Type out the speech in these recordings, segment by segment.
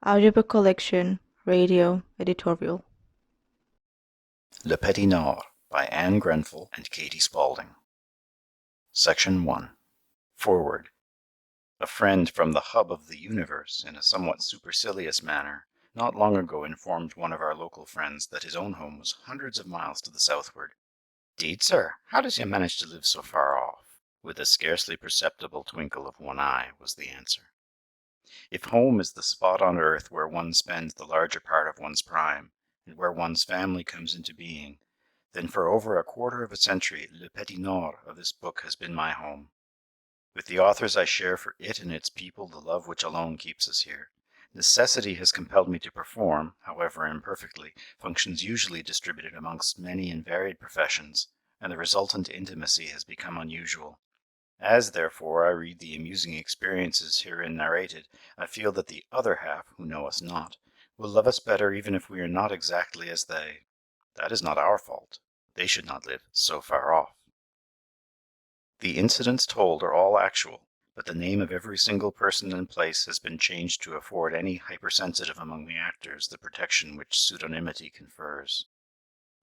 Audiobook collection, radio, editorial. Le Petit Nord by Anne Grenfell and Katie Spalding. Section 1. Forward. A friend from the hub of the universe, in a somewhat supercilious manner, not long ago informed one of our local friends that his own home was hundreds of miles to the southward. "'Deed, sir, how does you manage to live so far off?" with a scarcely perceptible twinkle of one eye, was the answer. If home is the spot on earth where one spends the larger part of one's prime, and where one's family comes into being, then for over a quarter of a century Le Petit Nord of this book has been my home. With the authors I share for it and its people the love which alone keeps us here. Necessity has compelled me to perform, however imperfectly, functions usually distributed amongst many and varied professions, and the resultant intimacy has become unusual. As, therefore, I read the amusing experiences herein narrated, I feel that the other half, who know us not, will love us better even if we are not exactly as they. That is not our fault. They should not live so far off. The incidents told are all actual, but the name of every single person and place has been changed to afford any hypersensitive among the actors the protection which pseudonymity confers.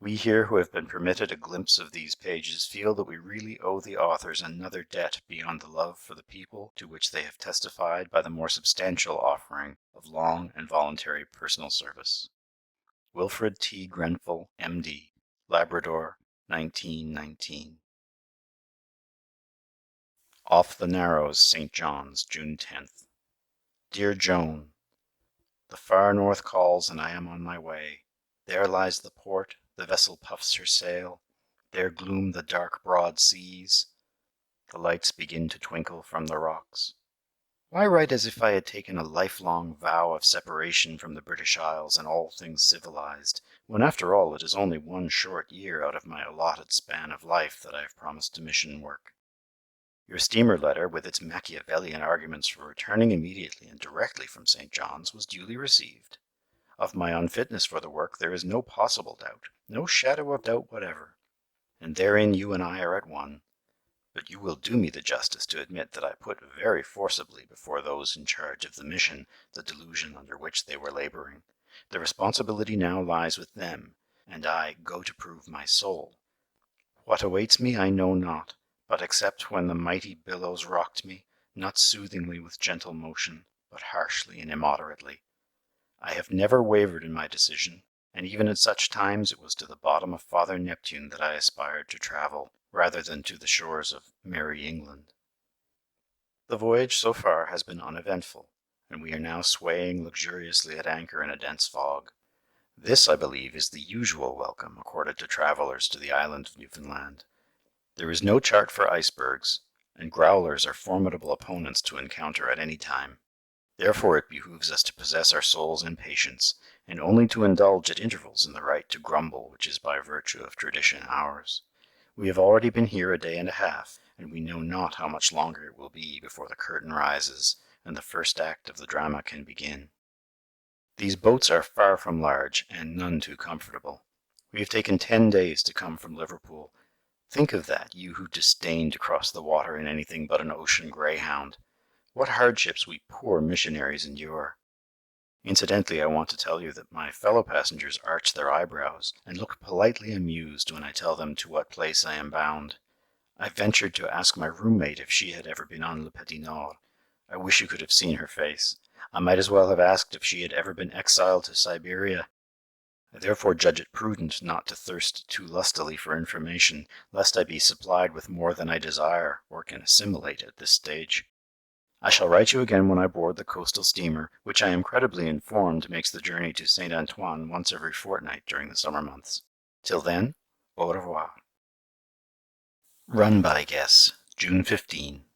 We here who have been permitted a glimpse of these pages feel that we really owe the authors another debt beyond the love for the people to which they have testified by the more substantial offering of long and voluntary personal service. Wilfred T. Grenfell, M.D., Labrador, 1919. Off the Narrows, St. John's, June 10th. Dear Joan, the far north calls and I am on my way. There lies the port, the vessel puffs her sail. There gloom the dark broad seas. The lights begin to twinkle from the rocks. Why write as if I had taken a lifelong vow of separation from the British Isles and all things civilized, when after all it is only one short year out of my allotted span of life that I have promised to mission work? Your steamer letter, with its Machiavellian arguments for returning immediately and directly from St. John's, was duly received. Of my unfitness for the work there is no possible doubt, no shadow of doubt whatever, and therein you and I are at one. But you will do me the justice to admit that I put very forcibly before those in charge of the mission the delusion under which they were laboring. The responsibility now lies with them, and I go to prove my soul. What awaits me I know not, but except when the mighty billows rocked me, not soothingly with gentle motion, but harshly and immoderately. I have never wavered in my decision, and even at such times it was to the bottom of Father Neptune that I aspired to travel, rather than to the shores of merry England. The voyage so far has been uneventful, and we are now swaying luxuriously at anchor in a dense fog. This, I believe, is the usual welcome accorded to travellers to the island of Newfoundland. There is no chart for icebergs, and growlers are formidable opponents to encounter at any time. Therefore it behooves us to possess our souls in patience, and only to indulge at intervals in the right to grumble which is by virtue of tradition ours. We have already been here a day and a half, and we know not how much longer it will be before the curtain rises, and the first act of the drama can begin. These boats are far from large, and none too comfortable. We have taken 10 days to come from Liverpool. Think of that, you who disdain to cross the water in anything but an ocean greyhound. What hardships we poor missionaries endure! Incidentally, I want to tell you that my fellow passengers arch their eyebrows and look politely amused when I tell them to what place I am bound. I ventured to ask my roommate if she had ever been on Le Petit Nord. I wish you could have seen her face. I might as well have asked if she had ever been exiled to Siberia. I therefore judge it prudent not to thirst too lustily for information, lest I be supplied with more than I desire or can assimilate at this stage. I shall write you again when I board the coastal steamer, which I am credibly informed makes the journey to St. Antoine once every fortnight during the summer months. Till then, au revoir. Run by guess, June 15.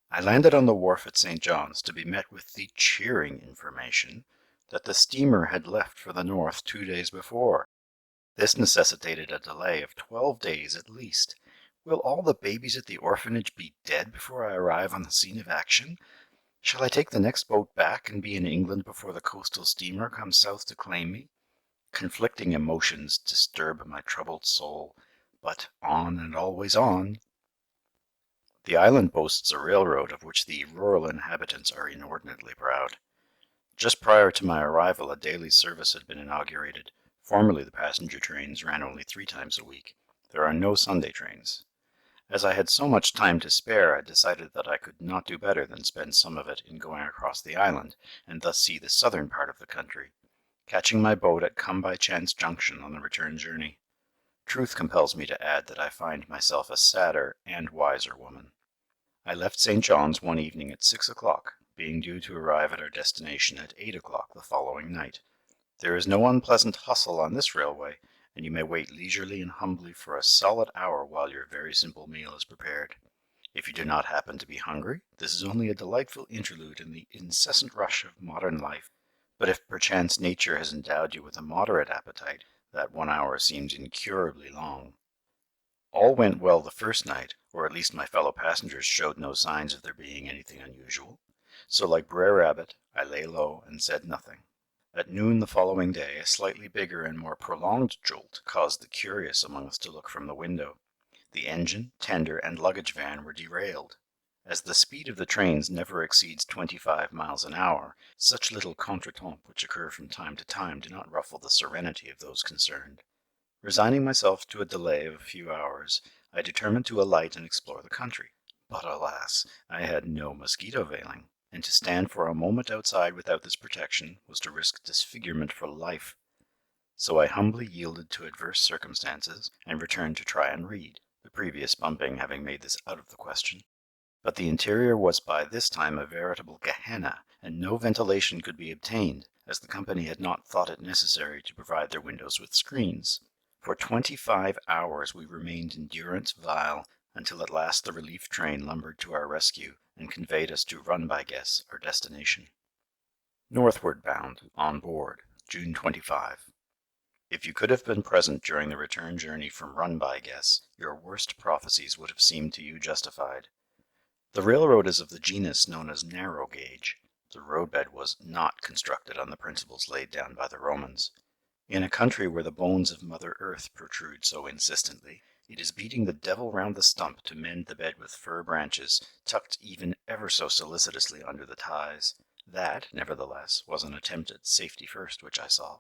I landed on the wharf at St. John's to be met with the cheering information that the steamer had left for the north 2 days before. This necessitated a delay of 12 days at least. Will all the babies at the orphanage be dead before I arrive on the scene of action? Shall I take the next boat back and be in England before the coastal steamer comes south to claim me? Conflicting emotions disturb my troubled soul, but on and always on. The island boasts a railroad of which the rural inhabitants are inordinately proud. Just prior to my arrival, a daily service had been inaugurated. Formerly the passenger trains ran only 3 times a week. There are no Sunday trains. As I had so much time to spare, I decided that I could not do better than spend some of it in going across the island, and thus see the southern part of the country, catching my boat at Come-by-Chance Junction on the return journey. Truth compels me to add that I find myself a sadder and wiser woman. I left St. John's one evening at 6 o'clock, being due to arrive at our destination at 8 o'clock the following night. There is no unpleasant hustle on this railway, and you may wait leisurely and humbly for a solid hour while your very simple meal is prepared. If you do not happen to be hungry, this is only a delightful interlude in the incessant rush of modern life. But if perchance nature has endowed you with a moderate appetite, that 1 hour seems incurably long. All went well the first night, or at least my fellow passengers showed no signs of there being anything unusual. So like Brer Rabbit, I lay low and said nothing. At noon the following day, a slightly bigger and more prolonged jolt caused the curious among us to look from the window. The engine, tender, and luggage van were derailed. As the speed of the trains never exceeds 25 miles an hour, such little contretemps which occur from time to time do not ruffle the serenity of those concerned. Resigning myself to a delay of a few hours, I determined to alight and explore the country. But alas, I had no mosquito veiling, and to stand for a moment outside without this protection was to risk disfigurement for life. So I humbly yielded to adverse circumstances, and returned to try and read, the previous bumping having made this out of the question. But the interior was by this time a veritable Gehenna, and no ventilation could be obtained, as the company had not thought it necessary to provide their windows with screens. For 25 hours we remained in durance vile, until at last the relief train lumbered to our rescue and conveyed us to Run-by-Guess, our destination. Northward bound, on board, June 25. If you could have been present during the return journey from Run-by-Guess, your worst prophecies would have seemed to you justified. The railroad is of the genus known as narrow gauge. The roadbed was not constructed on the principles laid down by the Romans. In a country where the bones of Mother Earth protrude so insistently, it is beating the devil round the stump to mend the bed with fir branches, tucked even ever so solicitously under the ties. That, nevertheless, was an attempt at safety first which I saw.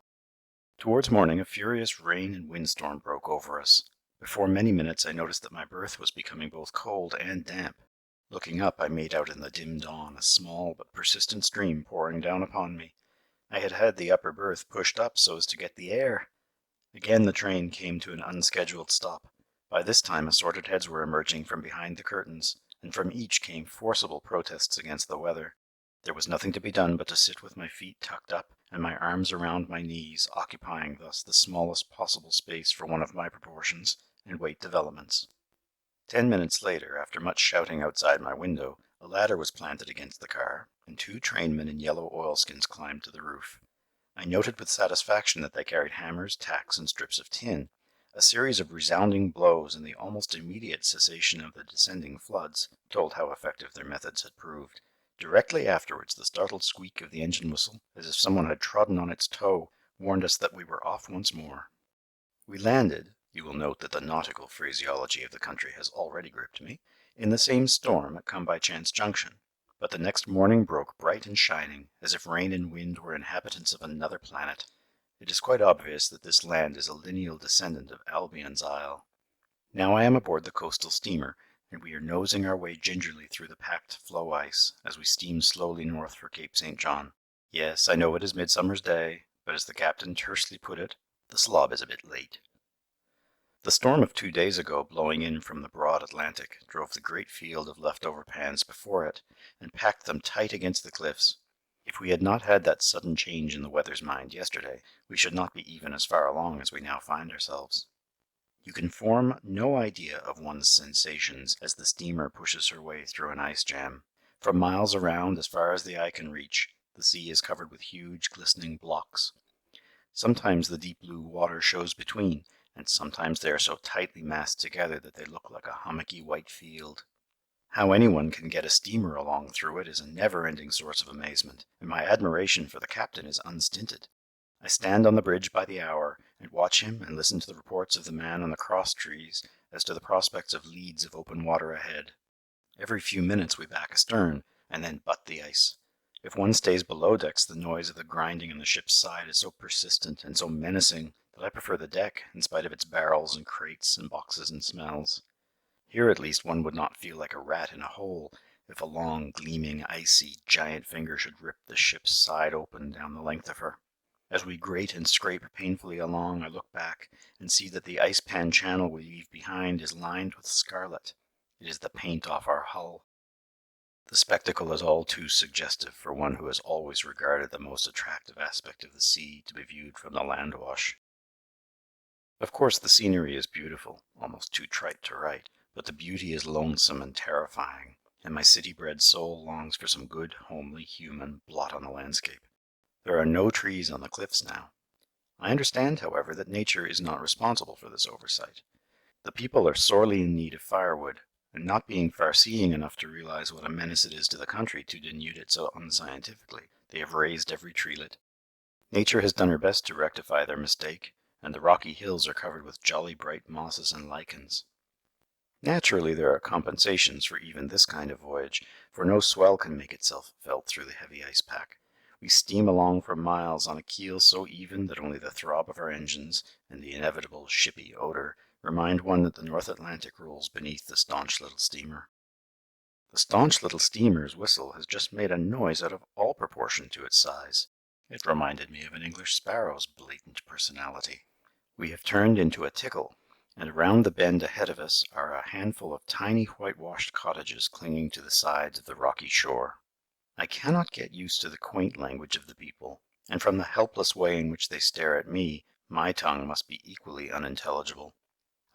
Towards morning a furious rain and windstorm broke over us. Before many minutes I noticed that my berth was becoming both cold and damp. Looking up, I made out in the dim dawn a small but persistent stream pouring down upon me. I had had the upper berth pushed up so as to get the air. Again the train came to an unscheduled stop. By this time assorted heads were emerging from behind the curtains, and from each came forcible protests against the weather. There was nothing to be done but to sit with my feet tucked up and my arms around my knees, occupying thus the smallest possible space for one of my proportions, and wait developments. 10 minutes later, after much shouting outside my window, a ladder was planted against the car, and 2 trainmen in yellow oilskins climbed to the roof. I noted with satisfaction that they carried hammers, tacks, and strips of tin. A series of resounding blows and the almost immediate cessation of the descending floods told how effective their methods had proved. Directly afterwards, the startled squeak of the engine whistle, as if someone had trodden on its toe, warned us that we were off once more. We landed, you will note that the nautical phraseology of the country has already gripped me, in the same storm at Come-by-Chance Junction, but the next morning broke bright and shining, as if rain and wind were inhabitants of another planet. It is quite obvious that this land is a lineal descendant of Albion's Isle. Now I am aboard the coastal steamer, and we are nosing our way gingerly through the packed floe ice, as we steam slowly north for Cape St. John. Yes, I know it is Midsummer's Day, but as the captain tersely put it, the slob is a bit late. The storm of 2 days ago, blowing in from the broad Atlantic, drove the great field of leftover pans before it, and packed them tight against the cliffs. If we had not had that sudden change in the weather's mind yesterday, we should not be even as far along as we now find ourselves. You can form no idea of one's sensations as the steamer pushes her way through an ice jam. For miles around, as far as the eye can reach, the sea is covered with huge, glistening blocks. Sometimes the deep blue water shows between, and sometimes they are so tightly massed together that they look like a hummocky white field. How anyone can get a steamer along through it is a never-ending source of amazement, and my admiration for the captain is unstinted. I stand on the bridge by the hour, and watch him and listen to the reports of the man on the cross trees as to the prospects of leads of open water ahead. Every few minutes we back astern, and then butt the ice. If one stays below decks, the noise of the grinding on the ship's side is so persistent and so menacing that I prefer the deck, in spite of its barrels and crates and boxes and smells. Here at least one would not feel like a rat in a hole if a long, gleaming, icy, giant finger should rip the ship's side open down the length of her. As we grate and scrape painfully along, I look back and see that the ice pan channel we leave behind is lined with scarlet. It is the paint off our hull. The spectacle is all too suggestive for one who has always regarded the most attractive aspect of the sea to be viewed from the landwash. Of course the scenery is beautiful, almost too trite to write, but the beauty is lonesome and terrifying, and my city-bred soul longs for some good, homely, human blot on the landscape. There are no trees on the cliffs now. I understand, however, that nature is not responsible for this oversight. The people are sorely in need of firewood, and not being far-seeing enough to realize what a menace it is to the country to denude it so unscientifically, they have razed every treelet. Nature has done her best to rectify their mistake, and the rocky hills are covered with jolly bright mosses and lichens. Naturally, there are compensations for even this kind of voyage, for no swell can make itself felt through the heavy ice pack. We steam along for miles on a keel so even that only the throb of our engines and the inevitable shippy odor remind one that the North Atlantic rolls beneath the staunch little steamer. The staunch little steamer's whistle has just made a noise out of all proportion to its size. It reminded me of an English sparrow's blatant personality. We have turned into a tickle, and around the bend ahead of us are a handful of tiny whitewashed cottages clinging to the sides of the rocky shore. I cannot get used to the quaint language of the people, and from the helpless way in which they stare at me, my tongue must be equally unintelligible.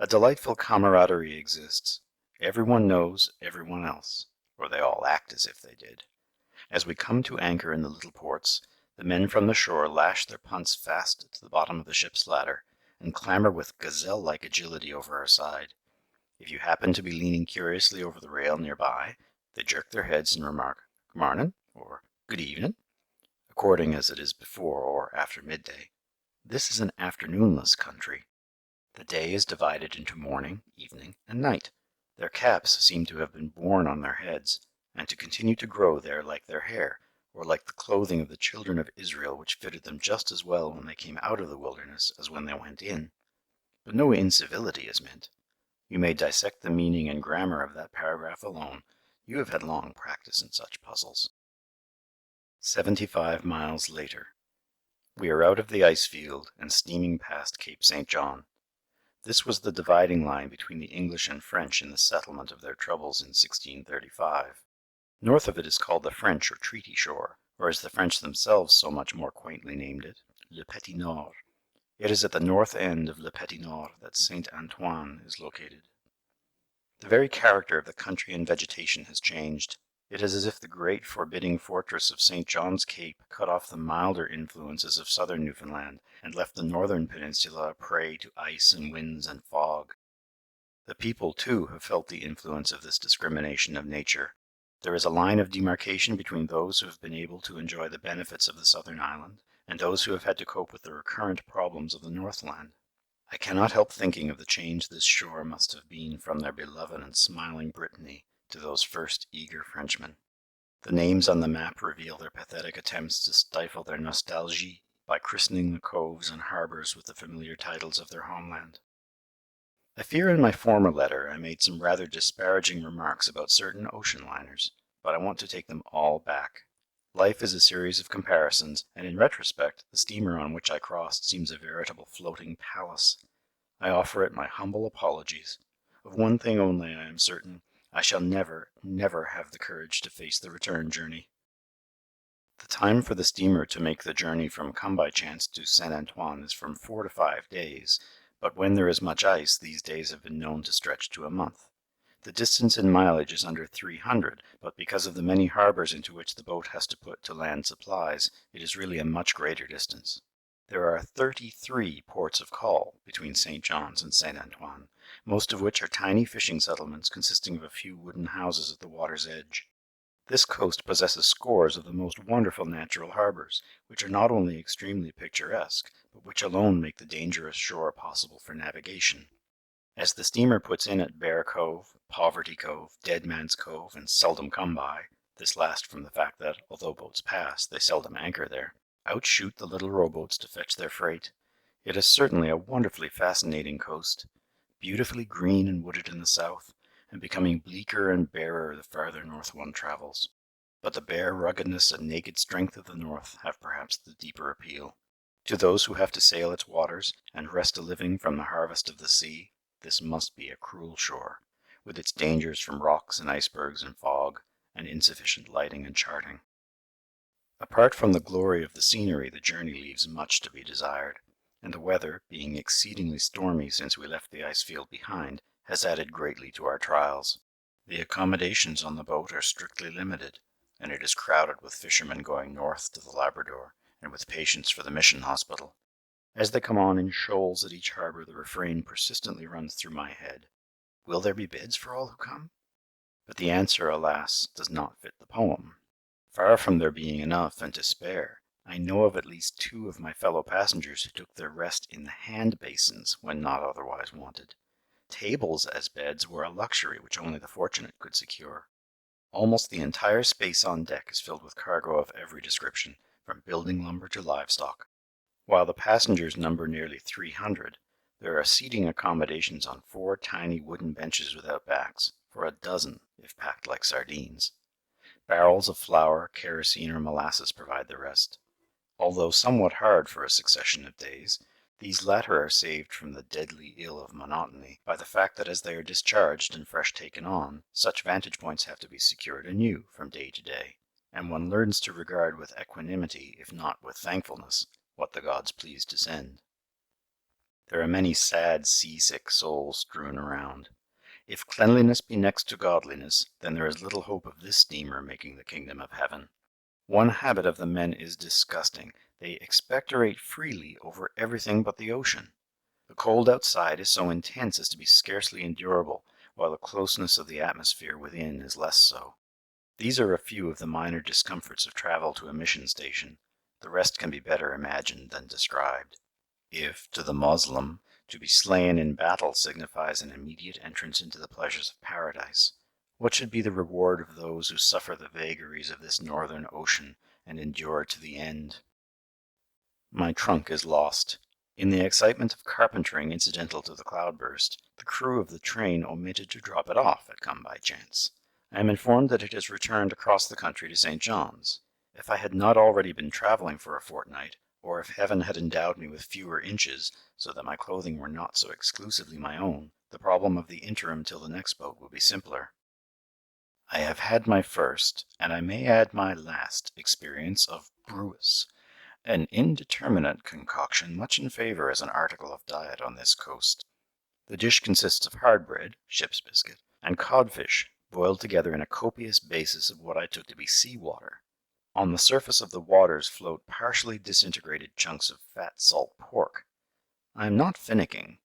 A delightful camaraderie exists. Everyone knows everyone else, or they all act as if they did. As we come to anchor in the little ports, the men from the shore lash their punts fast to the bottom of the ship's ladder, and clamber with gazelle-like agility over our side. If you happen to be leaning curiously over the rail nearby, they jerk their heads and remark, "G'marnin'," or "Good evenin'," according as it is before or after midday. This is an afternoonless country. The day is divided into morning, evening, and night. Their caps seem to have been born on their heads, and to continue to grow there like their hair, or like the clothing of the children of Israel, which fitted them just as well when they came out of the wilderness as when they went in. But no incivility is meant. You may dissect the meaning and grammar of that paragraph alone. You have had long practice in such puzzles. 75 miles later. We are out of the ice field and steaming past Cape St. John. This was the dividing line between the English and French in the settlement of their troubles in 1635. North of it is called the French or Treaty Shore, or as the French themselves so much more quaintly named it, Le Petit Nord. It is at the north end of Le Petit Nord that St. Antoine is located. The very character of the country and vegetation has changed. It is as if the great forbidding fortress of St. John's Cape cut off the milder influences of southern Newfoundland and left the northern peninsula a prey to ice and winds and fog. The people, too, have felt the influence of this discrimination of nature. There is a line of demarcation between those who have been able to enjoy the benefits of the southern island and those who have had to cope with the recurrent problems of the Northland. I cannot help thinking of the change this shore must have been from their beloved and smiling Brittany to those first eager Frenchmen. The names on the map reveal their pathetic attempts to stifle their nostalgie by christening the coves and harbors with the familiar titles of their homeland. I fear in my former letter I made some rather disparaging remarks about certain ocean liners, but I want to take them all back. Life is a series of comparisons, and in retrospect, the steamer on which I crossed seems a veritable floating palace. I offer it my humble apologies. Of one thing only I am certain. I shall never, never have the courage to face the return journey. The time for the steamer to make the journey from Come by Chance to St. Antoine is from 4 to 5 days, but when there is much ice, these days have been known to stretch to a month. The distance in mileage is under 300, but because of the many harbors into which the boat has to put to land supplies, it is really a much greater distance. There are 33 ports of call between St. John's and St. Antoine, most of which are tiny fishing settlements consisting of a few wooden houses at the water's edge. This coast possesses scores of the most wonderful natural harbors, which are not only extremely picturesque, but which alone make the dangerous shore possible for navigation. As the steamer puts in at Bear Cove, Poverty Cove, Dead Man's Cove, and Seldom Come By, This last from the fact that, although boats pass, they seldom anchor there. Out shoot the little rowboats to fetch their freight. It is certainly a wonderfully fascinating coast, beautifully green and wooded in the south, and becoming bleaker and barer the farther north one travels. But the bare ruggedness and naked strength of the north have perhaps the deeper appeal. To those who have to sail its waters and wrest a living from the harvest of the sea, this must be a cruel shore, with its dangers from rocks and icebergs and fog, and insufficient lighting and charting. Apart from the glory of the scenery, the journey leaves much to be desired, and the weather, being exceedingly stormy since we left the ice field behind, has added greatly to our trials. The accommodations on the boat are strictly limited, and it is crowded with fishermen going north to the Labrador, and with patients for the mission hospital. As they come on in shoals at each harbor, the refrain persistently runs through my head, "Will there be beds for all who come?" But the answer, alas, does not fit the poem. Far from there being enough and to spare, I know of at least 2 of my fellow passengers who took their rest in the hand basins when not otherwise wanted. Tables as beds were a luxury which only the fortunate could secure. Almost the entire space on deck is filled with cargo of every description, from building lumber to livestock. While the passengers number nearly 300, there are seating accommodations on 4 tiny wooden benches without backs, for a dozen if packed like sardines. Barrels of flour, kerosene, or molasses provide the rest. Although somewhat hard for a succession of days, these latter are saved from the deadly ill of monotony by the fact that as they are discharged and fresh taken on, such vantage points have to be secured anew from day to day, and one learns to regard with equanimity, if not with thankfulness, what the gods please to send. There are many sad, seasick souls strewn around. If cleanliness be next to godliness, then there is little hope of this steamer making the kingdom of heaven. One habit of the men is disgusting. They expectorate freely over everything but the ocean. The cold outside is so intense as to be scarcely endurable, while the closeness of the atmosphere within is less so. These are a few of the minor discomforts of travel to a mission station. The rest can be better imagined than described. If, to the Moslem, to be slain in battle signifies an immediate entrance into the pleasures of paradise, what should be the reward of those who suffer the vagaries of this northern ocean and endure to the end? My trunk is lost. In the excitement of carpentering incidental to the cloudburst, the crew of the train omitted to drop it off at Come by Chance. I am informed that it has returned across the country to St. John's. If I had not already been traveling for a fortnight, or if heaven had endowed me with fewer inches, so that my clothing were not so exclusively my own, the problem of the interim till the next boat would be simpler. I have had my first, and I may add my last, experience of brewis, an indeterminate concoction much in favour as an article of diet on this coast. The dish consists of hard bread, ship's biscuit, and codfish, boiled together in a copious basis of what I took to be sea water. On the surface of the waters float partially disintegrated chunks of fat salt pork. I am not finicking.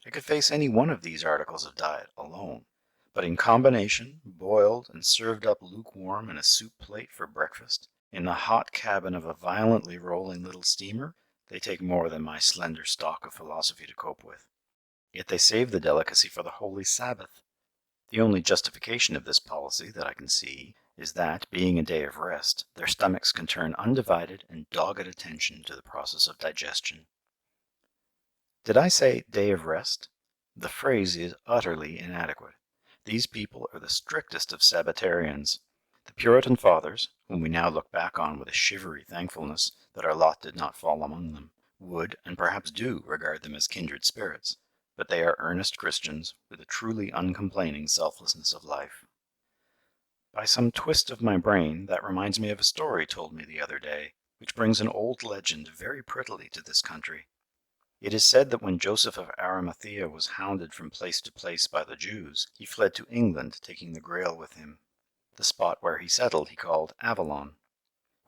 I could face any one of these articles of diet alone, but in combination, boiled and served up lukewarm in a soup plate for breakfast, in the hot cabin of a violently rolling little steamer, they take more than my slender stock of philosophy to cope with. Yet they save the delicacy for the Holy Sabbath. The only justification of this policy that I can see is that, being a day of rest, their stomachs can turn undivided and dogged attention to the process of digestion. Did I say day of rest? The phrase is utterly inadequate. These people are the strictest of Sabbatarians. The Puritan fathers, whom we now look back on with a shivery thankfulness that our lot did not fall among them, would, and perhaps do, regard them as kindred spirits, but they are earnest Christians with a truly uncomplaining selflessness of life. By some twist of my brain, that reminds me of a story told me the other day, which brings an old legend very prettily to this country. It is said that when Joseph of Arimathea was hounded from place to place by the Jews, he fled to England, taking the Grail with him. The spot where he settled he called Avalon.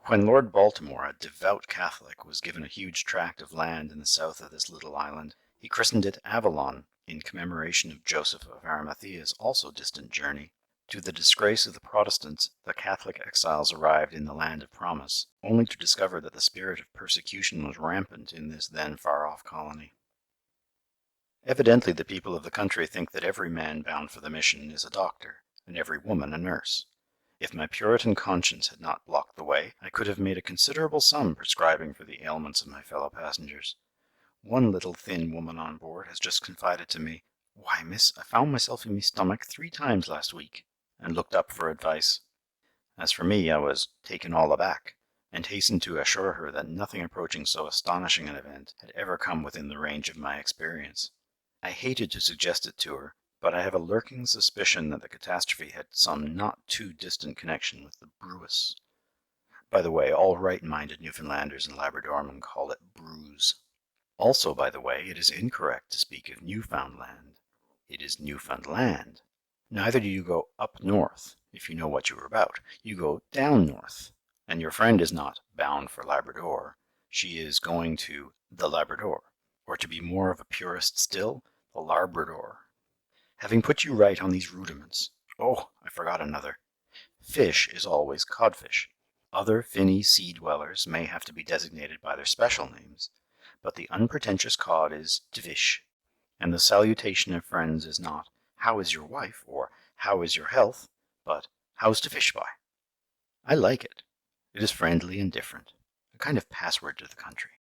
When Lord Baltimore, a devout Catholic, was given a huge tract of land in the south of this little island, he christened it Avalon, in commemoration of Joseph of Arimathea's also distant journey. To the disgrace of the Protestants, the Catholic exiles arrived in the land of promise, only to discover that the spirit of persecution was rampant in this then far-off colony. Evidently the people of the country think that every man bound for the mission is a doctor, and every woman a nurse. If my Puritan conscience had not blocked the way, I could have made a considerable sum prescribing for the ailments of my fellow passengers. One little thin woman on board has just confided to me, "Why, miss, I found myself in me stomach 3 times last week," and looked up for advice. As for me, I was taken all aback, and hastened to assure her that nothing approaching so astonishing an event had ever come within the range of my experience. I hated to suggest it to her, but I have a lurking suspicion that the catastrophe had some not too distant connection with the brewis. By the way, all right-minded Newfoundlanders and Labradormen call it brews. Also, by the way, it is incorrect to speak of Newfoundland. It is Newfoundland. Neither do you go up north, if you know what you are about. You go down north. And your friend is not bound for Labrador. She is going to the Labrador, or to be more of a purist still, the Labrador. Having put you right on these rudiments, oh, I forgot another. Fish is always codfish. Other finny sea dwellers may have to be designated by their special names, but the unpretentious cod is "d'fish," and the salutation of friends is not "How is your wife?" or "How is your health?" but "How's d'fish by?" I like it. It is friendly and different, a kind of password to the country.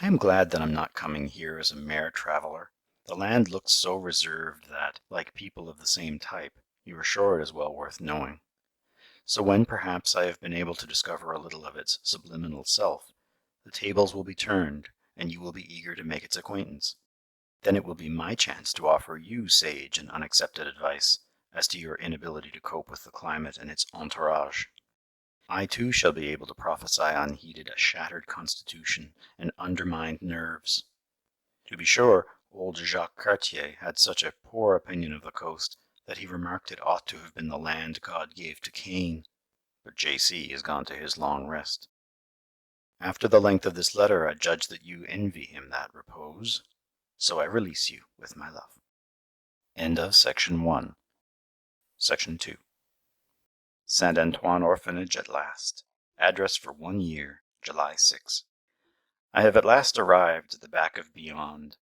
I am glad that I'm not coming here as a mere traveller. The land looks so reserved that, like people of the same type, you are sure it is well worth knowing. So when perhaps I have been able to discover a little of its subliminal self, the tables will be turned, and you will be eager to make its acquaintance. Then it will be my chance to offer you sage and unaccepted advice as to your inability to cope with the climate and its entourage. I too shall be able to prophesy unheeded a shattered constitution and undermined nerves. To be sure, old Jacques Cartier had such a poor opinion of the coast that he remarked it ought to have been the land God gave to Cain, but J.C. is gone to his long rest. After the length of this letter, I judge that you envy him that repose, so I release you with my love. End of Section 1. Section 2. Saint Antoine Orphanage at last. Address for 1 year, July 6. I have at last arrived at the back of beyond.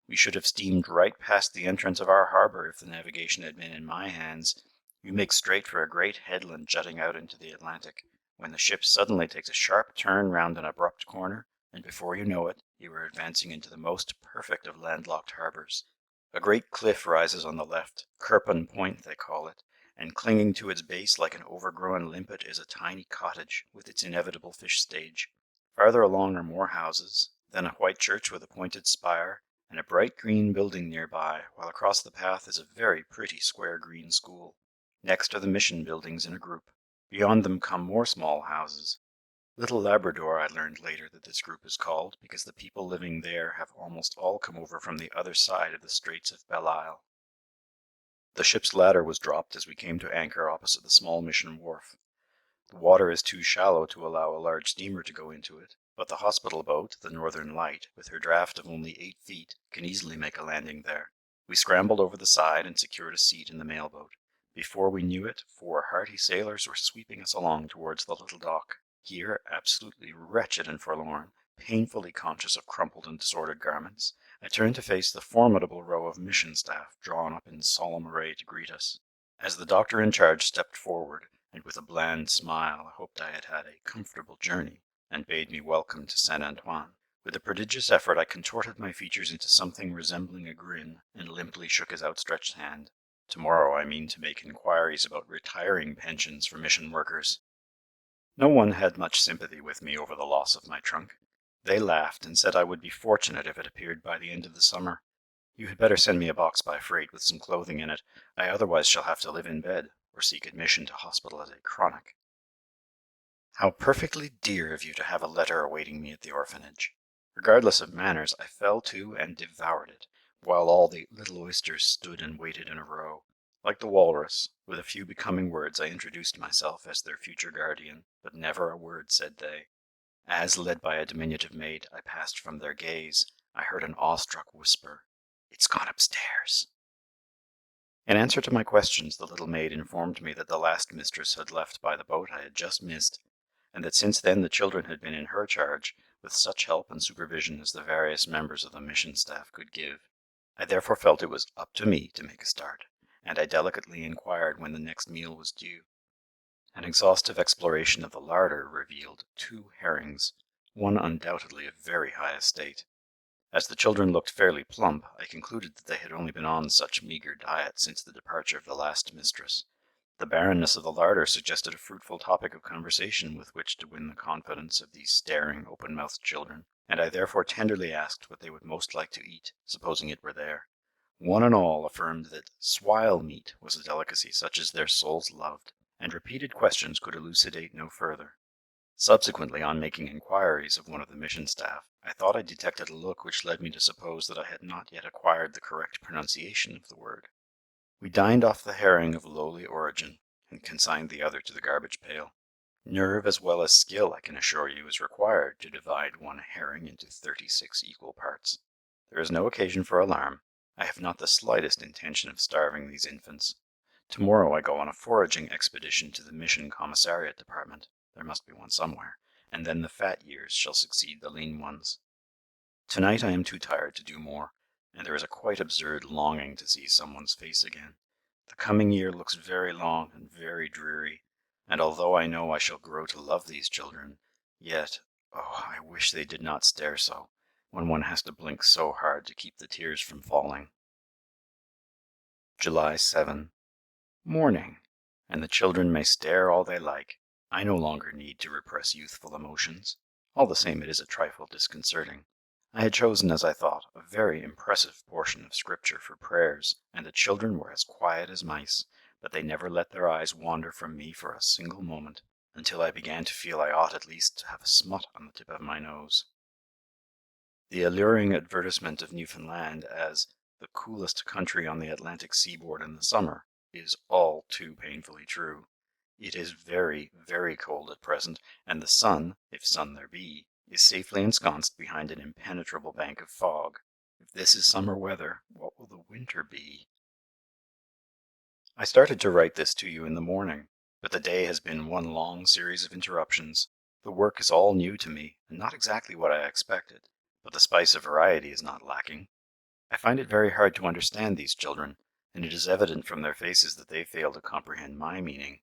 We should have steamed right past the entrance of our harbour if the navigation had been in my hands. You make straight for a great headland jutting out into the Atlantic, when the ship suddenly takes a sharp turn round an abrupt corner, and before you know it, you are advancing into the most perfect of landlocked harbours. A great cliff rises on the left, Quirpon Point they call it, and clinging to its base like an overgrown limpet is a tiny cottage, with its inevitable fish stage. Farther along are more houses, then a white church with a pointed spire, and a bright green building nearby, while across the path is a very pretty square green school. Next are the mission buildings in a group. Beyond them come more small houses. Little Labrador, I learned later that this group is called, because the people living there have almost all come over from the other side of the Straits of Belle Isle. The ship's ladder was dropped as we came to anchor opposite the small mission wharf. The water is too shallow to allow a large steamer to go into it, but the hospital boat, the Northern Light, with her draft of only 8 feet, can easily make a landing there. We scrambled over the side and secured a seat in the mailboat. Before we knew it, 4 hearty sailors were sweeping us along towards the little dock. Here, absolutely wretched and forlorn, painfully conscious of crumpled and disordered garments, I turned to face the formidable row of mission staff drawn up in solemn array to greet us. As the doctor in charge stepped forward, and with a bland smile hoped I had had a comfortable journey, and bade me welcome to Saint Antoine, with a prodigious effort I contorted my features into something resembling a grin, and limply shook his outstretched hand. Tomorrow I mean to make inquiries about retiring pensions for mission workers. No one had much sympathy with me over the loss of my trunk. They laughed and said I would be fortunate if it appeared by the end of the summer. You had better send me a box by freight with some clothing in it. I otherwise shall have to live in bed, or seek admission to hospital as a chronic. How perfectly dear of you to have a letter awaiting me at the orphanage. Regardless of manners, I fell to and devoured it, while all the little oysters stood and waited in a row. Like the walrus, with a few becoming words I introduced myself as their future guardian, but never a word said they. As, led by a diminutive maid, I passed from their gaze, I heard an awestruck whisper, "It's gone upstairs." In answer to my questions, the little maid informed me that the last mistress had left by the boat I had just missed, and that since then the children had been in her charge, with such help and supervision as the various members of the mission staff could give. I therefore felt it was up to me to make a start. and I delicately inquired when the next meal was due. An exhaustive exploration of the larder revealed 2 herrings, one undoubtedly of very high estate. As the children looked fairly plump, I concluded that they had only been on such meagre diet since the departure of the last mistress. The barrenness of the larder suggested a fruitful topic of conversation with which to win the confidence of these staring, open-mouthed children, and I therefore tenderly asked what they would most like to eat, supposing it were there. One and all affirmed that swile meat was a delicacy such as their souls loved, and repeated questions could elucidate no further. Subsequently, on making inquiries of one of the mission staff, I thought I detected a look which led me to suppose that I had not yet acquired the correct pronunciation of the word. We dined off the herring of lowly origin, and consigned the other to the garbage pail. Nerve as well as skill, I can assure you, is required to divide one herring into 36 equal parts. There is no occasion for alarm. I have not the slightest intention of starving these infants. Tomorrow I go on a foraging expedition to the Mission Commissariat Department. There must be one somewhere, and then the fat years shall succeed the lean ones. Tonight I am too tired to do more, and there is a quite absurd longing to see someone's face again. The coming year looks very long and very dreary, and although I know I shall grow to love these children, yet, oh, I wish they did not stare so, when one has to blink so hard to keep the tears from falling. July 7. Morning, and the children may stare all they like. I no longer need to repress youthful emotions. All the same, it is a trifle disconcerting. I had chosen, as I thought, a very impressive portion of Scripture for prayers, and the children were as quiet as mice, but they never let their eyes wander from me for a single moment, until I began to feel I ought at least to have a smut on the tip of my nose. The alluring advertisement of Newfoundland as the coolest country on the Atlantic seaboard in the summer is all too painfully true. It is very, very cold at present, and the sun, if sun there be, is safely ensconced behind an impenetrable bank of fog. If this is summer weather, what will the winter be? I started to write this to you in the morning, but the day has been one long series of interruptions. The work is all new to me, and not exactly what I expected, but the spice of variety is not lacking. I find it very hard to understand these children, and it is evident from their faces that they fail to comprehend my meaning.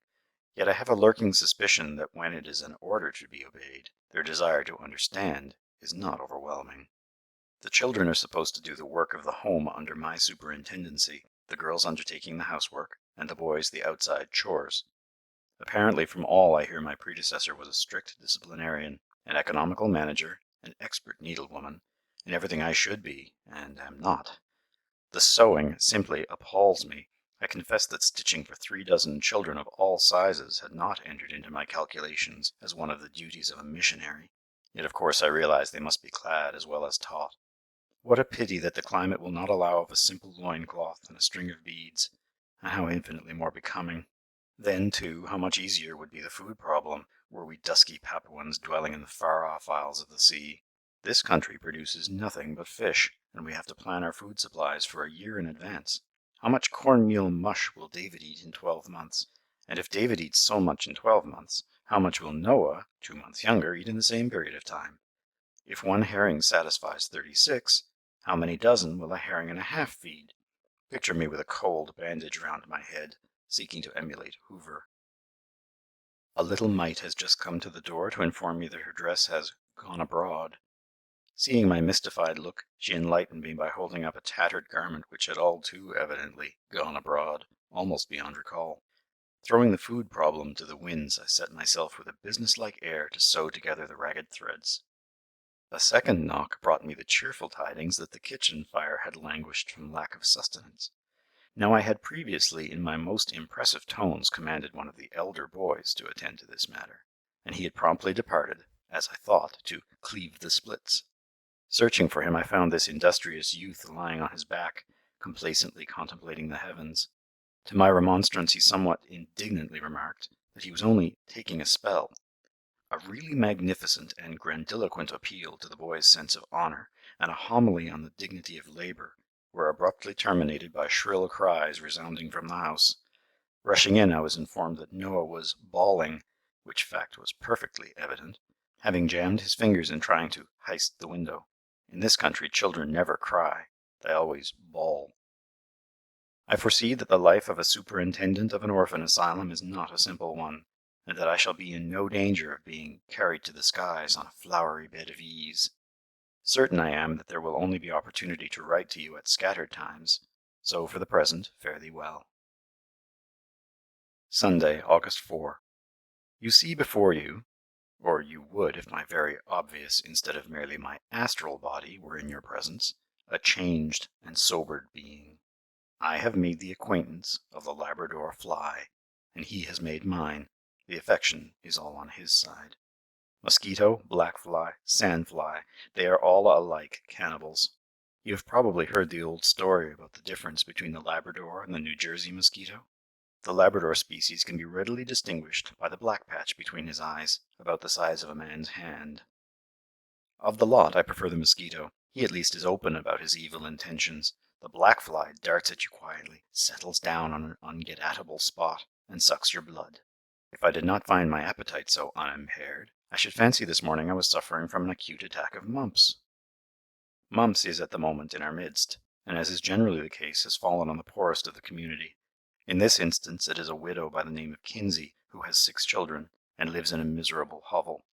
Yet I have a lurking suspicion that when it is an order to be obeyed, their desire to understand is not overwhelming. The children are supposed to do the work of the home under my superintendency, the girls undertaking the housework, and the boys the outside chores. Apparently from all I hear my predecessor was a strict disciplinarian, an economical manager, an expert needlewoman, and everything I should be, and am not. The sewing simply appalls me. I confess that stitching for 3 dozen children of all sizes had not entered into my calculations as one of the duties of a missionary. Yet of course I realize they must be clad as well as taught. What a pity that the climate will not allow of a simple loincloth and a string of beads, and how infinitely more becoming. Then, too, how much easier would be the food problem, were we dusky Papuans dwelling in the far-off isles of the sea. This country produces nothing but fish, and we have to plan our food supplies for a year in advance. How much cornmeal mush will David eat in 12 months? And if David eats so much in 12 months, how much will Noah, 2 months younger, eat in the same period of time? If one herring satisfies 36, how many dozen will a herring and a half feed? Picture me with a cold bandage round my head, seeking to emulate Hoover. A little mite has just come to the door to inform me that her dress has "gone abroad." Seeing my mystified look, she enlightened me by holding up a tattered garment which had all too evidently "gone abroad," almost beyond recall. Throwing the food problem to the winds, I set myself with a businesslike air to sew together the ragged threads. A second knock brought me the cheerful tidings that the kitchen fire had languished from lack of sustenance. Now I had previously in my most impressive tones commanded one of the elder boys to attend to this matter, and he had promptly departed, as I thought, to cleave the splits. Searching for him, I found this industrious youth lying on his back, complacently contemplating the heavens. To my remonstrance he somewhat indignantly remarked that he was only taking a spell. A really magnificent and grandiloquent appeal to the boy's sense of honor, and a homily on the dignity of labor, were abruptly terminated by shrill cries resounding from the house. Rushing in, I was informed that Noah was bawling, which fact was perfectly evident, having jammed his fingers in trying to heist the window. In this country children never cry, they always bawl. I foresee that the life of a superintendent of an orphan asylum is not a simple one, and that I shall be in no danger of being carried to the skies on a flowery bed of ease. Certain I am that there will only be opportunity to write to you at scattered times, so for the present fare thee well. Sunday, August 4. You see before you, or you would if my very obvious instead of merely my astral body were in your presence, a changed and sobered being. I have made the acquaintance of the Labrador fly, and he has made mine. The affection is all on his side. Mosquito, black fly, sand fly, they are all alike cannibals. You have probably heard the old story about the difference between the Labrador and the New Jersey mosquito. The Labrador species can be readily distinguished by the black patch between his eyes, about the size of a man's hand. Of the lot, I prefer the mosquito. He at least is open about his evil intentions. The black fly darts at you quietly, settles down on an unget-at-able spot, and sucks your blood. If I did not find my appetite so unimpaired, I should fancy this morning I was suffering from an acute attack of mumps. Mumps is at the moment in our midst, and as is generally the case, has fallen on the poorest of the community. In this instance it is a widow by the name of Kinsey, who has 6 children, and lives in a miserable hovel.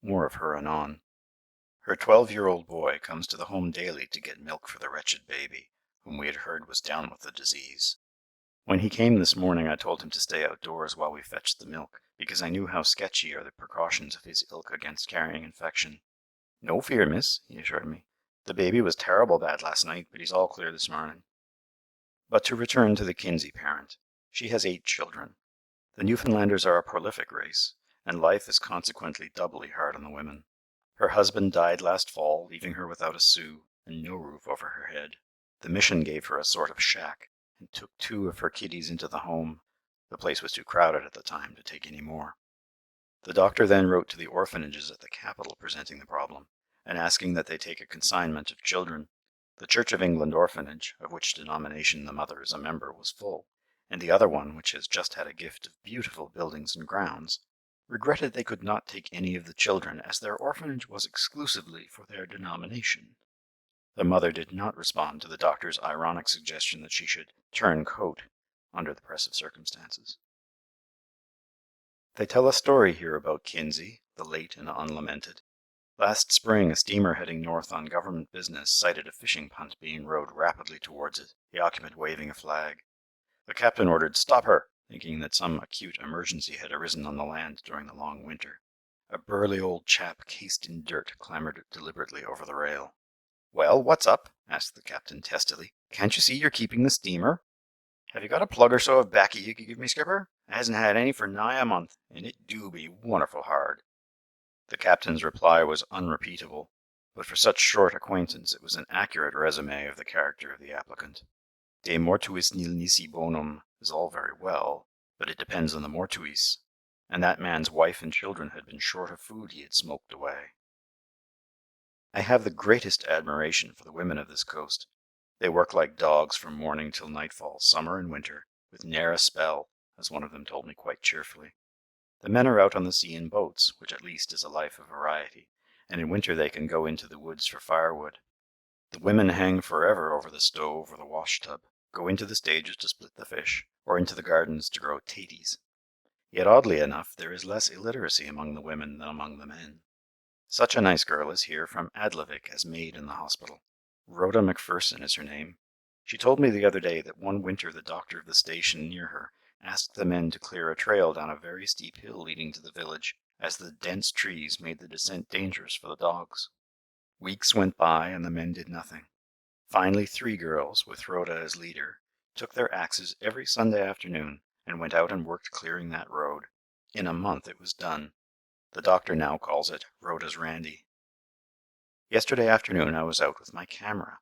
More of her anon. Her 12-year-old boy comes to the home daily to get milk for the wretched baby, whom we had heard was down with the disease. When he came this morning, I told him to stay outdoors while we fetched the milk, because I knew how sketchy are the precautions of his ilk against carrying infection. "No fear, miss," he assured me. "The baby was terrible bad last night, but he's all clear this morning." But to return to the Kinsey parent. She has 8 children. The Newfoundlanders are a prolific race, and life is consequently doubly hard on the women. Her husband died last fall, leaving her without a sou, and no roof over her head. The mission gave her a sort of shack, and took 2 of her kiddies into the home. The place was too crowded at the time to take any more. The doctor then wrote to the orphanages at the capital presenting the problem, and asking that they take a consignment of children. The Church of England orphanage, of which denomination the mother is a member, was full, and the other one, which has just had a gift of beautiful buildings and grounds, regretted they could not take any of the children, as their orphanage was exclusively for their denomination. The mother did not respond to the doctor's ironic suggestion that she should turn coat under the press of circumstances. They tell a story here about Kinsey, the late and unlamented. Last spring, a steamer heading north on government business sighted a fishing punt being rowed rapidly towards it, the occupant waving a flag. The captain ordered, "Stop her," thinking that some acute emergency had arisen on the land during the long winter. A burly old chap cased in dirt clambered deliberately over the rail. "Well, what's up?" asked the captain testily. "Can't you see you're keeping the steamer? Have you got a plug or so of baccy you could give me, skipper? I hasn't had any for nigh a month, and it do be wonderful hard." The captain's reply was unrepeatable, but for such short acquaintance it was an accurate resume of the character of the applicant. De mortuis nil nisi bonum is all very well, but it depends on the mortuis, and that man's wife and children had been short of food he had smoked away. I have the greatest admiration for the women of this coast. They work like dogs from morning till nightfall, summer and winter, with ne'er a spell, as one of them told me quite cheerfully. The men are out on the sea in boats, which at least is a life of variety, and in winter they can go into the woods for firewood. The women hang forever over the stove or the wash-tub, go into the stages to split the fish, or into the gardens to grow taties. Yet oddly enough, there is less illiteracy among the women than among the men. Such a nice girl is here from Adlavik as maid in the hospital. Rhoda Macpherson is her name. She told me the other day that one winter the doctor of the station near her asked the men to clear a trail down a very steep hill leading to the village, as the dense trees made the descent dangerous for the dogs. Weeks went by and the men did nothing. Finally 3 girls, with Rhoda as leader, took their axes every Sunday afternoon and went out and worked clearing that road. In a month it was done. The doctor now calls it Rhoda's Randy. Yesterday afternoon I was out with my camera.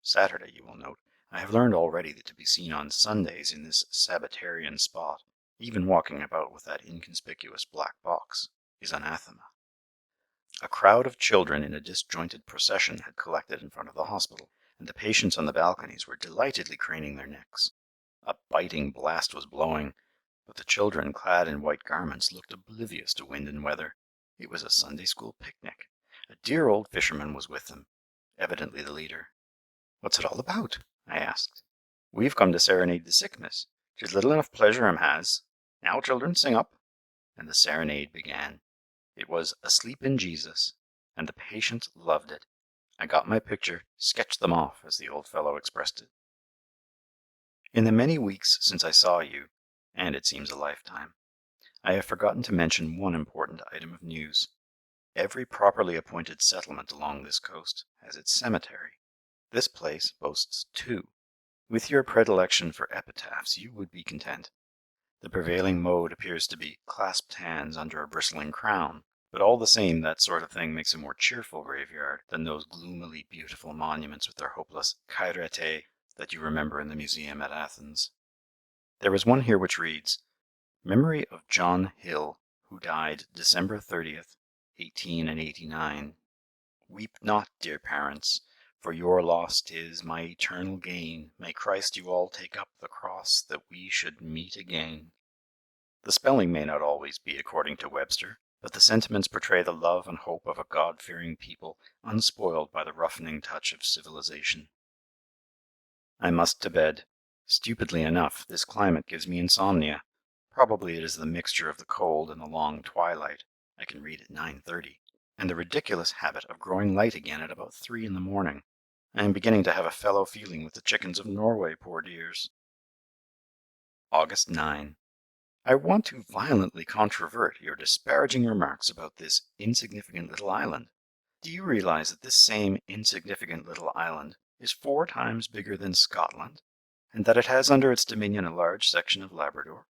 Saturday, you will note, I have learned already that to be seen on Sundays in this Sabbatarian spot, even walking about with that inconspicuous black box, is anathema. A crowd of children in a disjointed procession had collected in front of the hospital, and the patients on the balconies were delightedly craning their necks. A biting blast was blowing, but the children, clad in white garments, looked oblivious to wind and weather. It was a Sunday school picnic. A dear old fisherman was with them, evidently the leader. "What's it all about?" I asked. "We've come to serenade the sick, miss. 'Tis little enough pleasure 'em has. Now, children, sing up." And the serenade began. It was "Asleep in Jesus," and the patients loved it. I got my picture, sketched them off, as the old fellow expressed it. In the many weeks since I saw you, and it seems a lifetime, I have forgotten to mention one important item of news. Every properly appointed settlement along this coast has its cemetery. This place boasts two. With your predilection for epitaphs, you would be content. The prevailing mode appears to be clasped hands under a bristling crown, but all the same that sort of thing makes a more cheerful graveyard than those gloomily beautiful monuments with their hopeless chairete that you remember in the museum at Athens. There is one here which reads, "Memory of John Hill, who died December 30th, 1889. Weep not, dear parents, for your loss 'tis my eternal gain. May Christ you all take up the cross that we should meet again." The spelling may not always be according to Webster, but the sentiments portray the love and hope of a God-fearing people, unspoiled by the roughening touch of civilization. I must to bed. Stupidly enough, this climate gives me insomnia. Probably it is the mixture of the cold and the long twilight. I can read at 9:30. And the ridiculous habit of growing light again at about 3 in the morning. I am beginning to have a fellow feeling with the chickens of Norway, poor dears. August 9. I want to violently controvert your disparaging remarks about this insignificant little island. Do you realize that this same insignificant little island is 4 times bigger than Scotland, and that it has under its dominion a large section of Labrador?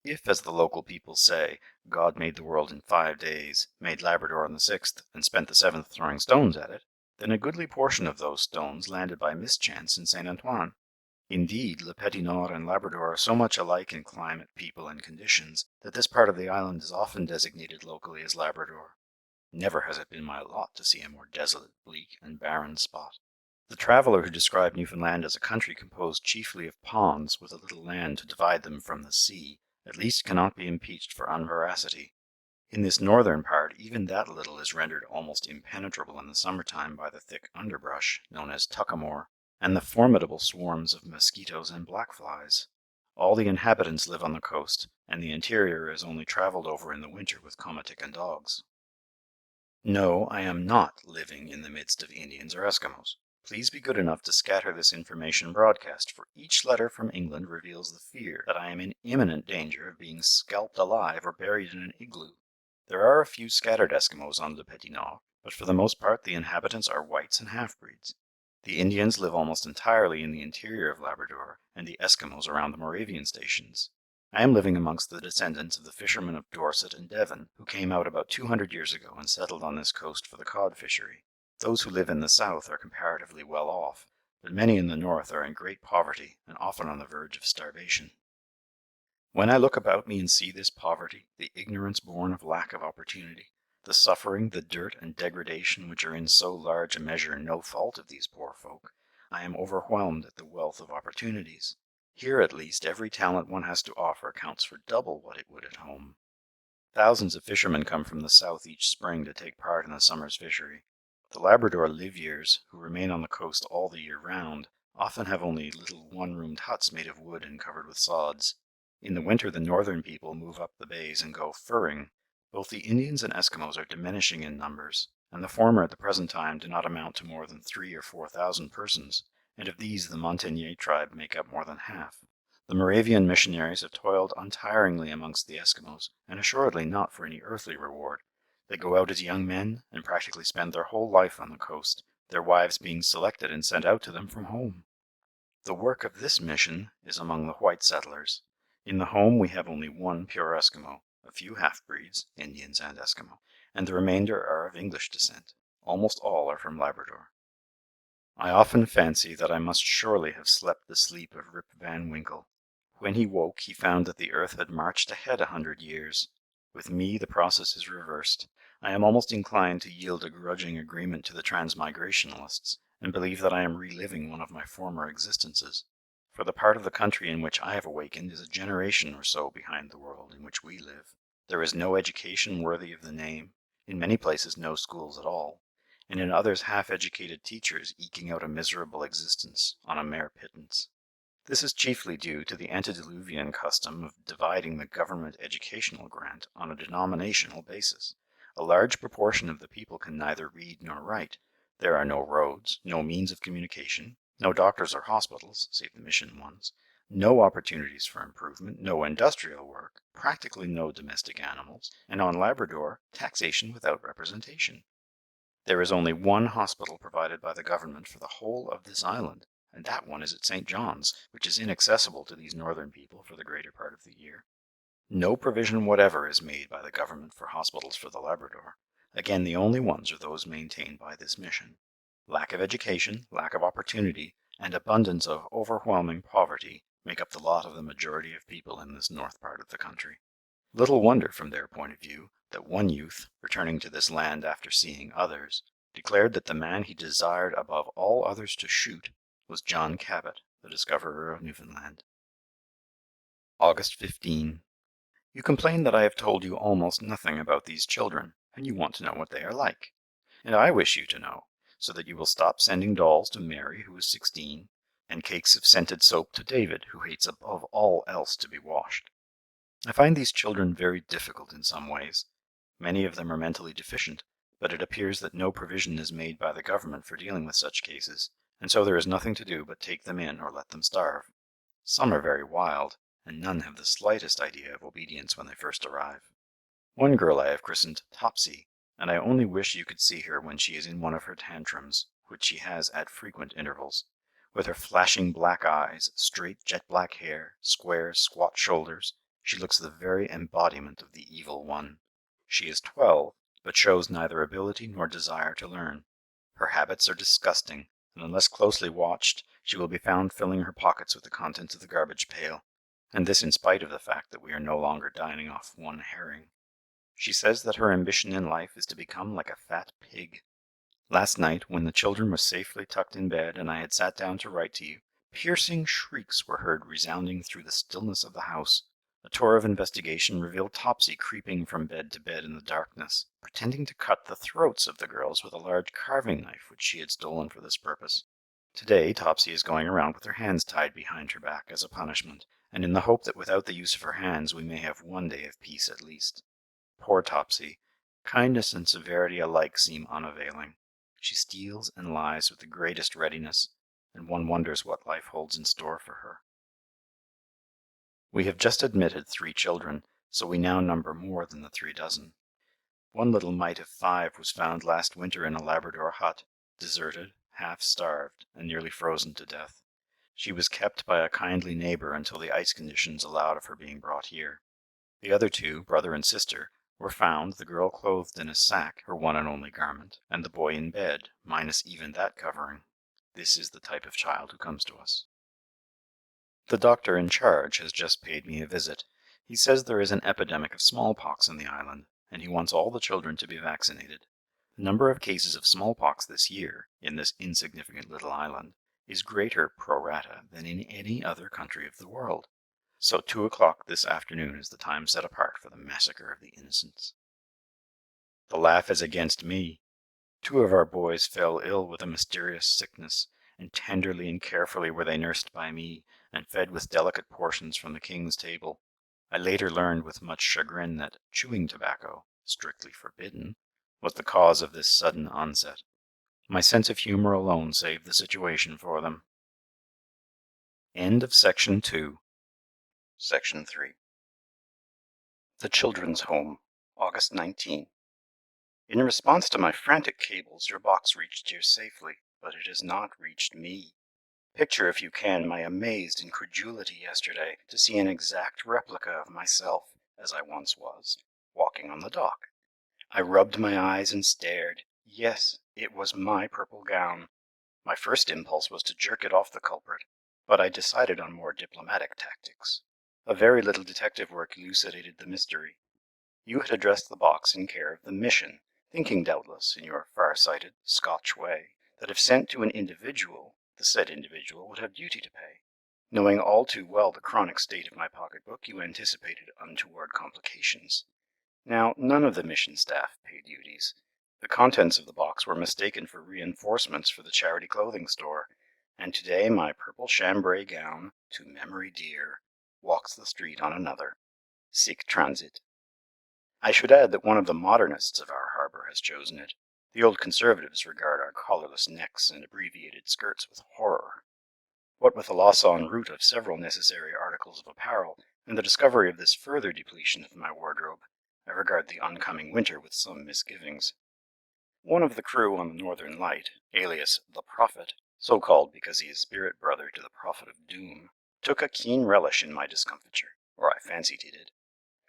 If, as the local people say, God made the world in 5 days, made Labrador on the 6th, and spent the 7th throwing stones at it, then a goodly portion of those stones landed by mischance in St. Antoine. Indeed, Le Petit Nord and Labrador are so much alike in climate, people, and conditions, that this part of the island is often designated locally as Labrador. Never has it been my lot to see a more desolate, bleak, and barren spot. The traveller who described Newfoundland as a country composed chiefly of ponds, with a little land to divide them from the sea, at least cannot be impeached for unveracity. In this northern part, even that little is rendered almost impenetrable in the summer-time by the thick underbrush, known as tuckamore, and the formidable swarms of mosquitoes and black-flies. All the inhabitants live on the coast, and the interior is only travelled over in the winter with komatik and dogs. No, I am not living in the midst of Indians or Eskimos. Please be good enough to scatter this information broadcast, for each letter from England reveals the fear that I am in imminent danger of being scalped alive or buried in an igloo. There are a few scattered Eskimos on Le Petit Nord, but for the most part the inhabitants are whites and half-breeds. The Indians live almost entirely in the interior of Labrador, and the Eskimos around the Moravian stations. I am living amongst the descendants of the fishermen of Dorset and Devon, who came out about 200 years ago and settled on this coast for the cod fishery. Those who live in the south are comparatively well off, but many in the north are in great poverty and often on the verge of starvation. When I look about me and see this poverty, the ignorance born of lack of opportunity, the suffering, the dirt and degradation which are in so large a measure no fault of these poor folk, I am overwhelmed at the wealth of opportunities. Here at least every talent one has to offer counts for double what it would at home. Thousands of fishermen come from the south each spring to take part in the summer's fishery. The Labrador livyers, who remain on the coast all the year round, often have only little one-roomed huts made of wood and covered with sods. In the winter the northern people move up the bays and go furring. Both the Indians and Eskimos are diminishing in numbers, and the former at the present time do not amount to more than 3,000 or 4,000 persons, and of these the Montagnais tribe make up more than half. The Moravian missionaries have toiled untiringly amongst the Eskimos, and assuredly not for any earthly reward. They go out as young men, and practically spend their whole life on the coast, their wives being selected and sent out to them from home. The work of this mission is among the white settlers. In the home we have only one pure Eskimo, a few half-breeds, Indians and Eskimo, and the remainder are of English descent. Almost all are from Labrador. I often fancy that I must surely have slept the sleep of Rip Van Winkle. When he woke, he found that the earth had marched ahead 100 years. With me, the process is reversed. I am almost inclined to yield a grudging agreement to the transmigrationalists, and believe that I am reliving one of my former existences. For the part of the country in which I have awakened is a generation or so behind the world in which we live. There is no education worthy of the name, in many places no schools at all, and in others half-educated teachers eking out a miserable existence on a mere pittance. This is chiefly due to the antediluvian custom of dividing the government educational grant on a denominational basis. A large proportion of the people can neither read nor write. There are no roads, no means of communication, no doctors or hospitals, save the mission ones, no opportunities for improvement, no industrial work, practically no domestic animals, and on Labrador, taxation without representation. There is only one hospital provided by the government for the whole of this island, and that one is at St. John's, which is inaccessible to these northern people for the greater part of the year. No provision whatever is made by the government for hospitals for the Labrador. Again, the only ones are those maintained by this mission. Lack of education, lack of opportunity, and abundance of overwhelming poverty make up the lot of the majority of people in this north part of the country. Little wonder, from their point of view, that one youth, returning to this land after seeing others, declared that the man he desired above all others to shoot was John Cabot, the discoverer of Newfoundland. August 15. You complain that I have told you almost nothing about these children, and you want to know what they are like. And I wish you to know, so that you will stop sending dolls to Mary, who is 16, and cakes of scented soap to David, who hates above all else to be washed. I find these children very difficult in some ways. Many of them are mentally deficient, but it appears that no provision is made by the government for dealing with such cases, and so there is nothing to do but take them in or let them starve. Some are very wild, and none have the slightest idea of obedience when they first arrive. One girl I have christened Topsy, and I only wish you could see her when she is in one of her tantrums, which she has at frequent intervals. With her flashing black eyes, straight jet black hair, square, squat shoulders, she looks the very embodiment of the evil one. She is 12, but shows neither ability nor desire to learn. Her habits are disgusting, and unless closely watched, she will be found filling her pockets with the contents of the garbage pail, and this in spite of the fact that we are no longer dining off one herring. She says that her ambition in life is to become like a fat pig. Last night, when the children were safely tucked in bed and I had sat down to write to you, piercing shrieks were heard resounding through the stillness of the house. A tour of investigation revealed Topsy creeping from bed to bed in the darkness, pretending to cut the throats of the girls with a large carving knife which she had stolen for this purpose. Today, Topsy is going around with her hands tied behind her back as a punishment, and in the hope that without the use of her hands we may have one day of peace at least. Poor Topsy! Kindness and severity alike seem unavailing. She steals and lies with the greatest readiness, and one wonders what life holds in store for her. We have just admitted 3 children, so we now number more than the 3 dozen. One little mite of 5 was found last winter in a Labrador hut, deserted, half starved, and nearly frozen to death. She was kept by a kindly neighbor until the ice conditions allowed of her being brought here. The other 2, brother and sister, were found, the girl clothed in a sack, her one and only garment, and the boy in bed, minus even that covering. This is the type of child who comes to us. The doctor in charge has just paid me a visit. He says there is an epidemic of smallpox in the island, and he wants all the children to be vaccinated. The number of cases of smallpox this year, in this insignificant little island, is greater pro rata than in any other country of the world. So 2 o'clock this afternoon is the time set apart for the massacre of the innocents. The laugh is against me. 2 of our boys fell ill with a mysterious sickness, and tenderly and carefully were they nursed by me, and fed with delicate portions from the king's table. I later learned with much chagrin that chewing tobacco, strictly forbidden, was the cause of this sudden onset. My sense of humor alone saved the situation for them. End of Section 2. Section 3. The Children's Home, August 19. In response to my frantic cables, your box reached here safely, but it has not reached me. Picture, if you can, my amazed incredulity yesterday to see an exact replica of myself, as I once was, walking on the dock. I rubbed my eyes and stared. Yes, it was my purple gown. My first impulse was to jerk it off the culprit, but I decided on more diplomatic tactics. A very little detective work elucidated the mystery. You had addressed the box in care of the mission, thinking doubtless, in your far-sighted, Scotch way, that if sent to an individual, the said individual would have duty to pay. Knowing all too well the chronic state of my pocketbook, you anticipated untoward complications. Now, none of the mission staff paid duties. The contents of the box were mistaken for reinforcements for the charity clothing store, and today my purple chambray gown, to memory dear, walks the street on another. Sic transit. I should add that one of the modernists of our harbour has chosen it. The old conservatives regard our collarless necks and abbreviated skirts with horror. What with the loss en route of several necessary articles of apparel, and the discovery of this further depletion of my wardrobe, I regard the oncoming winter with some misgivings. One of the crew on the Northern Light, alias the Prophet, so called because he is spirit brother to the Prophet of Doom, took a keen relish in my discomfiture, or I fancied he did.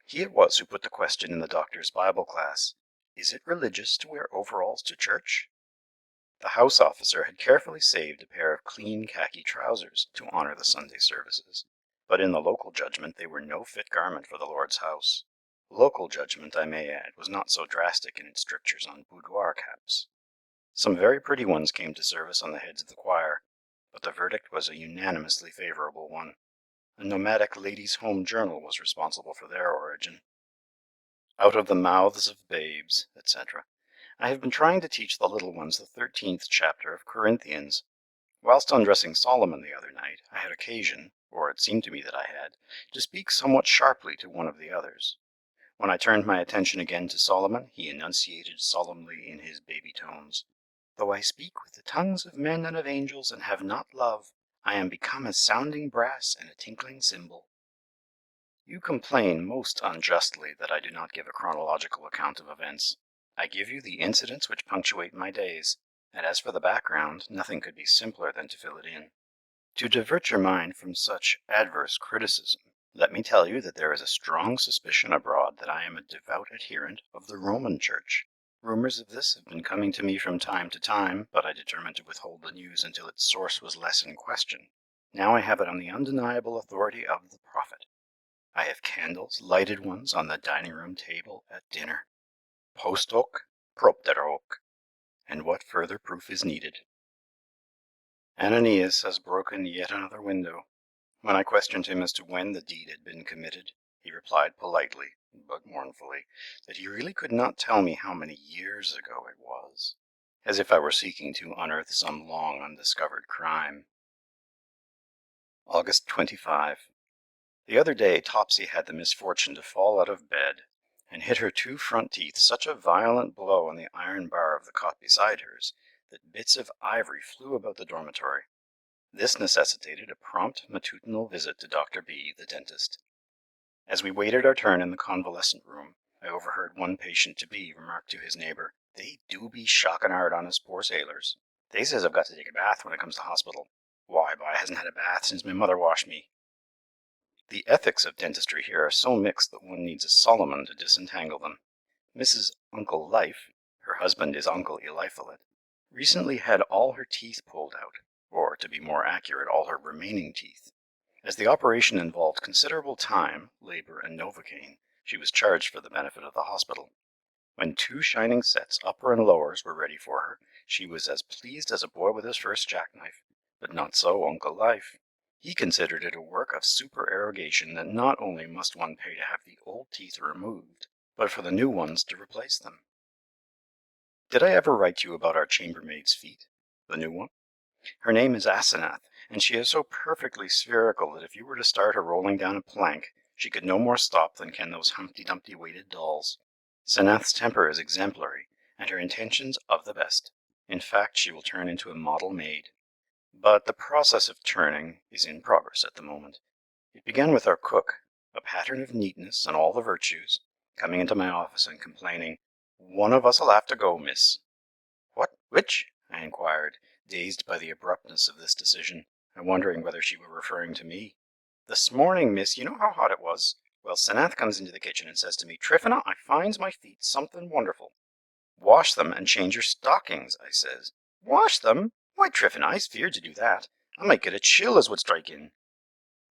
He it was who put the question in the doctor's Bible class, "Is it religious to wear overalls to church?" The house officer had carefully saved a pair of clean khaki trousers to honor the Sunday services, but in the local judgment they were no fit garment for the Lord's house. Local judgment, I may add, was not so drastic in its strictures on boudoir caps. Some very pretty ones came to service on the heads of the choir, but the verdict was a unanimously favorable one. A nomadic ladies' home journal was responsible for their origin. Out of the mouths of babes, etc. I have been trying to teach the little ones the 13th chapter of Corinthians. Whilst undressing Solomon the other night, I had occasion, or it seemed to me that I had, to speak somewhat sharply to one of the others. When I turned my attention again to Solomon, he enunciated solemnly in his baby tones, "Though I speak with the tongues of men and of angels, and have not love, I am become as sounding brass and a tinkling cymbal." You complain most unjustly that I do not give a chronological account of events. I give you the incidents which punctuate my days, and as for the background, nothing could be simpler than to fill it in. To divert your mind from such adverse criticism, let me tell you that there is a strong suspicion abroad that I am a devout adherent of the Roman Church. Rumors of this have been coming to me from time to time, but I determined to withhold the news until its source was less in question. Now I have it on the undeniable authority of the Prophet. I have candles, lighted ones, on the dining room table at dinner. Post hoc, propter hoc. And what further proof is needed? Ananias has broken yet another window. When I questioned him as to when the deed had been committed, he replied politely, but mournfully, that he really could not tell me how many years ago it was, as if I were seeking to unearth some long undiscovered crime. August 25. The other day Topsy had the misfortune to fall out of bed, and hit her 2 front teeth such a violent blow on the iron bar of the cot beside hers, that bits of ivory flew about the dormitory. This necessitated a prompt matutinal visit to Dr. B., the dentist. As we waited our turn in the convalescent room, I overheard one patient to be remark to his neighbour, "They do be shockin' hard on us poor sailors. They says I've got to take a bath when I comes to hospital. Why, boy, I hasn't had a bath since my mother washed me." The ethics of dentistry here are so mixed that one needs a Solomon to disentangle them. Mrs. Uncle Life, her husband is Uncle Eliphalet, recently had all her teeth pulled out, or, to be more accurate, all her remaining teeth. As the operation involved considerable time, labor, and Novocaine, she was charged for the benefit of the hospital. When 2 shining sets, upper and lowers, were ready for her, she was as pleased as a boy with his first jackknife. But not so Uncle Life. He considered it a work of supererogation that not only must one pay to have the old teeth removed, but for the new ones to replace them. Did I ever write you about our chambermaid's feet? The new one? Her name is Asenath, and she is so perfectly spherical that if you were to start her rolling down a plank, she could no more stop than can those Humpty Dumpty weighted dolls. Senath's temper is exemplary, and her intentions of the best. In fact, she will turn into a model maid. But the process of turning is in progress at the moment. It began with our cook, a pattern of neatness and all the virtues, coming into my office and complaining, "One of us'll have to go, miss." "What? Which?" I inquired, dazed by the abruptness of this decision, and wondering whether she were referring to me. "This morning, miss, you know how hot it was. Well, Senath comes into the kitchen and says to me, 'Tryphena, I finds my feet something wonderful.' 'Wash them and change your stockings,' I says. 'Wash them? Why, Tryphena, I's feared to do that. I might get a chill as would strike in.'"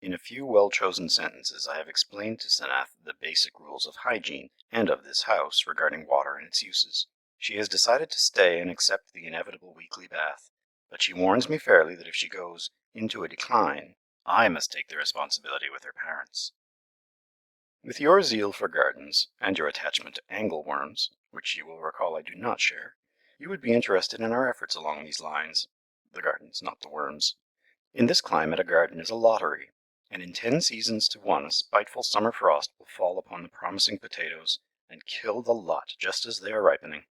In a few well-chosen sentences I have explained to Senath the basic rules of hygiene and of this house regarding water and its uses. She has decided to stay and accept the inevitable weekly bath, but she warns me fairly that if she goes into a decline, I must take the responsibility with her parents. With your zeal for gardens, and your attachment to angleworms, which you will recall I do not share, you would be interested in our efforts along these lines. The gardens, not the worms. In this climate a garden is a lottery, and in 10 seasons to one a spiteful summer frost will fall upon the promising potatoes and kill the lot just as they are ripening.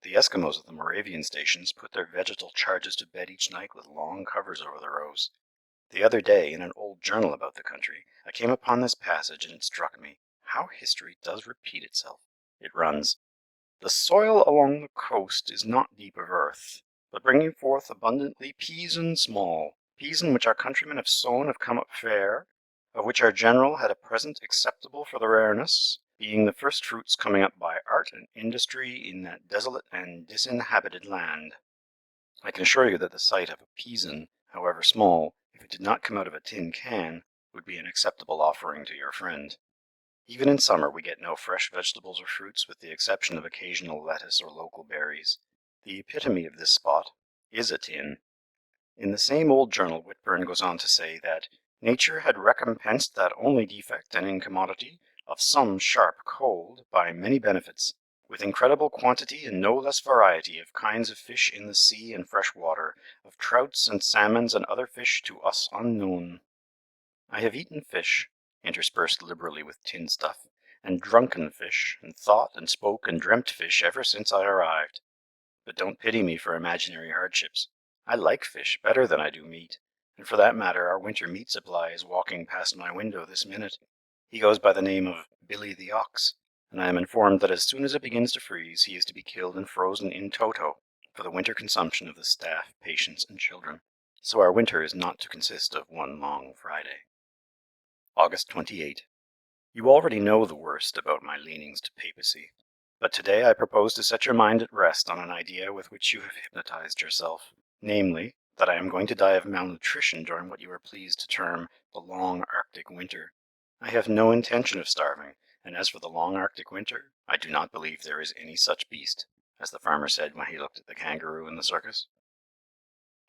The Eskimos at the Moravian stations put their vegetal charges to bed each night with long covers over the rows. The other day, in an old journal about the country, I came upon this passage and it struck me. How history does repeat itself. It runs, "The soil along the coast is not deep of earth, but bringing forth abundantly peasen small. Peasen which our countrymen have sown have come up fair, of which our general had a present acceptable for the rareness, being the first fruits coming up by art and industry in that desolate and disinhabited land." I can assure you that the sight of a peasen, however small, if it did not come out of a tin can, would be an acceptable offering to your friend. Even in summer we get no fresh vegetables or fruits with the exception of occasional lettuce or local berries. The epitome of this spot is a tin. In the same old journal Whitburn goes on to say that nature had recompensed that only defect and incommodity of some sharp cold by many benefits, with incredible quantity and no less variety of kinds of fish in the sea and fresh water, of trouts and salmons and other fish to us unknown. I have eaten fish, interspersed liberally with tin stuff, and drunken fish, and thought and spoke and dreamt fish ever since I arrived. But don't pity me for imaginary hardships. I like fish better than I do meat, and for that matter our winter meat supply is walking past my window this minute. He goes by the name of Billy the Ox, and I am informed that as soon as it begins to freeze he is to be killed and frozen in toto for the winter consumption of the staff, patients, and children. So our winter is not to consist of one long Friday. August 28. You already know the worst about my leanings to papacy, but today I propose to set your mind at rest on an idea with which you have hypnotized yourself, namely, that I am going to die of malnutrition during what you are pleased to term the long Arctic winter. I have no intention of starving, and as for the long Arctic winter, I do not believe there is any such beast, as the farmer said when he looked at the kangaroo in the circus.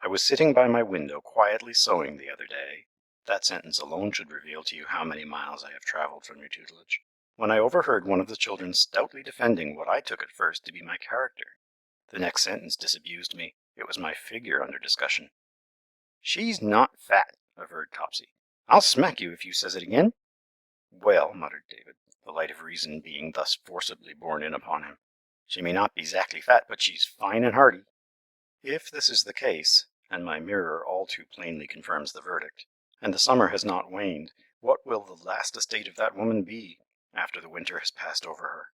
I was sitting by my window quietly sewing the other day. That sentence alone should reveal to you how many miles I have traveled from your tutelage, when I overheard one of the children stoutly defending what I took at first to be my character. The next sentence disabused me. It was my figure under discussion. "She's not fat," averred Topsy. "I'll smack you if you says it again." "Well," muttered David, the light of reason being thus forcibly borne in upon him, "she may not be 'zactly fat, but she's fine and hearty." If this is the case, and my mirror all too plainly confirms the verdict, and the summer has not waned, what will the last estate of that woman be, after the winter has passed over her?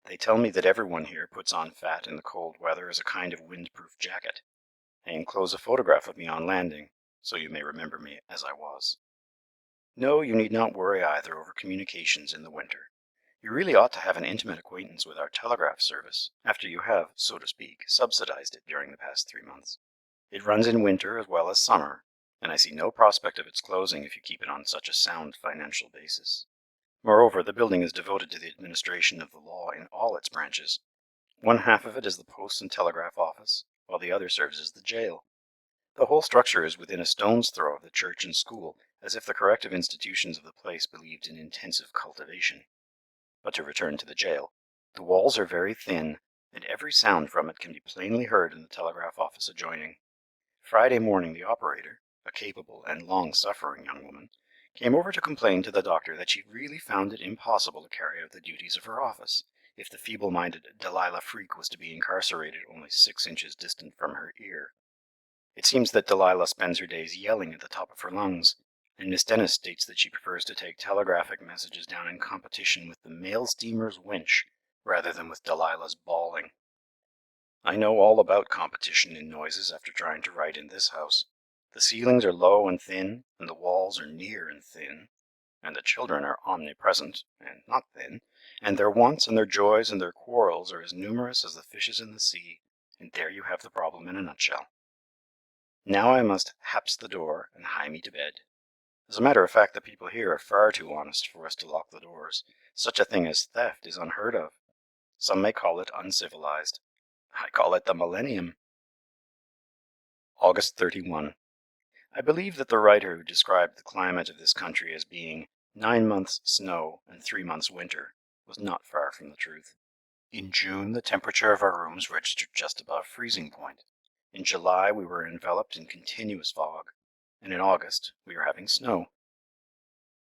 They tell me that everyone here puts on fat in the cold weather as a kind of windproof jacket. I enclose a photograph of me on landing, so you may remember me as I was. No, you need not worry either over communications in the winter. You really ought to have an intimate acquaintance with our telegraph service, after you have, so to speak, subsidized it during the past 3 months. It runs in winter as well as summer, and I see no prospect of its closing if you keep it on such a sound financial basis. Moreover, the building is devoted to the administration of the law in all its branches. One half of it is the post and telegraph office, while the other serves as the jail. The whole structure is within a stone's throw of the church and school, as if the corrective institutions of the place believed in intensive cultivation. But to return to the jail. The walls are very thin, and every sound from it can be plainly heard in the telegraph office adjoining. Friday morning the operator, a capable and long-suffering young woman, came over to complain to the doctor that she really found it impossible to carry out the duties of her office, if the feeble-minded Delilah Freak was to be incarcerated only 6 inches distant from her ear. It seems that Delilah spends her days yelling at the top of her lungs, and Miss Dennis states that she prefers to take telegraphic messages down in competition with the mail steamer's winch, rather than with Delilah's bawling. I know all about competition in noises after trying to write in this house. The ceilings are low and thin, and the walls are near and thin, and the children are omnipresent, and not thin, and their wants and their joys and their quarrels are as numerous as the fishes in the sea, and there you have the problem in a nutshell. Now I must haps the door and hie me to bed. As a matter of fact, the people here are far too honest for us to lock the doors. Such a thing as theft is unheard of. Some may call it uncivilized. I call it the millennium. August 31. I believe that the writer who described the climate of this country as being 9 months snow and 3 months winter was not far from the truth. In June, the temperature of our rooms registered just above freezing point. In July, we were enveloped in continuous fog. and in August we are having snow.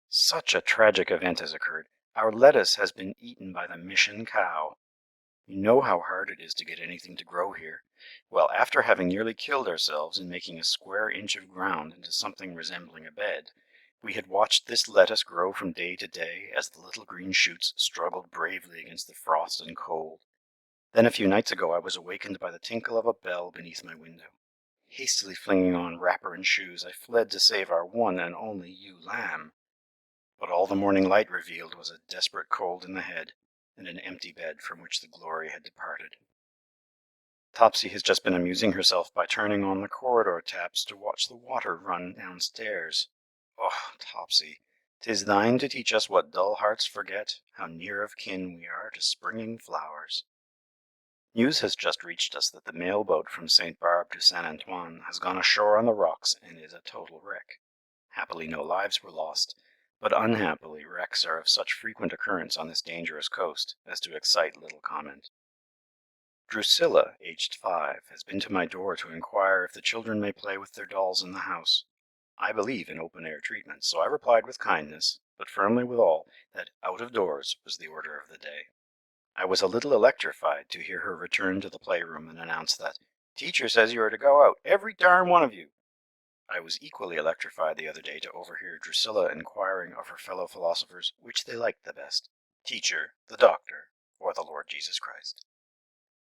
Such a tragic event has occurred. Our lettuce has been eaten by the mission cow. You know how hard it is to get anything to grow here. Well, after having nearly killed ourselves in making a square inch of ground into something resembling a bed, we had watched this lettuce grow from day to day as the little green shoots struggled bravely against the frost and cold. Then a few nights ago I was awakened by the tinkle of a bell beneath my window. Hastily flinging on wrapper and shoes, I fled to save our one and only ewe lamb. But all the morning light revealed was a desperate cold in the head, and an empty bed from which the glory had departed. Topsy has just been amusing herself by turning on the corridor taps to watch the water run downstairs. Oh, Topsy, 'tis thine to teach us what dull hearts forget, how near of kin we are to springing flowers. News has just reached us that the mail boat from St. Barbe to St. Antoine has gone ashore on the rocks and is a total wreck. Happily no lives were lost, but unhappily wrecks are of such frequent occurrence on this dangerous coast as to excite little comment. Drusilla, aged 5, has been to my door to inquire if the children may play with their dolls in the house. I believe in open-air treatment, so I replied with kindness, but firmly withal, that out of doors was the order of the day. I was a little electrified to hear her return to the playroom and announce that, "Teacher says you are to go out, every darn one of you." I was equally electrified the other day to overhear Drusilla inquiring of her fellow philosophers which they liked the best, teacher, the doctor, or the Lord Jesus Christ.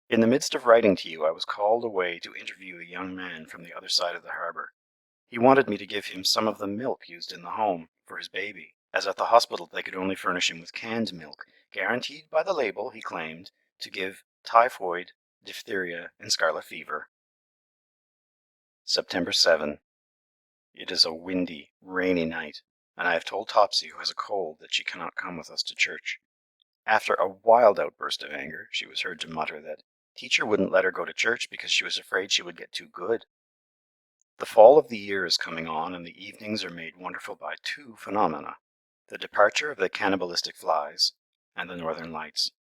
In the midst of writing to you, I was called away to interview a young man from the other side of the harbor. He wanted me to give him some of the milk used in the home for his baby, as at the hospital they could only furnish him with canned milk, guaranteed by the label, he claimed, to give typhoid, diphtheria, and scarlet fever. September 7. It is a windy, rainy night, and I have told Topsy, who has a cold, that she cannot come with us to church. After a wild outburst of anger, she was heard to mutter that teacher wouldn't let her go to church because she was afraid she would get too good. The fall of the year is coming on, and the evenings are made wonderful by two phenomena: the departure of the cannibalistic flies, and the northern lights.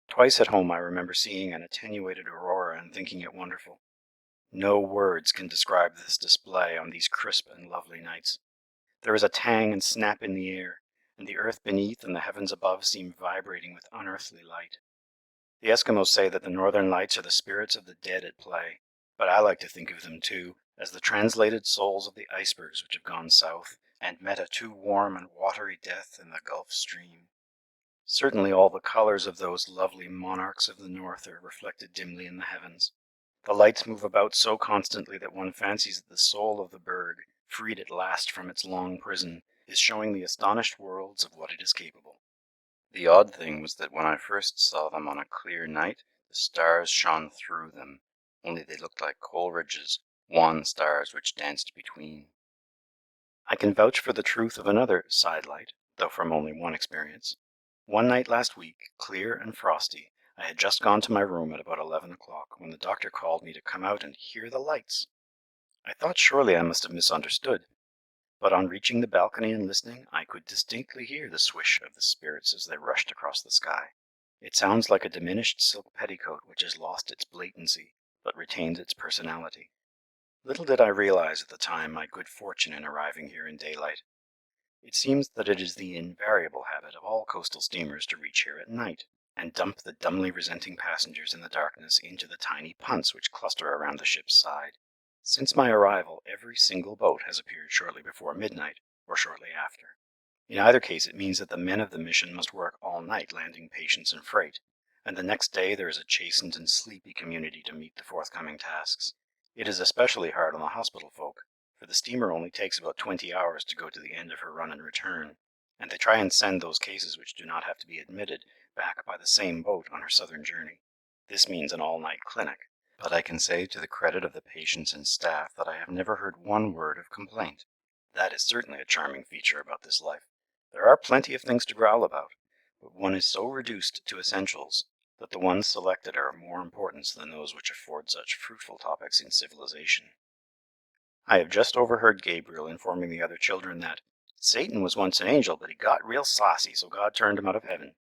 Twice at home I remember seeing an attenuated aurora and thinking it wonderful. No words can describe this display on these crisp and lovely nights. There is a tang and snap in the air, and the earth beneath and the heavens above seem vibrating with unearthly light. The Eskimos say that the northern lights are the spirits of the dead at play, but I like to think of them, too, as the translated souls of the icebergs which have gone south and met a too warm and watery death in the Gulf Stream. Certainly all the colors of those lovely monarchs of the north are reflected dimly in the heavens. The lights move about so constantly that one fancies that the soul of the berg, freed at last from its long prison, is showing the astonished worlds of what it is capable. The odd thing was that when I first saw them on a clear night, the stars shone through them, only they looked like Coleridge's wan stars which danced between. I can vouch for the truth of another sidelight, though from only one experience. One night last week, clear and frosty, I had just gone to my room at about 11 o'clock when the doctor called me to come out and hear the lights. I thought surely I must have misunderstood, but on reaching the balcony and listening, I could distinctly hear the swish of the spirits as they rushed across the sky. It sounds like a diminished silk petticoat which has lost its blatancy, but retains its personality. Little did I realize at the time my good fortune in arriving here in daylight. It seems that it is the invariable habit of all coastal steamers to reach here at night, and dump the dumbly resenting passengers in the darkness into the tiny punts which cluster around the ship's side. Since my arrival, every single boat has appeared shortly before midnight, or shortly after. In either case, it means that the men of the mission must work all night landing patients and freight, and the next day there is a chastened and sleepy community to meet the forthcoming tasks. It is especially hard on the hospital folk, for the steamer only takes about 20 hours to go to the end of her run and return, and they try and send those cases which do not have to be admitted back by the same boat on her southern journey. This means an all-night clinic. But I can say to the credit of the patients and staff that I have never heard one word of complaint. That is certainly a charming feature about this life. There are plenty of things to growl about, but one is so reduced to essentials that the ones selected are of more importance than those which afford such fruitful topics in civilization. I have just overheard Gabriel informing the other children that Satan was once an angel, but he got real saucy, so God turned him out of heaven.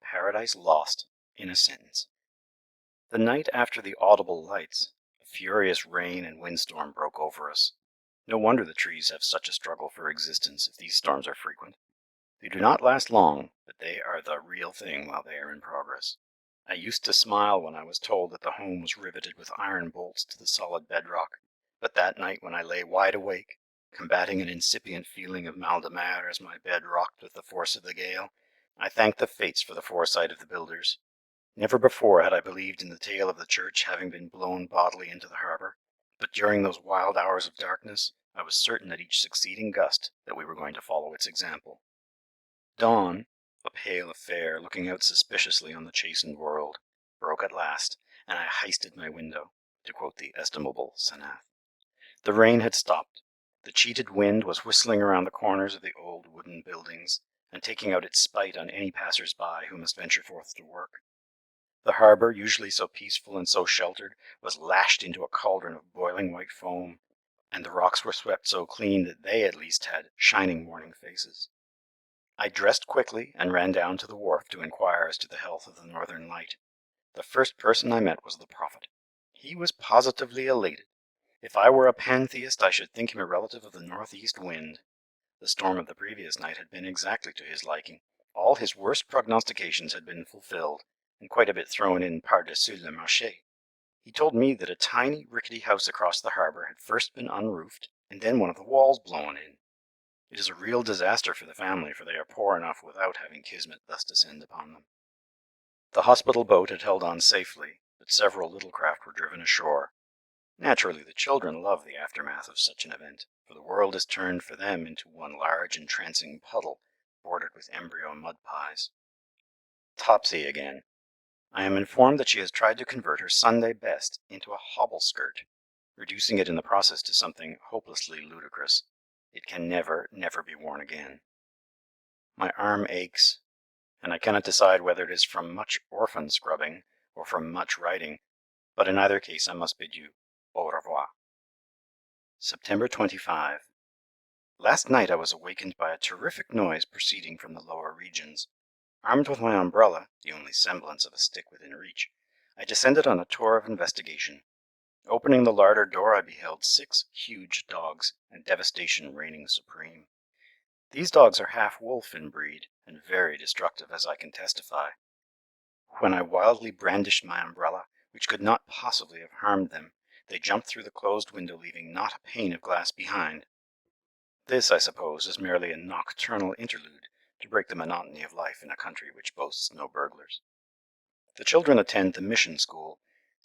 Paradise lost, in a sentence. The night after the audible lights, a furious rain and windstorm broke over us. No wonder the trees have such a struggle for existence if these storms are frequent. They do not last long, but they are the real thing while they are in progress. I used to smile when I was told that the home was riveted with iron bolts to the solid bedrock, but that night when I lay wide awake, combating an incipient feeling of mal de mer as my bed rocked with the force of the gale, I thanked the fates for the foresight of the builders. Never before had I believed in the tale of the church having been blown bodily into the harbor, but during those wild hours of darkness, I was certain at each succeeding gust that we were going to follow its example. Dawn, a pale affair looking out suspiciously on the chastened world, broke at last, and I heisted my window, to quote the estimable Senath. The rain had stopped. The cheated wind was whistling around the corners of the old wooden buildings, and taking out its spite on any passers-by who must venture forth to work. The harbor, usually so peaceful and so sheltered, was lashed into a cauldron of boiling white foam, and the rocks were swept so clean that they at least had shining morning faces. I dressed quickly and ran down to the wharf to inquire as to the health of the northern light. The first person I met was the prophet. He was positively elated. If I were a pantheist, I should think him a relative of the northeast wind. The storm of the previous night had been exactly to his liking. All his worst prognostications had been fulfilled, and quite a bit thrown in par-dessus le marché. He told me that a tiny, rickety house across the harbor had first been unroofed, and then one of the walls blown in. It is a real disaster for the family, for they are poor enough without having kismet thus descend upon them. The hospital boat had held on safely, but several little craft were driven ashore. Naturally, the children love the aftermath of such an event, for the world is turned for them into one large entrancing puddle, bordered with embryo mud pies. Topsy again. I am informed that she has tried to convert her Sunday best into a hobble skirt, reducing it in the process to something hopelessly ludicrous. It can never, never be worn again. My arm aches, and I cannot decide whether it is from much orphan scrubbing or from much writing, but in either case I must bid you au revoir. September 25. Last night I was awakened by a terrific noise proceeding from the lower regions. Armed with my umbrella, the only semblance of a stick within reach, I descended on a tour of investigation. Opening the larder door, I beheld 6 huge dogs, and devastation reigning supreme. These dogs are half wolf in breed, and very destructive, as I can testify. When I wildly brandished my umbrella, which could not possibly have harmed them, they jumped through the closed window, leaving not a pane of glass behind. This, I suppose, is merely a nocturnal interlude to break the monotony of life in a country which boasts no burglars. The children attend the mission school,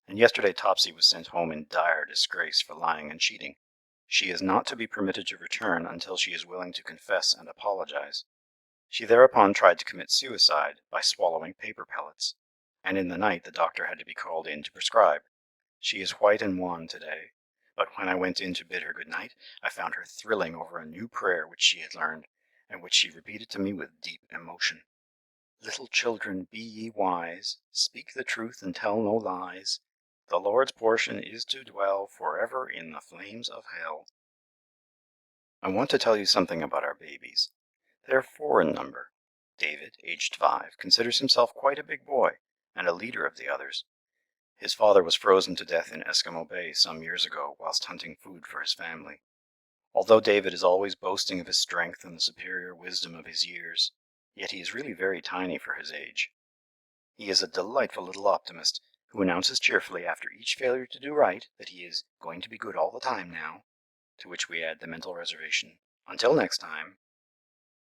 and yesterday Topsy was sent home in dire disgrace for lying and cheating. She is not to be permitted to return until she is willing to confess and apologize. She thereupon tried to commit suicide by swallowing paper pellets, and in the night the doctor had to be called in to prescribe. She is white and wan today, but when I went in to bid her good night, I found her thrilling over a new prayer which she had learned, and which she repeated to me with deep emotion. Little children, be ye wise, speak the truth and tell no lies. The Lord's portion is to dwell forever in the flames of hell. I want to tell you something about our babies. They are 4 in number. David, aged 5, considers himself quite a big boy, and a leader of the others. His father was frozen to death in Eskimo Bay some years ago whilst hunting food for his family. Although David is always boasting of his strength and the superior wisdom of his years, yet he is really very tiny for his age. He is a delightful little optimist, who announces cheerfully after each failure to do right that he is going to be good all the time now, to which we add the mental reservation, until next time.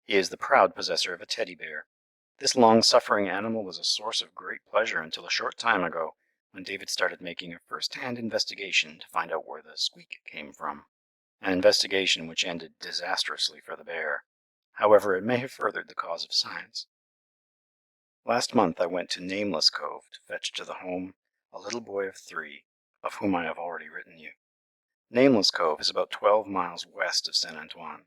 He is the proud possessor of a teddy bear. This long-suffering animal was a source of great pleasure until a short time ago, when David started making a first-hand investigation to find out where the squeak came from. An investigation which ended disastrously for the bear. However, it may have furthered the cause of science. Last month I went to Nameless Cove to fetch to the home a little boy of 3, of whom I have already written you. Nameless Cove is about 12 miles west of Saint Antoine.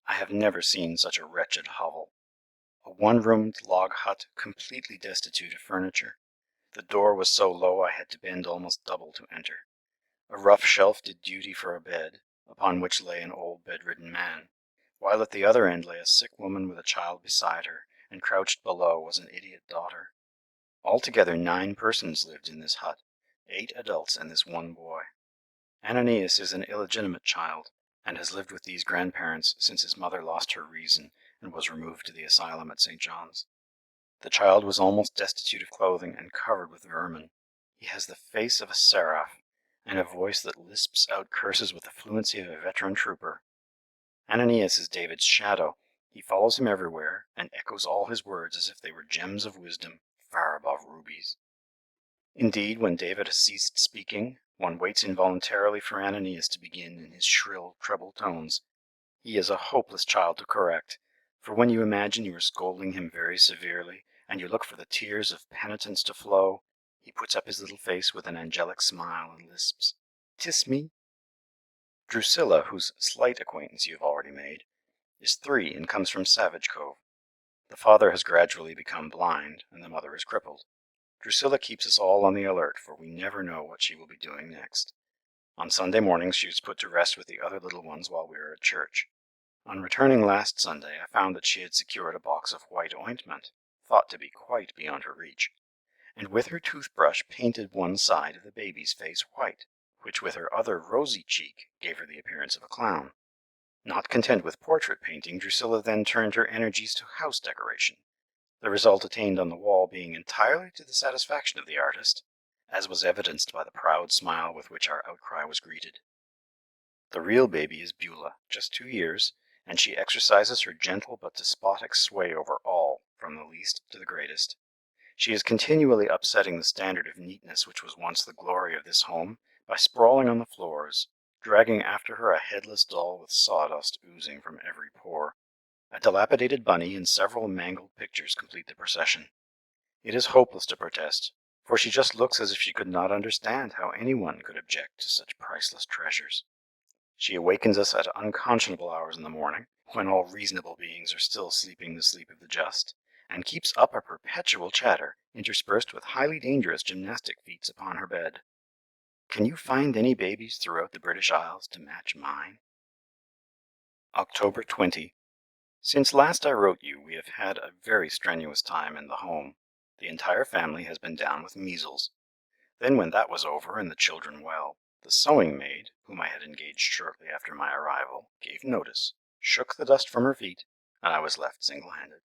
I have never seen such a wretched hovel. A one-roomed log hut completely destitute of furniture. The door was so low I had to bend almost double to enter. A rough shelf did duty for a bed, upon which lay an old bedridden man, while at the other end lay a sick woman with a child beside her, and crouched below was an idiot daughter. Altogether 9 persons lived in this hut, 8 adults and this one boy. Ananias is an illegitimate child, and has lived with these grandparents since his mother lost her reason and was removed to the asylum at St. John's. The child was almost destitute of clothing and covered with vermin. He has the face of a seraph, and a voice that lisps out curses with the fluency of a veteran trooper. Ananias is David's shadow. He follows him everywhere, and echoes all his words as if they were gems of wisdom, far above rubies. Indeed, when David has ceased speaking, one waits involuntarily for Ananias to begin in his shrill, treble tones. He is a hopeless child to correct, for when you imagine you are scolding him very severely, and you look for the tears of penitence to flow, he puts up his little face with an angelic smile and lisps, "'Tis me." Drusilla, whose slight acquaintance you have already made, is 3 and comes from Savage Cove. The father has gradually become blind, and the mother is crippled. Drusilla keeps us all on the alert, for we never know what she will be doing next. On Sunday mornings she was put to rest with the other little ones while we were at church. On returning last Sunday, I found that she had secured a box of white ointment, thought to be quite beyond her reach, and with her toothbrush painted one side of the baby's face white, which with her other rosy cheek gave her the appearance of a clown. Not content with portrait painting, Drusilla then turned her energies to house decoration, the result attained on the wall being entirely to the satisfaction of the artist, as was evidenced by the proud smile with which our outcry was greeted. The real baby is Beulah, just 2 years, and she exercises her gentle but despotic sway over all, from the least to the greatest. She is continually upsetting the standard of neatness which was once the glory of this home, by sprawling on the floors, dragging after her a headless doll with sawdust oozing from every pore. A dilapidated bunny and several mangled pictures complete the procession. It is hopeless to protest, for she just looks as if she could not understand how anyone could object to such priceless treasures. She awakens us at unconscionable hours in the morning, when all reasonable beings are still sleeping the sleep of the just, and keeps up a perpetual chatter, interspersed with highly dangerous gymnastic feats upon her bed. Can you find any babies throughout the British Isles to match mine? October 20. Since last I wrote you, we have had a very strenuous time in the home. The entire family has been down with measles. Then when that was over and the children well, the sewing maid, whom I had engaged shortly after my arrival, gave notice, shook the dust from her feet, and I was left single-handed.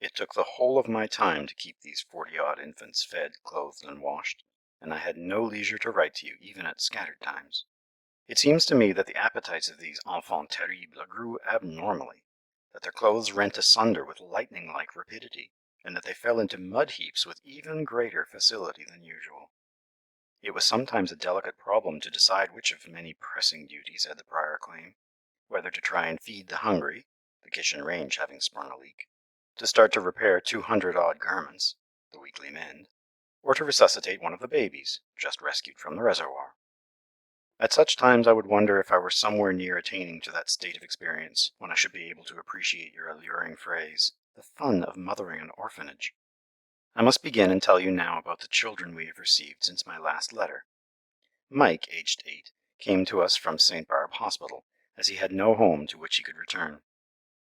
It took the whole of my time to keep these 40-odd infants fed, clothed, and washed, and I had no leisure to write to you even at scattered times. It seems to me that the appetites of these enfants terribles grew abnormally, that their clothes rent asunder with lightning-like rapidity, and that they fell into mud heaps with even greater facility than usual. It was sometimes a delicate problem to decide which of many pressing duties had the prior claim, whether to try and feed the hungry, the kitchen range having sprung a leak, to start to repair 200-odd garments, the weekly mend, or to resuscitate one of the babies, just rescued from the reservoir. At such times I would wonder if I were somewhere near attaining to that state of experience when I should be able to appreciate your alluring phrase, the fun of mothering an orphanage. I must begin and tell you now about the children we have received since my last letter. Mike, aged 8, came to us from St. Barb Hospital, as he had no home to which he could return.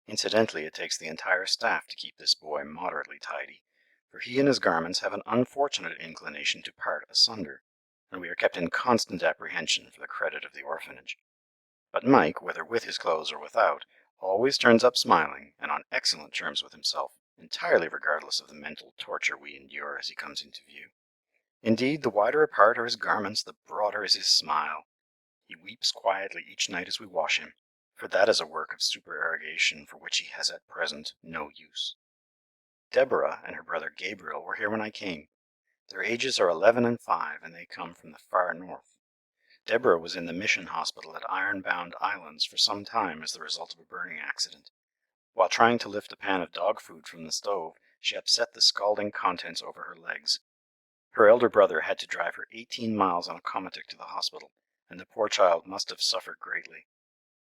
Incidentally, it takes the entire staff to keep this boy moderately tidy, for he and his garments have an unfortunate inclination to part asunder, and we are kept in constant apprehension for the credit of the orphanage. But Mike, whether with his clothes or without, always turns up smiling and on excellent terms with himself, entirely regardless of the mental torture we endure as he comes into view. Indeed, the wider apart are his garments, the broader is his smile. He weeps quietly each night as we wash him, for that is a work of supererogation for which he has at present no use. Deborah and her brother Gabriel were here when I came. Their ages are 11 and 5, and they come from the far north. Deborah was in the mission hospital at Ironbound Islands for some time as the result of a burning accident. While trying to lift a pan of dog food from the stove, she upset the scalding contents over her legs. Her elder brother had to drive her 18 miles on a komatik to the hospital, and the poor child must have suffered greatly.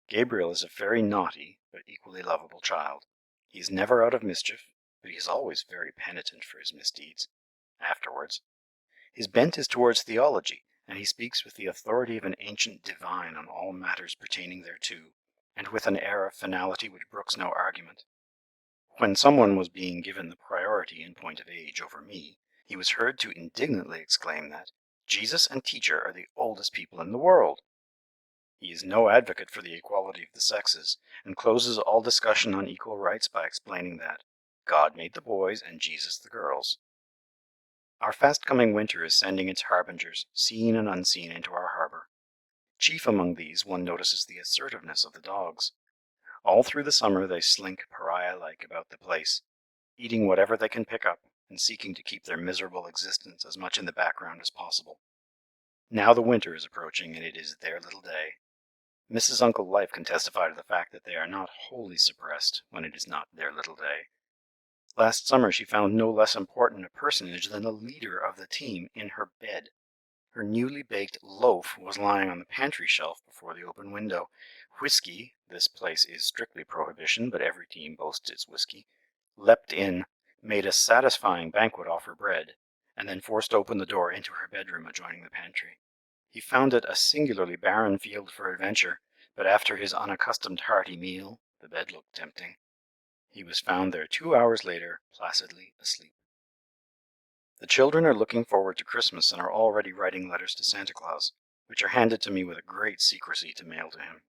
Gabriel is a very naughty, but equally lovable child. He is never out of mischief, but he is always very penitent for his misdeeds. Afterwards. His bent is towards theology, and he speaks with the authority of an ancient divine on all matters pertaining thereto, and with an air of finality which brooks no argument. When someone was being given the priority in point of age over me, he was heard to indignantly exclaim that Jesus and teacher are the oldest people in the world. He is no advocate for the equality of the sexes, and closes all discussion on equal rights by explaining that God made the boys and Jesus the girls. Our fast-coming winter is sending its harbingers, seen and unseen, into our harbour. Chief among these, one notices the assertiveness of the dogs. All through the summer they slink pariah-like about the place, eating whatever they can pick up, and seeking to keep their miserable existence as much in the background as possible. Now the winter is approaching, and it is their little day. Mrs. Uncle Life can testify to the fact that they are not wholly suppressed when it is not their little day. Last summer she found no less important a personage than the leader of the team in her bed. Her newly baked loaf was lying on the pantry shelf before the open window. Whiskey, this place is strictly prohibition, but every team boasts its whiskey, leapt in, made a satisfying banquet off her bread, and then forced open the door into her bedroom adjoining the pantry. He found it a singularly barren field for adventure, but after his unaccustomed hearty meal, the bed looked tempting. He was found there 2 hours later, placidly asleep. The children are looking forward to Christmas and are already writing letters to Santa Claus, which are handed to me with a great secrecy to mail to him.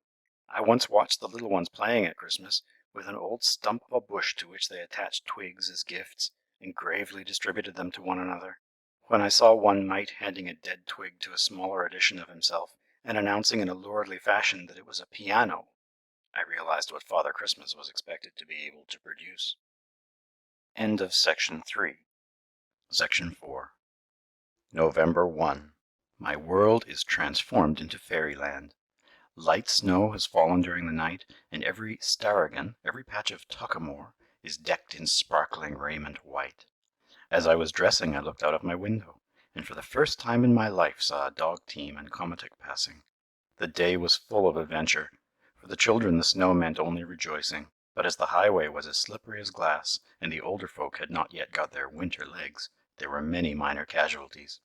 I once watched the little ones playing at Christmas with an old stump of a bush to which they attached twigs as gifts and gravely distributed them to one another. When I saw one mite handing a dead twig to a smaller edition of himself and announcing in a lordly fashion that it was a piano, I realized what Father Christmas was expected to be able to produce. End of Section 3. Section 4. November 1. My world is transformed into fairyland. Light snow has fallen during the night, and every staragan, every patch of tuckamore, is decked in sparkling raiment white. As I was dressing, I looked out of my window, and for the first time in my life saw a dog team and komatik passing. The day was full of adventure. For the children the snow meant only rejoicing, but as the highway was as slippery as glass, and the older folk had not yet got their winter legs, there were many minor casualties.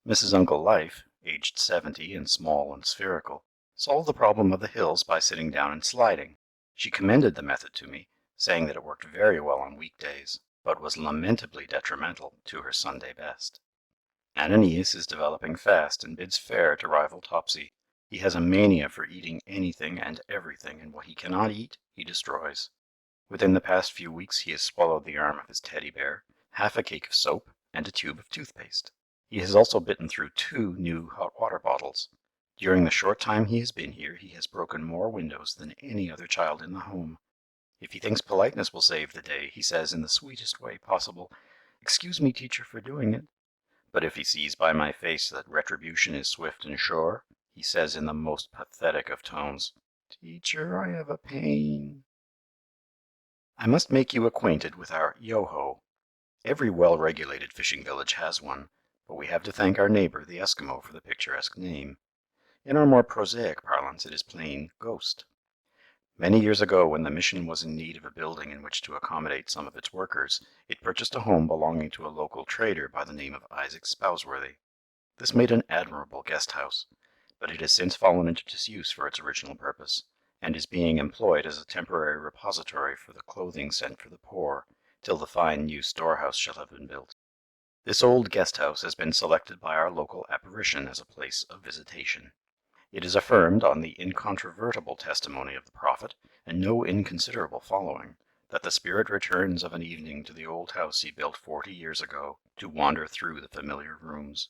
Mrs. Uncle Life, aged 70 and small and spherical, solved the problem of the hills by sitting down and sliding. She commended the method to me, saying that it worked very well on weekdays, but was lamentably detrimental to her Sunday best. Ananias is developing fast and bids fair to rival Topsy. He has a mania for eating anything and everything, and what he cannot eat, he destroys. Within the past few weeks he has swallowed the arm of his teddy bear, half a cake of soap, and a tube of toothpaste. He has also bitten through 2 new hot water bottles. During the short time he has been here, he has broken more windows than any other child in the home. If he thinks politeness will save the day, he says in the sweetest way possible, "Excuse me, teacher, for doing it." But if he sees by my face that retribution is swift and sure, he says in the most pathetic of tones, "Teacher, I have a pain." I must make you acquainted with our Yoho. Every well-regulated fishing village has one, but we have to thank our neighbor, the Eskimo, for the picturesque name. In our more prosaic parlance, it is plain ghost. Many years ago, when the mission was in need of a building in which to accommodate some of its workers, it purchased a home belonging to a local trader by the name of Isaac Spowsworthy. This made an admirable guest house, but it has since fallen into disuse for its original purpose, and is being employed as a temporary repository for the clothing sent for the poor, till the fine new storehouse shall have been built. This old guest house has been selected by our local apparition as a place of visitation. It is affirmed on the incontrovertible testimony of the prophet, and no inconsiderable following, that the spirit returns of an evening to the old house he built 40 years ago, to wander through the familiar rooms.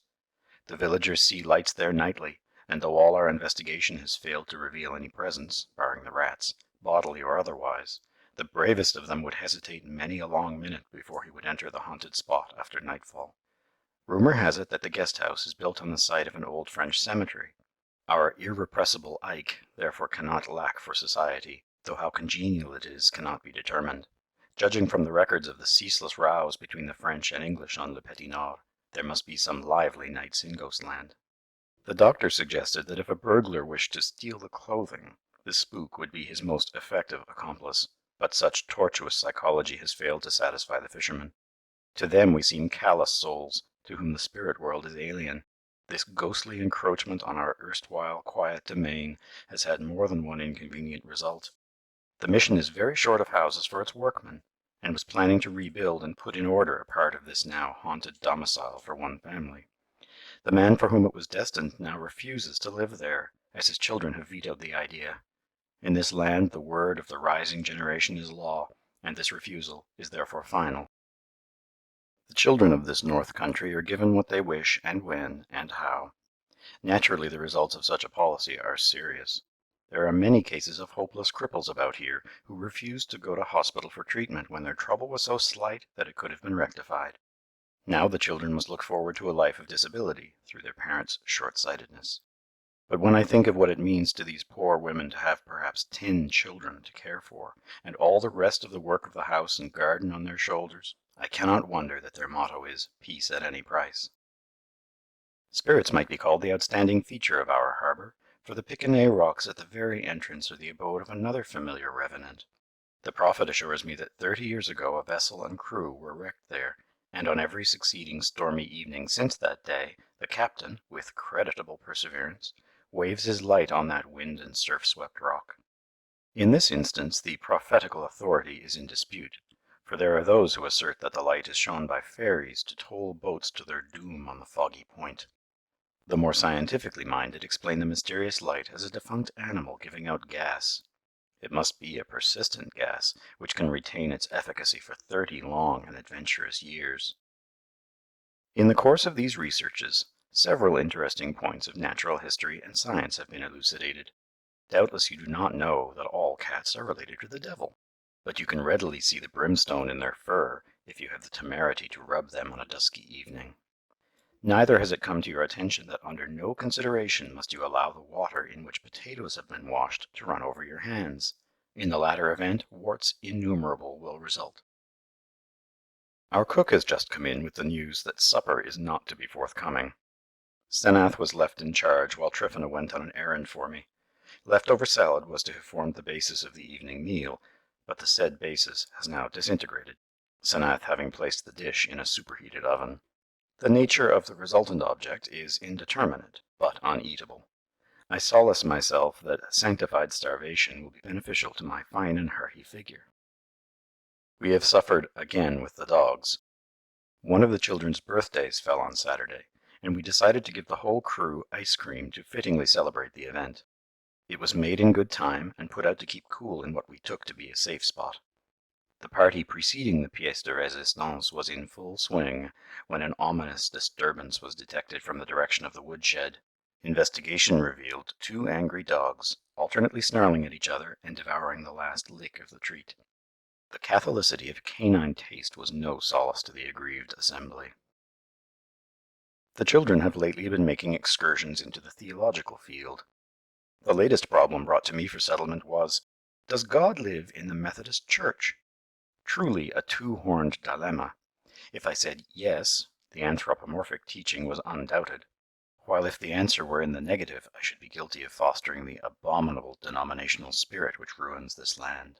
The villagers see lights there nightly, and though all our investigation has failed to reveal any presence, barring the rats, bodily or otherwise, the bravest of them would hesitate many a long minute before he would enter the haunted spot after nightfall. Rumor has it that the guest house is built on the site of an old French cemetery. Our irrepressible Ike therefore cannot lack for society, though how congenial it is cannot be determined. Judging from the records of the ceaseless rows between the French and English on Le Petit Nord, there must be some lively nights in Ghostland. The doctor suggested that if a burglar wished to steal the clothing, the spook would be his most effective accomplice, but such tortuous psychology has failed to satisfy the fishermen. To them we seem callous souls, to whom the spirit world is alien. This ghostly encroachment on our erstwhile quiet domain has had more than one inconvenient result. The mission is very short of houses for its workmen, and was planning to rebuild and put in order a part of this now haunted domicile for one family. The man for whom it was destined now refuses to live there, as his children have vetoed the idea. In this land the word of the rising generation is law, and this refusal is therefore final. The children of this North Country are given what they wish and when and how. Naturally the results of such a policy are serious. There are many cases of hopeless cripples about here who refused to go to hospital for treatment when their trouble was so slight that it could have been rectified. Now the children must look forward to a life of disability through their parents' short-sightedness. But when I think of what it means to these poor women to have perhaps 10 children to care for, and all the rest of the work of the house and garden on their shoulders, I cannot wonder that their motto is peace at any price. Spirits might be called the outstanding feature of our harbour, for the Picanet rocks at the very entrance are the abode of another familiar revenant. The prophet assures me that 30 years ago a vessel and crew were wrecked there, and on every succeeding stormy evening since that day, the captain, with creditable perseverance, waves his light on that wind and surf-swept rock. In this instance the prophetical authority is in dispute, for there are those who assert that the light is shown by fairies to toll boats to their doom on the foggy point. The more scientifically minded explain the mysterious light as a defunct animal giving out gas. It must be a persistent gas, which can retain its efficacy for 30 long and adventurous years. In the course of these researches, several interesting points of natural history and science have been elucidated. Doubtless you do not know that all cats are related to the devil, but you can readily see the brimstone in their fur if you have the temerity to rub them on a dusky evening. Neither has it come to your attention that under no consideration must you allow the water in which potatoes have been washed to run over your hands. In the latter event, warts innumerable will result. Our cook has just come in with the news that supper is not to be forthcoming. Senath was left in charge while Tryphena went on an errand for me. Leftover salad was to have formed the basis of the evening meal, but the said basis has now disintegrated, Senath having placed the dish in a superheated oven. The nature of the resultant object is indeterminate, but uneatable. I solace myself that sanctified starvation will be beneficial to my fine and hearty figure. We have suffered again with the dogs. One of the children's birthdays fell on Saturday, and we decided to give the whole crew ice cream to fittingly celebrate the event. It was made in good time and put out to keep cool in what we took to be a safe spot. The party preceding the pièce de résistance was in full swing when an ominous disturbance was detected from the direction of the woodshed. Investigation revealed 2 angry dogs, alternately snarling at each other and devouring the last lick of the treat. The catholicity of canine taste was no solace to the aggrieved assembly. The children have lately been making excursions into the theological field. The latest problem brought to me for settlement was, does God live in the Methodist Church? Truly a 2-horned dilemma. If I said yes, the anthropomorphic teaching was undoubted, while if the answer were in the negative, I should be guilty of fostering the abominable denominational spirit which ruins this land.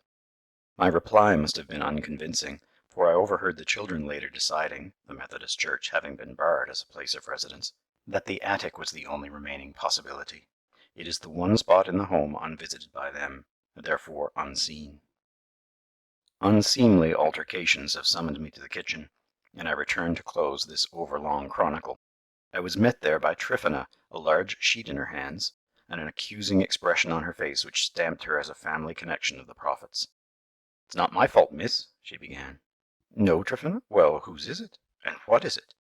My reply must have been unconvincing, for I overheard the children later deciding, the Methodist Church having been barred as a place of residence, that the attic was the only remaining possibility. It is the one spot in the home unvisited by them, and therefore unseen. Unseemly altercations have summoned me to the kitchen, and I return to close this overlong chronicle. I was met there by Tryphena, a large sheet in her hands, and an accusing expression on her face which stamped her as a family connection of the prophets. "It's not my fault, miss," she began. "No, Tryphena? Well, whose is it? And what is it?"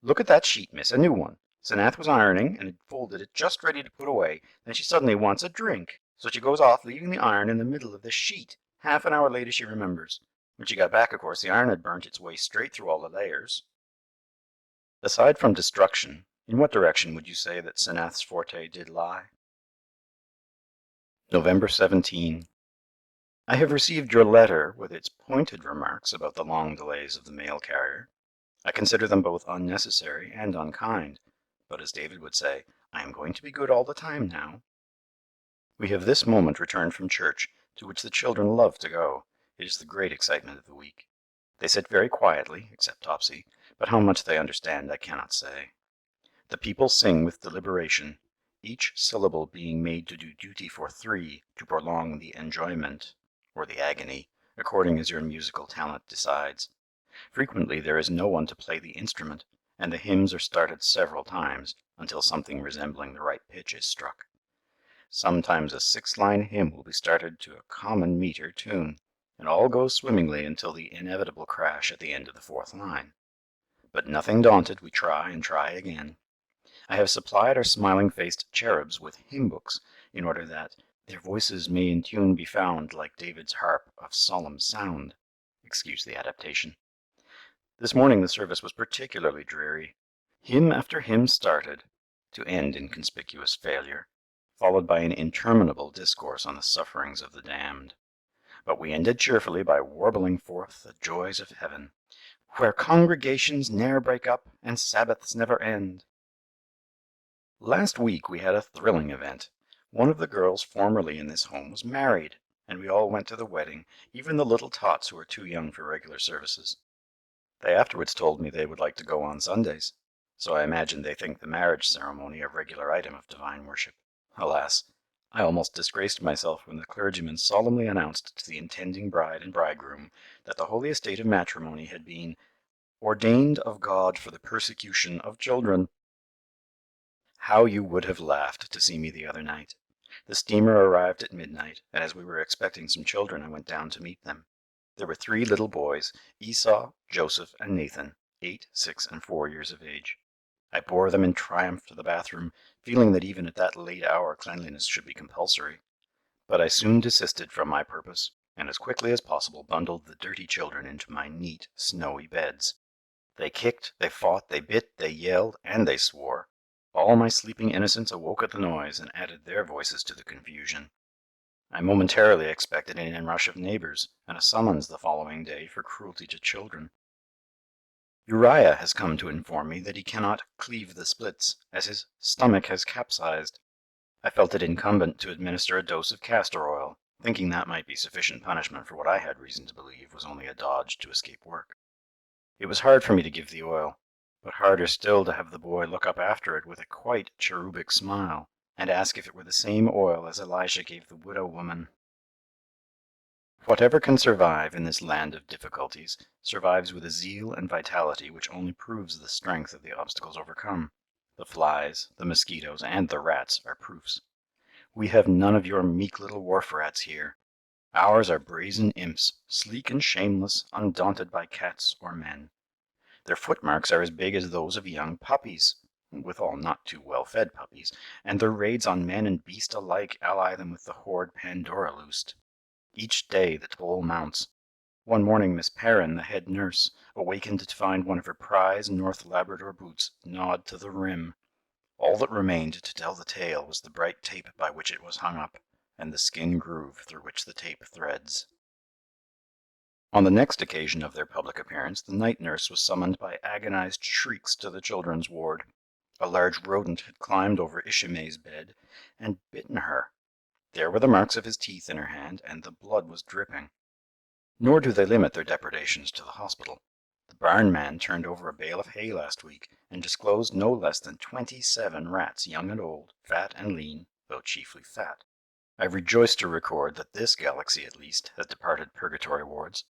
"Look at that sheet, miss, a new one. Senath was ironing, and had folded it just ready to put away. Then she suddenly wants a drink, so she goes off, leaving the iron in the middle of the sheet. Half an hour later she remembers. When she got back, of course, the iron had burnt its way straight through all the layers." Aside from destruction, in what direction would you say that Senath's forte did lie? November 17. I have received your letter with its pointed remarks about the long delays of the mail carrier. I consider them both unnecessary and unkind, but as David would say, I am going to be good all the time now. We have this moment returned from church, to which the children love to go. It is the great excitement of the week. They sit very quietly, except Topsy, but how much they understand I cannot say. The people sing with deliberation, each syllable being made to do duty for 3 to prolong the enjoyment, or the agony, according as your musical talent decides. Frequently there is no one to play the instrument, and the hymns are started several times, until something resembling the right pitch is struck. Sometimes a 6-line hymn will be started to a common meter tune, and all goes swimmingly until the inevitable crash at the end of the 4th line. But nothing daunted, we try and try again. I have supplied our smiling-faced cherubs with hymn books, in order that their voices may in tune be found like David's harp of solemn sound. Excuse the adaptation. This morning the service was particularly dreary. Hymn after hymn started, to end in conspicuous failure, followed by an interminable discourse on the sufferings of the damned. But we ended cheerfully by warbling forth the joys of heaven, where congregations ne'er break up and Sabbaths never end. Last week we had a thrilling event. One of the girls formerly in this home was married, and we all went to the wedding, even the little tots who were too young for regular services. They afterwards told me they would like to go on Sundays, so I imagine they think the marriage ceremony a regular item of divine worship. Alas, I almost disgraced myself when the clergyman solemnly announced to the intending bride and bridegroom that the holy estate of matrimony had been ordained of God for the persecution of children. How you would have laughed to see me the other night. The steamer arrived at midnight, and as we were expecting some children, I went down to meet them. There were 3 little boys, Esau, Joseph, and Nathan, 8, 6, and 4 years of age. I bore them in triumph to the bathroom, feeling that even at that late hour cleanliness should be compulsory. But I soon desisted from my purpose, and as quickly as possible bundled the dirty children into my neat, snowy beds. They kicked, they fought, they bit, they yelled, and they swore. All my sleeping innocents awoke at the noise and added their voices to the confusion. I momentarily expected an inrush of neighbors, and a summons the following day for cruelty to children. Uriah has come to inform me that he cannot cleave the splits, as his stomach has capsized. I felt it incumbent to administer a dose of castor oil, thinking that might be sufficient punishment for what I had reason to believe was only a dodge to escape work. It was hard for me to give the oil, but harder still to have the boy look up after it with a quite cherubic smile, and ask if it were the same oil as Elisha gave the widow woman. Whatever can survive in this land of difficulties survives with a zeal and vitality which only proves the strength of the obstacles overcome. The flies, the mosquitoes, and the rats are proofs. We have none of your meek little wharf rats here. Ours are brazen imps, sleek and shameless, undaunted by cats or men. Their footmarks are as big as those of young puppies, withal not too well-fed puppies, and their raids on man and beast alike ally them with the horde Pandora loosed. Each day the toll mounts. One morning Miss Perrin, the head nurse, awakened to find one of her prize North Labrador boots gnawed to the rim. All that remained to tell the tale was the bright tape by which it was hung up, and the skin groove through which the tape threads. On the next occasion of their public appearance, the night nurse was summoned by agonized shrieks to the children's ward. A large rodent had climbed over Ishimay's bed and bitten her. There were the marks of his teeth in her hand, and the blood was dripping. Nor do they limit their depredations to the hospital. The barn man turned over a bale of hay last week, and disclosed no less than 27 rats, young and old, fat and lean, though chiefly fat. I rejoice to record that this galaxy, at least, has departed purgatory wards.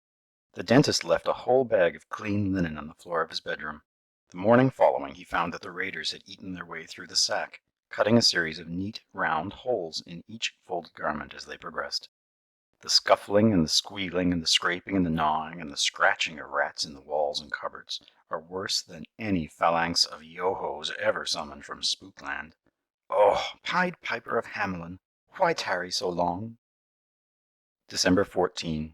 The dentist left a whole bag of clean linen on the floor of his bedroom. The morning following he found that the raiders had eaten their way through the sack, cutting a series of neat, round holes in each folded garment as they progressed. The scuffling and the squealing and the scraping and the gnawing and the scratching of rats in the walls and cupboards are worse than any phalanx of Yohos ever summoned from Spookland. Oh, Pied Piper of Hamelin, why tarry so long? December 14.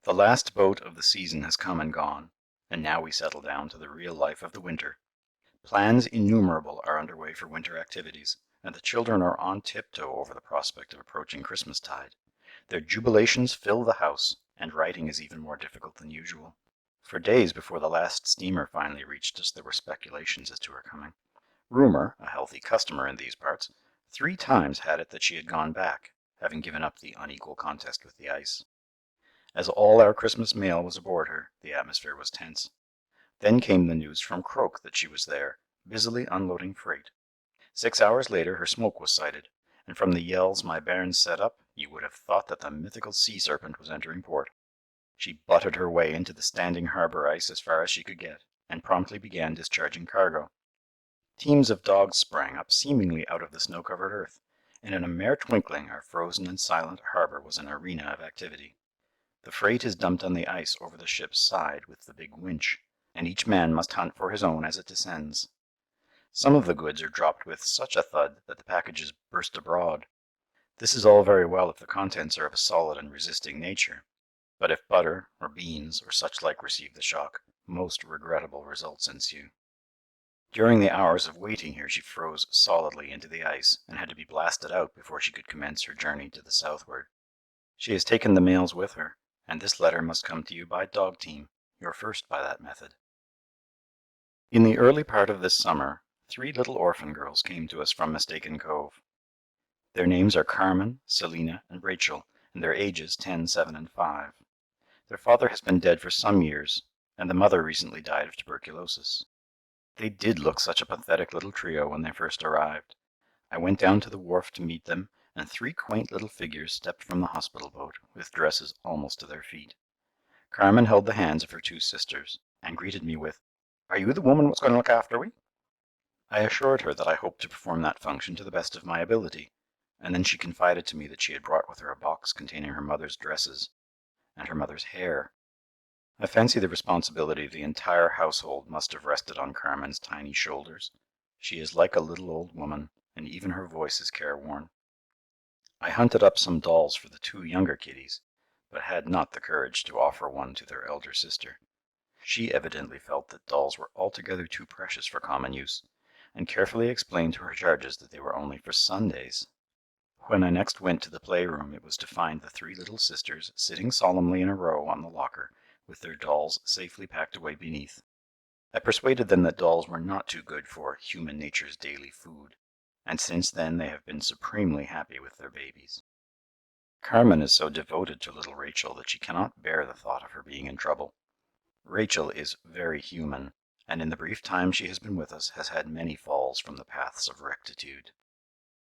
The last boat of the season has come and gone, and now we settle down to the real life of the winter. Plans innumerable are under way for winter activities, and the children are on tiptoe over the prospect of approaching Christmastide. Their jubilations fill the house, and writing is even more difficult than usual. For days before the last steamer finally reached us, there were speculations as to her coming. Rumor, a healthy customer in these parts, 3 times had it that she had gone back, having given up the unequal contest with the ice. As all our Christmas mail was aboard her, the atmosphere was tense. Then came the news from Croak that she was there, busily unloading freight. 6 hours later her smoke was sighted, and from the yells my bairns set up, you would have thought that the mythical sea serpent was entering port. She butted her way into the standing harbor ice as far as she could get, and promptly began discharging cargo. Teams of dogs sprang up, seemingly out of the snow-covered earth, and in a mere twinkling our frozen and silent harbor was an arena of activity. The freight is dumped on the ice over the ship's side with the big winch, and each man must hunt for his own as it descends. Some of the goods are dropped with such a thud that the packages burst abroad. This is all very well if the contents are of a solid and resisting nature, but if butter, or beans, or such like receive the shock, most regrettable results ensue. During the hours of waiting here she froze solidly into the ice, and had to be blasted out before she could commence her journey to the southward. She has taken the mails with her, and this letter must come to you by dog team, your first by that method. In the early part of this summer, 3 little orphan girls came to us from Mistaken Cove. Their names are Carmen, Selina, and Rachel, and their ages 10, 7, and 5. Their father has been dead for some years, and the mother recently died of tuberculosis. They did look such a pathetic little trio when they first arrived. I went down to the wharf to meet them, and 3 quaint little figures stepped from the hospital boat, with dresses almost to their feet. Carmen held the hands of her 2 sisters, and greeted me with, "Are you the woman what's going to look after we?" I assured her that I hoped to perform that function to the best of my ability, and then she confided to me that she had brought with her a box containing her mother's dresses, and her mother's hair. I fancy the responsibility of the entire household must have rested on Carmen's tiny shoulders. She is like a little old woman, and even her voice is careworn. I hunted up some dolls for the 2 younger kiddies, but had not the courage to offer one to their elder sister. She evidently felt that dolls were altogether too precious for common use, and carefully explained to her charges that they were only for Sundays. When I next went to the playroom, it was to find the 3 little sisters sitting solemnly in a row on the locker, with their dolls safely packed away beneath. I persuaded them that dolls were not too good for human nature's daily food, and since then they have been supremely happy with their babies. Carmen is so devoted to little Rachel that she cannot bear the thought of her being in trouble. Rachel is very human, and in the brief time she has been with us has had many falls from the paths of rectitude.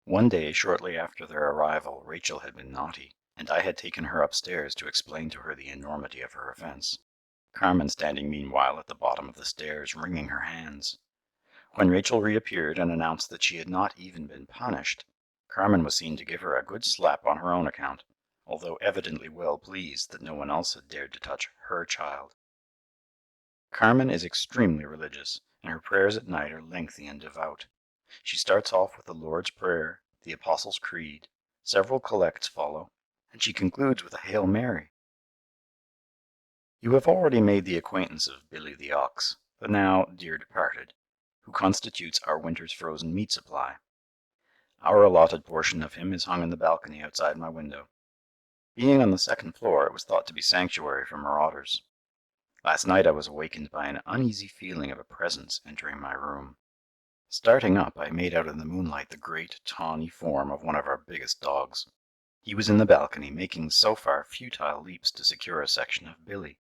One day, shortly after their arrival, Rachel had been naughty, and I had taken her upstairs to explain to her the enormity of her offense, Carmen standing meanwhile at the bottom of the stairs, wringing her hands. When Rachel reappeared and announced that she had not even been punished, Carmen was seen to give her a good slap on her own account, although evidently well pleased that no one else had dared to touch her child. Carmen is extremely religious, and her prayers at night are lengthy and devout. She starts off with the Lord's Prayer, the Apostles' Creed, several collects follow, and she concludes with a Hail Mary. You have already made the acquaintance of Billy the ox, the now dear departed, who constitutes our winter's frozen meat supply. Our allotted portion of him is hung in the balcony outside my window. Being on the 2nd floor, it was thought to be sanctuary from marauders. Last night I was awakened by an uneasy feeling of a presence entering my room. Starting up, I made out in the moonlight the great, tawny form of one of our biggest dogs. He was in the balcony, making so far futile leaps to secure a section of Billy.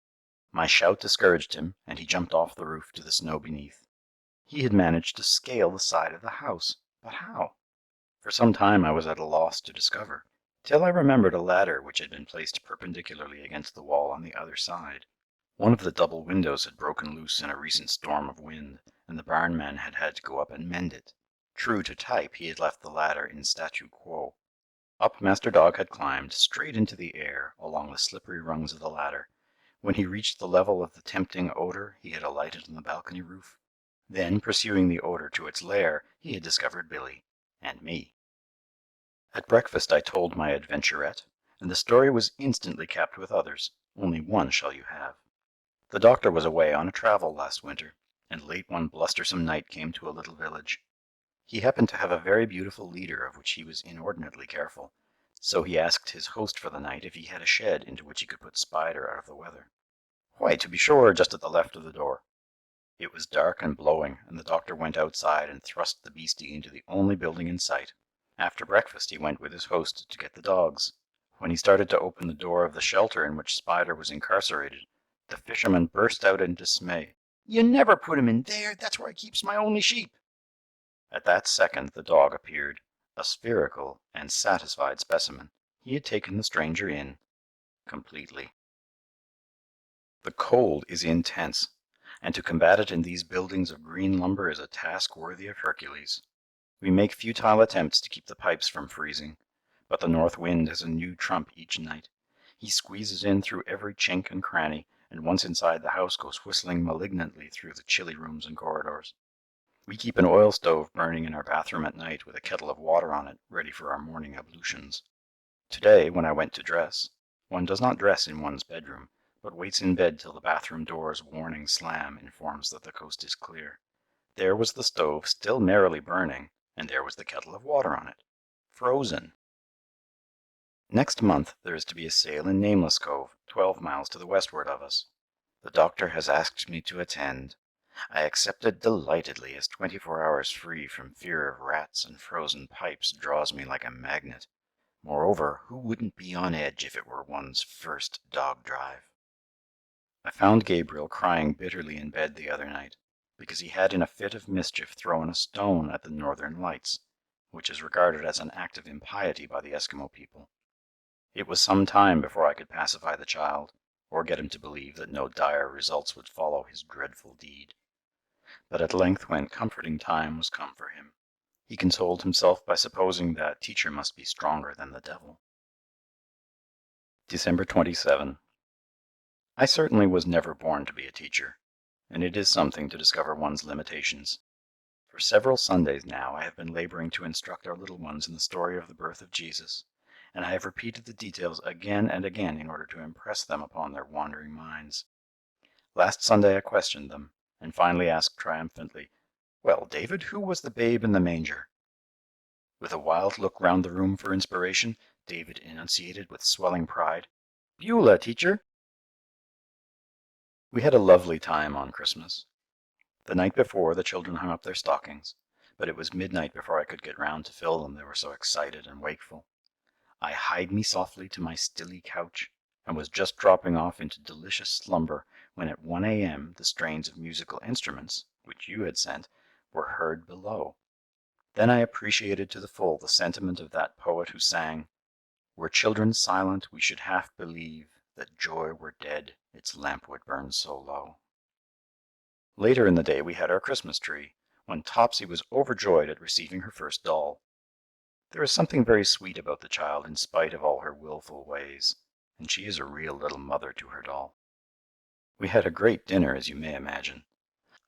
My shout discouraged him, and he jumped off the roof to the snow beneath. He had managed to scale the side of the house, but how? For some time I was at a loss to discover, till I remembered a ladder which had been placed perpendicularly against the wall on the other side. One of the double windows had broken loose in a recent storm of wind, and the barnman had had to go up and mend it. True to type, he had left the ladder in statu quo. Up Master Dog had climbed, straight into the air, along the slippery rungs of the ladder. When he reached the level of the tempting odor, he had alighted on the balcony roof. Then, pursuing the odor to its lair, he had discovered Billy and me. At breakfast I told my adventurette, and the story was instantly capped with others. Only one shall you have. The doctor was away on a travel last winter, and late one blustersome night came to a little village. He happened to have a very beautiful leader of which he was inordinately careful, so he asked his host for the night if he had a shed into which he could put Spider out of the weather. Why, to be sure, just at the left of the door. It was dark and blowing, and the doctor went outside and thrust the beastie into the only building in sight. After breakfast he went with his host to get the dogs. When he started to open the door of the shelter in which Spider was incarcerated, the fisherman burst out in dismay. "You never put him in there! That's where I keeps my only sheep!" At that second the dog appeared, a spherical and satisfied specimen. He had taken the stranger in completely. The cold is intense, and to combat it in these buildings of green lumber is a task worthy of Hercules. We make futile attempts to keep the pipes from freezing, but the north wind has a new trump each night. He squeezes in through every chink and cranny, and once inside the house goes whistling malignantly through the chilly rooms and corridors. We keep an oil stove burning in our bathroom at night with a kettle of water on it, ready for our morning ablutions. Today, when I went to dress, one does not dress in one's bedroom, but waits in bed till the bathroom door's warning slam informs that the coast is clear. There was the stove still merrily burning, and there was the kettle of water on it. Frozen. Next month there is to be a sail in Nameless Cove, 12 miles to the westward of us. The doctor has asked me to attend. I accepted delightedly, as 24 hours free from fear of rats and frozen pipes draws me like a magnet. Moreover, who wouldn't be on edge if it were one's first dog drive? I found Gabriel crying bitterly in bed the other night, because he had in a fit of mischief thrown a stone at the northern lights, which is regarded as an act of impiety by the Eskimo people. It was some time before I could pacify the child, or get him to believe that no dire results would follow his dreadful deed. But at length, when comforting time was come for him, he consoled himself by supposing that teacher must be stronger than the devil. December 27. I certainly was never born to be a teacher, and it is something to discover one's limitations. For several Sundays now I have been laboring to instruct our little ones in the story of the birth of Jesus, and I have repeated the details again and again in order to impress them upon their wandering minds. Last Sunday I questioned them, and finally asked triumphantly, "Well, David, who was the babe in the manger?" With a wild look round the room for inspiration, David enunciated with swelling pride, "Beulah, teacher." We had a lovely time on Christmas. The night before, the children hung up their stockings, but it was midnight before I could get round to fill them, they were so excited and wakeful. I hied me softly to my stilly couch, and was just dropping off into delicious slumber when at 1 a.m. the strains of musical instruments, which you had sent, were heard below. Then I appreciated to the full the sentiment of that poet who sang, "Were children silent, we should half believe that joy were dead, its lamp would burn so low." Later in the day we had our Christmas tree, when Topsy was overjoyed at receiving her first doll. There is something very sweet about the child in spite of all her wilful ways, and she is a real little mother to her doll. We had a great dinner, as you may imagine.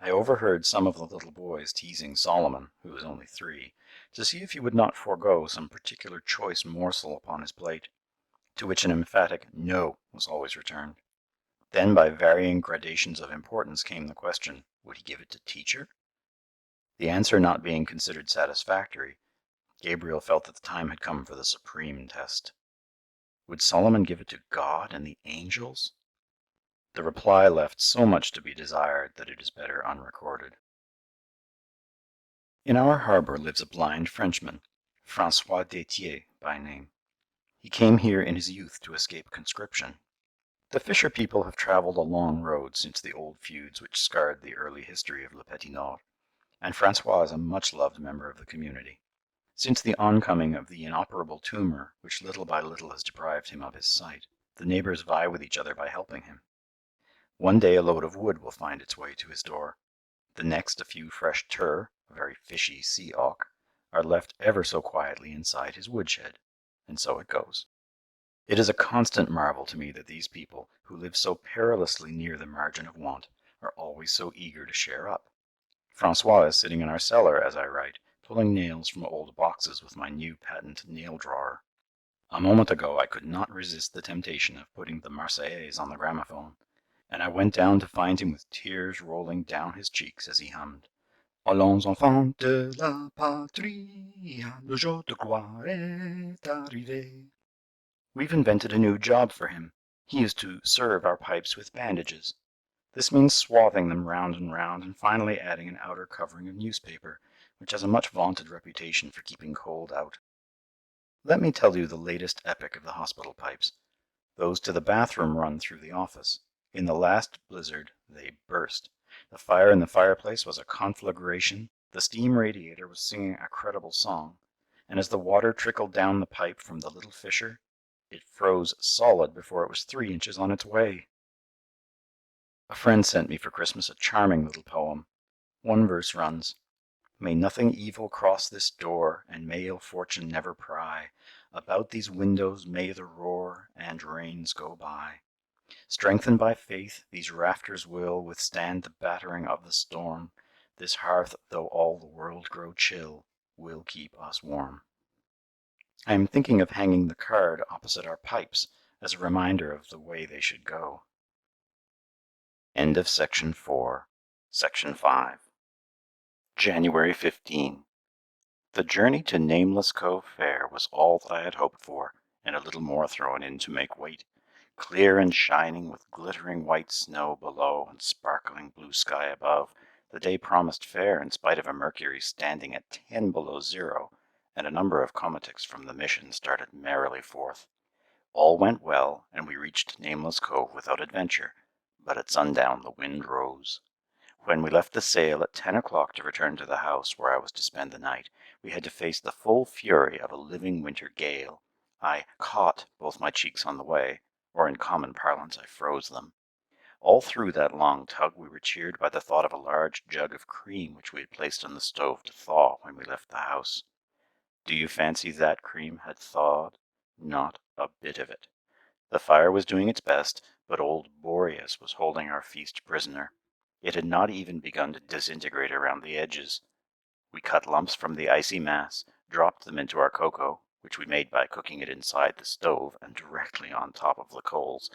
I overheard some of the little boys teasing Solomon, who was only 3, to see if he would not forego some particular choice morsel upon his plate, to which an emphatic "no" was always returned. Then by varying gradations of importance came the question, would he give it to teacher? The answer not being considered satisfactory, Gabriel felt that the time had come for the supreme test. Would Solomon give it to God and the angels? The reply left so much to be desired that it is better unrecorded. In our harbor lives a blind Frenchman, François Détier by name. He came here in his youth to escape conscription. The fisher people have traveled a long road since the old feuds which scarred the early history of Le Petit Nord, and François is a much-loved member of the community. Since the oncoming of the inoperable tumor, which little by little has deprived him of his sight, the neighbors vie with each other by helping him. One day a load of wood will find its way to his door. The next a few fresh tur, a very fishy sea auk, are left ever so quietly inside his woodshed. And so it goes. It is a constant marvel to me that these people, who live so perilously near the margin of want, are always so eager to share up. François is sitting in our cellar as I write, pulling nails from old boxes with my new patent nail drawer. A moment ago I could not resist the temptation of putting the Marseillaise on the gramophone, and I went down to find him with tears rolling down his cheeks as he hummed, "Allons enfants de la patrie, le jour de gloire est arrivé." We've invented a new job for him. He is to serve our pipes with bandages. This means swathing them round and finally adding an outer covering of newspaper, which has a much vaunted reputation for keeping cold out. Let me tell you the latest epic of the hospital pipes. Those to the bathroom run through the office. In the last blizzard, they burst. The fire in the fireplace was a conflagration, the steam radiator was singing a credible song, and as the water trickled down the pipe from the little fissure, it froze solid before it was 3 inches on its way. A friend sent me for Christmas a charming little poem. One verse runs, May nothing evil cross this door, and may ill fortune never pry. About these windows may the roar and rains go by. Strengthened by faith, these rafters will withstand the battering of the storm. This hearth, though all the world grow chill, will keep us warm. I am thinking of hanging the card opposite our pipes as a reminder of the way they should go. End of section 4. Section 5. January 15. The journey to Nameless Cove Fair was all that I had hoped for, and a little more thrown in to make weight. Clear and shining, with glittering white snow below and sparkling blue sky above, the day promised fair in spite of a mercury standing at 10 below zero, and a number of komatiks from the mission started merrily forth. All went well, and we reached Nameless Cove without adventure, but at sundown the wind rose. When we left the sail at 10 o'clock to return to the house where I was to spend the night, we had to face the full fury of a living winter gale. I "caught" both my cheeks on the way, or in common parlance I froze them. All through that long tug we were cheered by the thought of a large jug of cream which we had placed on the stove to thaw when we left the house. Do you fancy that cream had thawed? Not a bit of it. The fire was doing its best, but old Boreas was holding our feast prisoner. It had not even begun to disintegrate around the edges. We cut lumps from the icy mass, dropped them into our cocoa, which we made by cooking it inside the stove and directly on top of the coals,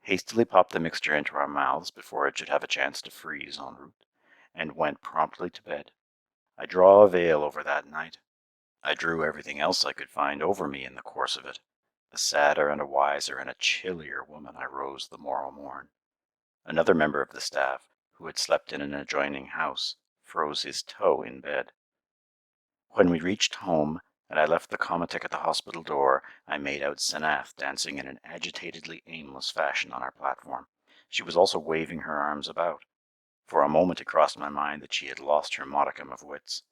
hastily popped the mixture into our mouths before it should have a chance to freeze en route, and went promptly to bed. I draw a veil over that night. I drew everything else I could find over me in the course of it. A sadder and a wiser and a chillier woman I rose the morrow morn. Another member of the staff, who had slept in an adjoining house, froze his toe in bed. When we reached home, and I left the komatik at the hospital door, I made out Senath dancing in an agitatedly aimless fashion on our platform. She was also waving her arms about. For a moment it crossed my mind that she had lost her modicum of wits.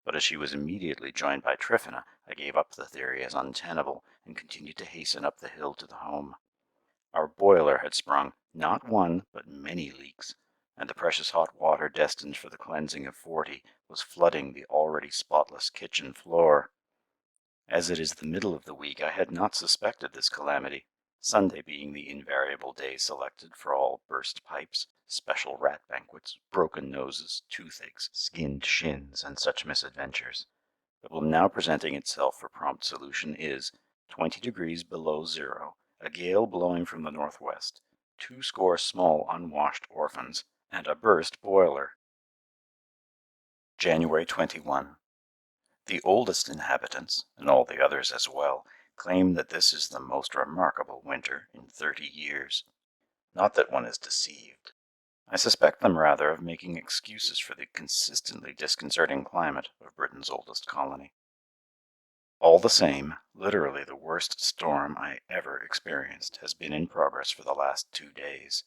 But as she was immediately joined by Tryphena, I gave up the theory as untenable, and continued to hasten up the hill to the home. Our boiler had sprung not one, but many leaks, and the precious hot water destined for the cleansing of 40 was flooding the already spotless kitchen floor. As it is the middle of the week, I had not suspected this calamity, Sunday being the invariable day selected for all burst pipes, special rat banquets, broken noses, toothaches, skinned shins, and such misadventures. The problem now presenting itself for prompt solution is 20 degrees below zero, a gale blowing from the northwest, 20 small unwashed orphans, and a burst boiler. January 21. The oldest inhabitants, and all the others as well, claim that this is the most remarkable winter in 30 years. Not that one is deceived. I suspect them rather of making excuses for the consistently disconcerting climate of Britain's oldest colony. All the same, literally the worst storm I ever experienced has been in progress for the last 2 days.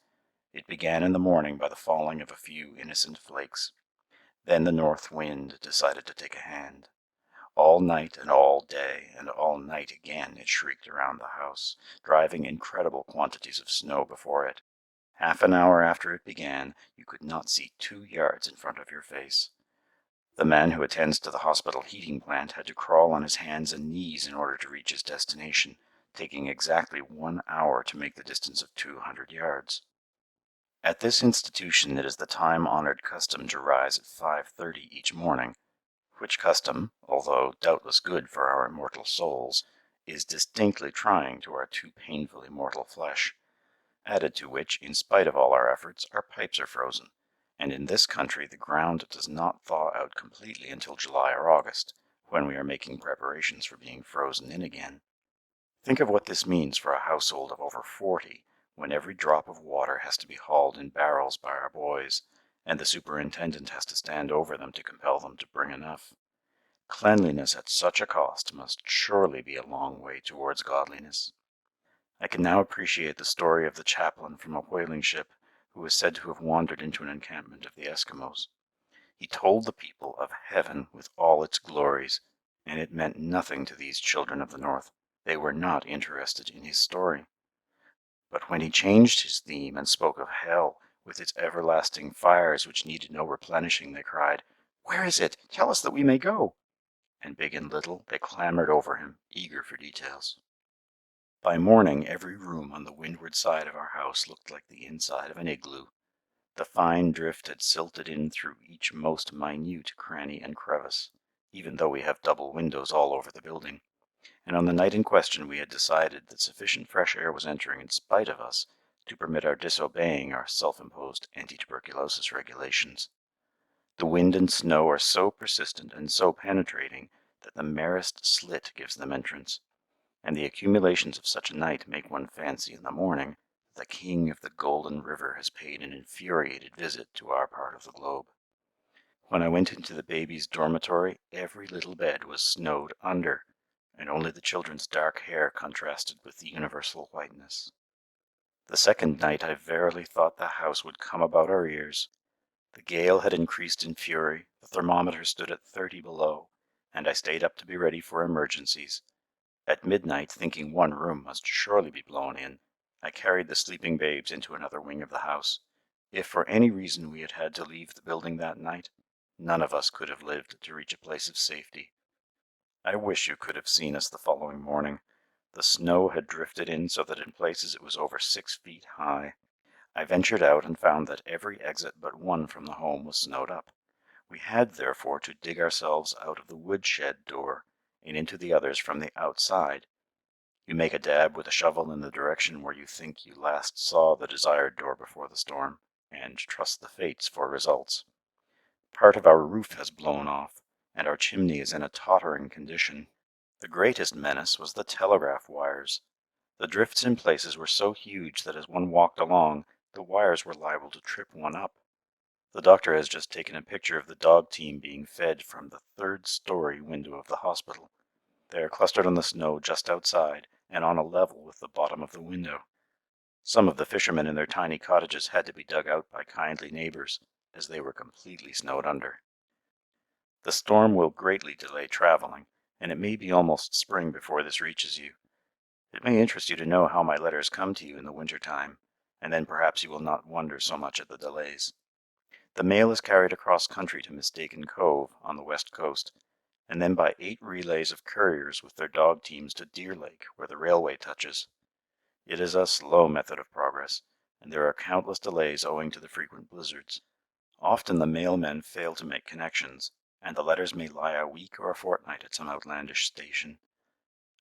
It began in the morning by the falling of a few innocent flakes. Then the north wind decided to take a hand. All night and all day and all night again it shrieked around the house, driving incredible quantities of snow before it. Half an hour after it began, you could not see 2 yards in front of your face. The man who attends to the hospital heating plant had to crawl on his hands and knees in order to reach his destination, taking exactly 1 hour to make the distance of 200 yards. At this institution it is the time-honored custom to rise at 5:30 each morning, which custom, although doubtless good for our immortal souls, is distinctly trying to our too painfully mortal flesh. Added to which, in spite of all our efforts, our pipes are frozen, and in this country the ground does not thaw out completely until July or August, when we are making preparations for being frozen in again. Think of what this means for a household of over 40, when every drop of water has to be hauled in barrels by our boys, and the superintendent has to stand over them to compel them to bring enough. Cleanliness at such a cost must surely be a long way towards godliness. I can now appreciate the story of the chaplain from a whaling ship who is said to have wandered into an encampment of the Eskimos. He told the people of heaven with all its glories, and it meant nothing to these children of the North. They were not interested in his story. But when he changed his theme and spoke of hell, with its everlasting fires which needed no replenishing, they cried, Where is it? Tell us that we may go." And big and little, they clambered over him, eager for details. By morning every room on the windward side of our house looked like the inside of an igloo. The fine drift had silted in through each most minute cranny and crevice, even though we have double windows all over the building, and on the night in question we had decided that sufficient fresh air was entering in spite of us to permit our disobeying our self-imposed anti-tuberculosis regulations. The wind and snow are so persistent and so penetrating that the merest slit gives them entrance, and the accumulations of such a night make one fancy in the morning that the King of the Golden River has paid an infuriated visit to our part of the globe. When I went into the babies' dormitory, every little bed was snowed under, and only the children's dark hair contrasted with the universal whiteness. The second night I verily thought the house would come about our ears. The gale had increased in fury, the thermometer stood at 30 below, and I stayed up to be ready for emergencies. At midnight, thinking one room must surely be blown in, I carried the sleeping babes into another wing of the house. If for any reason we had had to leave the building that night, none of us could have lived to reach a place of safety. I wish you could have seen us the following morning. The snow had drifted in so that in places it was over 6 feet high. I ventured out and found that every exit but one from the home was snowed up. We had, therefore, to dig ourselves out of the woodshed door and into the others from the outside. You make a dab with a shovel in the direction where you think you last saw the desired door before the storm, and trust the fates for results. Part of our roof has blown off, and our chimney is in a tottering condition. The greatest menace was the telegraph wires. The drifts in places were so huge that as one walked along, the wires were liable to trip one up. The doctor has just taken a picture of the dog team being fed from the third-story window of the hospital. They are clustered on the snow just outside and on a level with the bottom of the window. Some of the fishermen in their tiny cottages had to be dug out by kindly neighbors, as they were completely snowed under. The storm will greatly delay traveling, and it may be almost spring before this reaches you. It may interest you to know how my letters come to you in the winter time, and then perhaps you will not wonder so much at the delays. The mail is carried across country to Mistaken Cove, on the west coast, and then by 8 relays of couriers with their dog teams to Deer Lake, where the railway touches. It is a slow method of progress, and there are countless delays owing to the frequent blizzards. Often the mailmen fail to make connections, and the letters may lie a week or a fortnight at some outlandish station.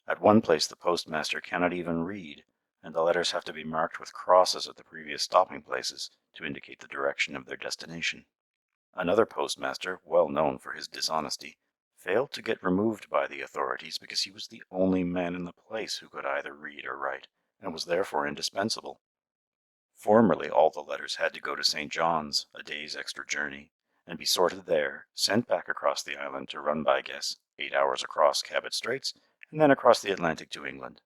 At one place the postmaster cannot even read, and the letters have to be marked with crosses at the previous stopping places to indicate the direction of their destination. Another postmaster, well known for his dishonesty, failed to get removed by the authorities because he was the only man in the place who could either read or write, and was therefore indispensable. Formerly all the letters had to go to St. John's, a day's extra journey, and be sorted there, sent back across the island to run by guess 8 hours across Cabot Straits, and then across the Atlantic to England.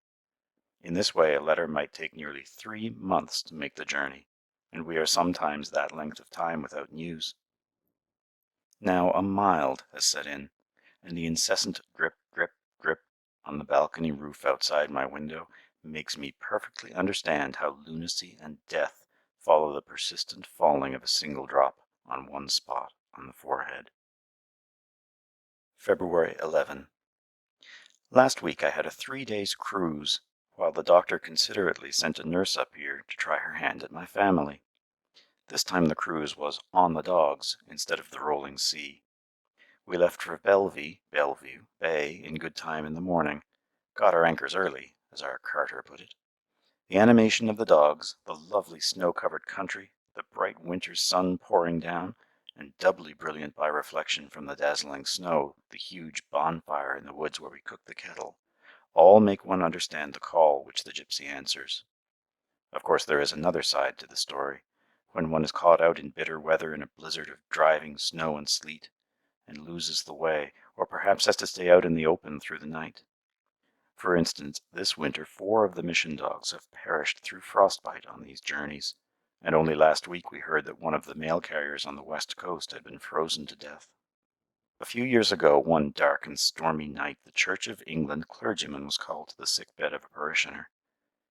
In this way a letter might take nearly 3 months to make the journey, and we are sometimes that length of time without news. Now a mild has set in, and the incessant drip, drip, drip on the balcony roof outside my window makes me perfectly understand how lunacy and death follow the persistent falling of a single drop on one spot on the forehead. February 11. Last week I had a 3 days' cruise, while the doctor considerately sent a nurse up here to try her hand at my family. This time the cruise was on the dogs instead of the rolling sea. We left for Bellevue Bay in good time in the morning. Got our anchors early, as our carter put it. The animation of the dogs, the lovely snow-covered country, the bright winter sun pouring down, and doubly brilliant by reflection from the dazzling snow, the huge bonfire in the woods where we cooked the kettle, all make one understand the call which the gypsy answers. Of course there is another side to the story, when one is caught out in bitter weather in a blizzard of driving snow and sleet, and loses the way, or perhaps has to stay out in the open through the night. For instance, this winter 4 of the mission dogs have perished through frostbite on these journeys, and only last week we heard that one of the mail carriers on the west coast had been frozen to death. A few years ago, one dark and stormy night, the Church of England clergyman was called to the sick bed of a parishioner.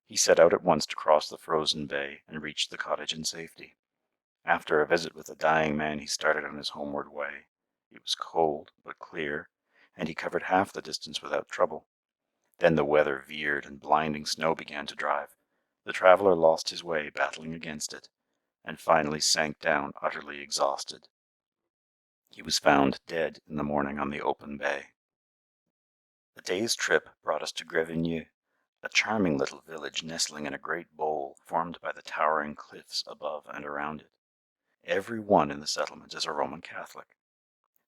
He set out at once to cross the frozen bay and reached the cottage in safety. After a visit with the dying man, he started on his homeward way, It was cold, but clear, and he covered half the distance without trouble. Then the weather veered and blinding snow began to drive. The traveler lost his way battling against it, and finally sank down utterly exhausted. He was found dead in the morning on the open bay. A day's trip brought us to Grevigneux, a charming little village nestling in a great bowl formed by the towering cliffs above and around it. Every one in the settlement is a Roman Catholic.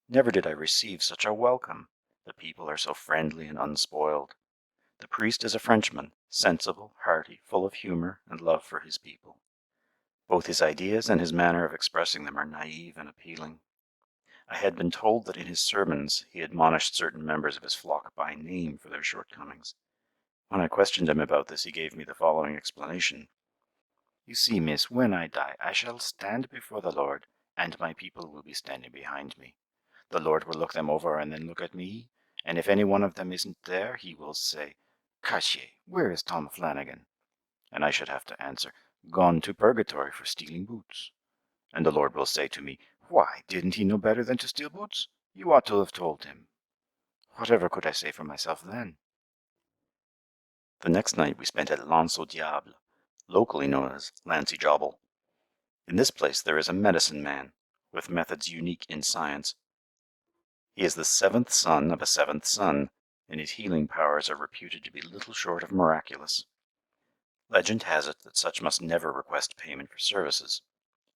Never did I receive such a welcome. The people are so friendly and unspoiled. The priest is a Frenchman, sensible, hearty, full of humor and love for his people. Both his ideas and his manner of expressing them are naive and appealing. I had been told that in his sermons he admonished certain members of his flock by name for their shortcomings. When I questioned him about this, he gave me the following explanation. "You see, miss, when I die, I shall stand before the Lord, and my people will be standing behind me. The Lord will look them over and then look at me, and if any one of them isn't there, he will say, 'Cartier, where is Tom Flanagan?' And I should have to answer, 'Gone to purgatory for stealing boots.' And the Lord will say to me, 'Why, didn't he know better than to steal boots? You ought to have told him.' Whatever could I say for myself then?" The next night we spent at Lance au Diable, locally known as Lancy Jobble. In this place there is a medicine man, with methods unique in science. He is the seventh son of a seventh son, and his healing powers are reputed to be little short of miraculous. Legend has it that such must never request payment for services,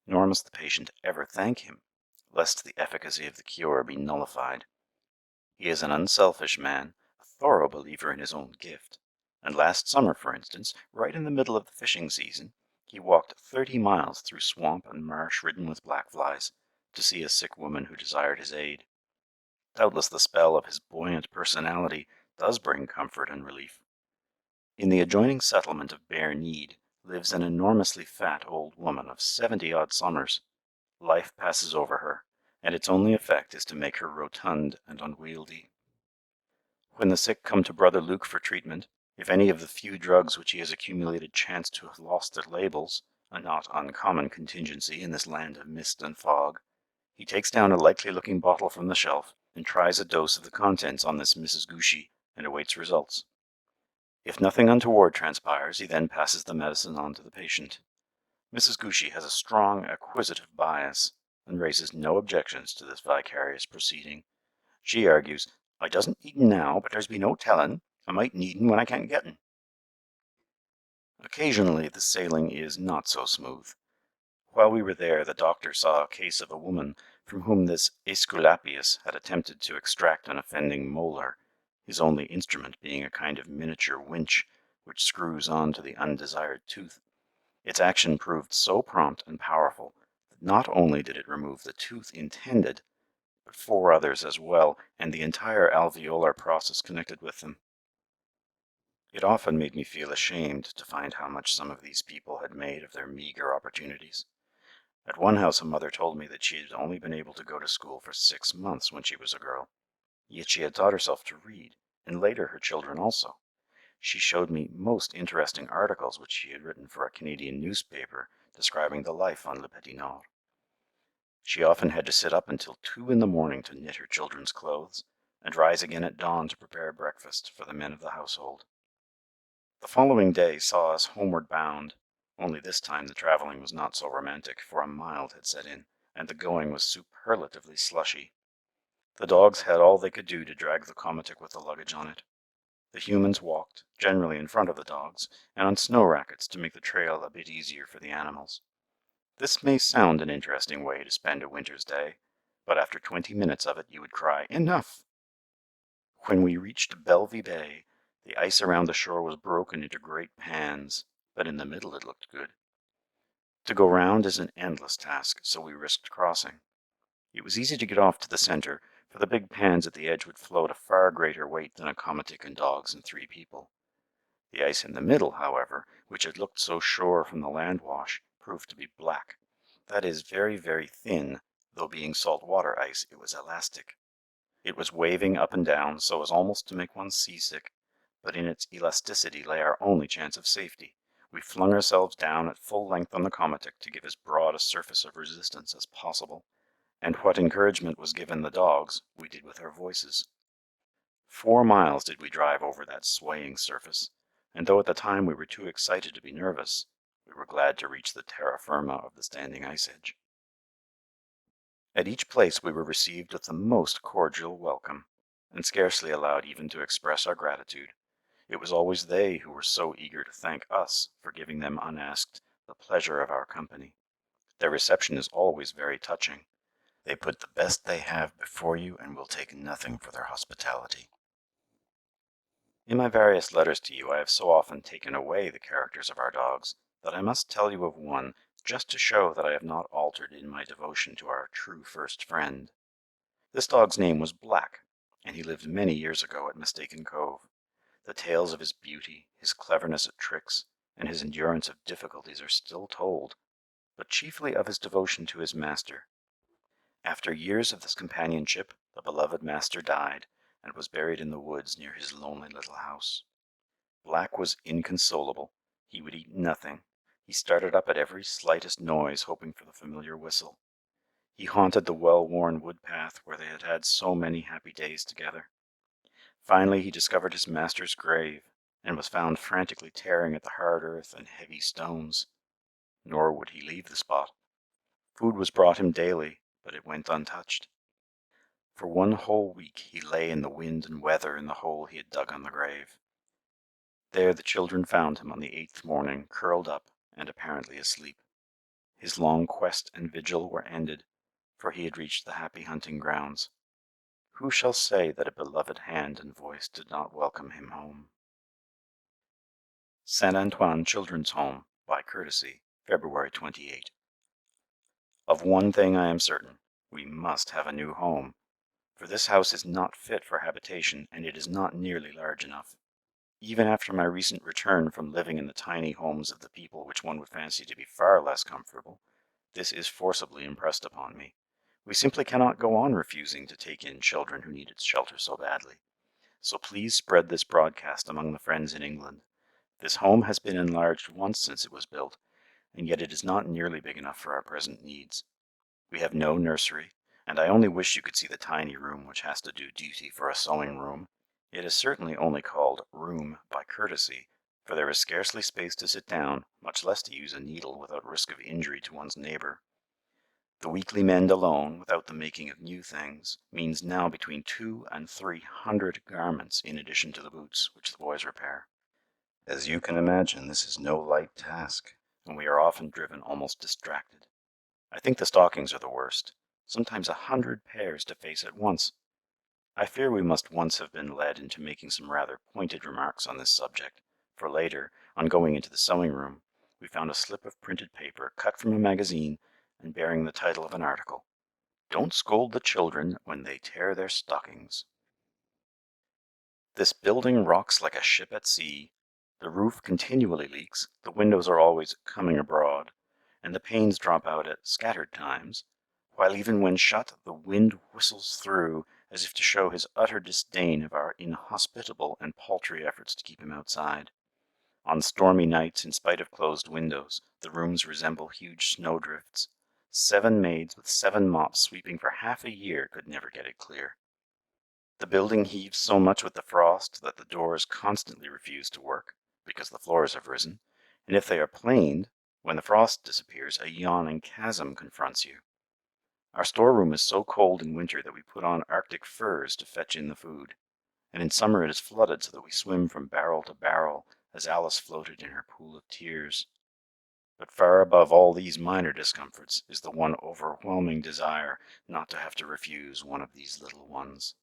nor must the patient ever thank him, lest the efficacy of the cure be nullified. He is an unselfish man, a thorough believer in his own gift, and last summer, for instance, right in the middle of the fishing season, he walked 30 miles through swamp and marsh ridden with black flies, to see a sick woman who desired his aid. Doubtless the spell of his buoyant personality does bring comfort and relief. In the adjoining settlement of Bare Need lives an enormously fat old woman of 70-odd summers. Life passes over her, and its only effect is to make her rotund and unwieldy. When the sick come to Brother Luke for treatment, if any of the few drugs which he has accumulated chance to have lost their labels, a not uncommon contingency in this land of mist and fog, he takes down a likely-looking bottle from the shelf and tries a dose of the contents on this Mrs. Gooshy, and awaits results. If nothing untoward transpires, he then passes the medicine on to the patient. Mrs. Gooshy has a strong acquisitive bias, and raises no objections to this vicarious proceeding. She argues, "I doesn't need 'n now, but there's be no tellin'. I might need 'n when I can't get 'n." Occasionally the sailing is not so smooth. While we were there, the doctor saw a case of a woman from whom this Aesculapius had attempted to extract an offending molar, his only instrument being a kind of miniature winch which screws on to the undesired tooth. Its action proved so prompt and powerful that not only did it remove the tooth intended, but 4 others as well, and the entire alveolar process connected with them. It often made me feel ashamed to find how much some of these people had made of their meager opportunities. At one house a mother told me that she had only been able to go to school for 6 months when she was a girl, yet she had taught herself to read, and later her children also. She showed me most interesting articles which she had written for a Canadian newspaper describing the life on Le Petit Nord. She often had to sit up until 2 in the morning to knit her children's clothes, and rise again at dawn to prepare breakfast for the men of the household. The following day saw us homeward bound, only this time the travelling was not so romantic, for a mild had set in, and the going was superlatively slushy. The dogs had all they could do to drag the komatik with the luggage on it. The humans walked, generally in front of the dogs, and on snow rackets to make the trail a bit easier for the animals. This may sound an interesting way to spend a winter's day, but after 20 minutes of it you would cry, "Enough!" When we reached Belvy Bay, the ice around the shore was broken into great pans, but in the middle it looked good. To go round is an endless task, so we risked crossing. It was easy to get off to the center, for the big pans at the edge would float a far greater weight than a komatik and dogs and 3 people. The ice in the middle, however, which had looked so sure from the land wash, proved to be black. That is, very, very thin, though being salt water ice, it was elastic. It was waving up and down so as almost to make one seasick, but in its elasticity lay our only chance of safety. We flung ourselves down at full length on the komatik to give as broad a surface of resistance as possible, And what encouragement was given the dogs, we did with our voices. 4 miles did we drive over that swaying surface, and though at the time we were too excited to be nervous, we were glad to reach the terra firma of the standing ice edge. At each place we were received with the most cordial welcome, and scarcely allowed even to express our gratitude. It was always they who were so eager to thank us for giving them unasked the pleasure of our company. Their reception is always very touching. They put the best they have before you and will take nothing for their hospitality. In my various letters to you I have so often taken away the characters of our dogs that I must tell you of one, just to show that I have not altered in my devotion to our true first friend. This dog's name was Black, and he lived many years ago at Mistaken Cove. The tales of his beauty, his cleverness at tricks, and his endurance of difficulties are still told, but chiefly of his devotion to his master. After years of this companionship, the beloved master died, and was buried in the woods near his lonely little house. Black was inconsolable. He would eat nothing. He started up at every slightest noise, hoping for the familiar whistle. He haunted the well-worn wood path where they had had so many happy days together. Finally he discovered his master's grave, and was found frantically tearing at the hard earth and heavy stones. Nor would he leave the spot. Food was brought him daily, but it went untouched. For one whole week he lay in the wind and weather in the hole he had dug on the grave. There the children found him on the 8th morning, curled up and apparently asleep. His long quest and vigil were ended, for he had reached the happy hunting grounds. Who shall say that a beloved hand and voice did not welcome him home? Saint Antoine Children's Home, by courtesy, February 28. Of one thing I am certain, we must have a new home, for this house is not fit for habitation, and it is not nearly large enough. Even after my recent return from living in the tiny homes of the people which one would fancy to be far less comfortable, this is forcibly impressed upon me. We simply cannot go on refusing to take in children who need its shelter so badly. So please spread this broadcast among the friends in England. This home has been enlarged once since it was built, and yet it is not nearly big enough for our present needs. We have no nursery, and I only wish you could see the tiny room which has to do duty for a sewing room. It is certainly only called room by courtesy, for there is scarcely space to sit down, much less to use a needle without risk of injury to one's neighbor. The weekly mend alone, without the making of new things, means now between 200 and 300 garments in addition to the boots which the boys repair. As you can imagine, this is no light task, and we are often driven almost distracted. I think the stockings are the worst, sometimes 100 pairs to face at once. I fear we must once have been led into making some rather pointed remarks on this subject, for later, on going into the sewing room, we found a slip of printed paper cut from a magazine and bearing the title of an article, "Don't Scold the Children When They Tear Their Stockings." This building rocks like a ship at sea. The roof continually leaks, the windows are always "coming abroad," and the panes drop out at scattered times, while even when shut, the wind whistles through as if to show his utter disdain of our inhospitable and paltry efforts to keep him outside. On stormy nights, in spite of closed windows, the rooms resemble huge snowdrifts. 7 maids with 7 mops sweeping for half a year could never get it clear. The building heaves so much with the frost that the doors constantly refuse to work, because the floors have risen, and if they are planed, when the frost disappears, a yawning chasm confronts you. Our storeroom is so cold in winter that we put on Arctic furs to fetch in the food, and in summer it is flooded so that we swim from barrel to barrel, as Alice floated in her pool of tears. But far above all these minor discomforts is the one overwhelming desire not to have to refuse one of these little ones.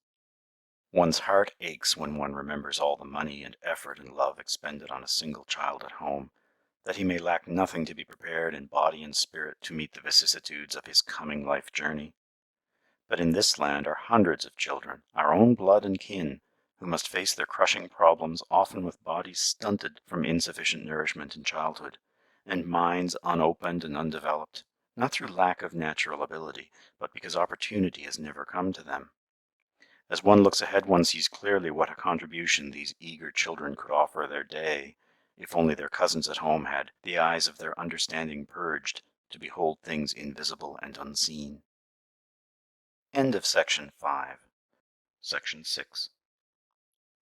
One's heart aches when one remembers all the money and effort and love expended on a single child at home, that he may lack nothing to be prepared in body and spirit to meet the vicissitudes of his coming life journey. But in this land are hundreds of children, our own blood and kin, who must face their crushing problems often with bodies stunted from insufficient nourishment in childhood, and minds unopened and undeveloped, not through lack of natural ability, but because opportunity has never come to them. As one looks ahead one sees clearly what a contribution these eager children could offer their day, if only their cousins at home had "the eyes of their understanding purged" to behold things invisible and unseen. End of Section 5. Section 6.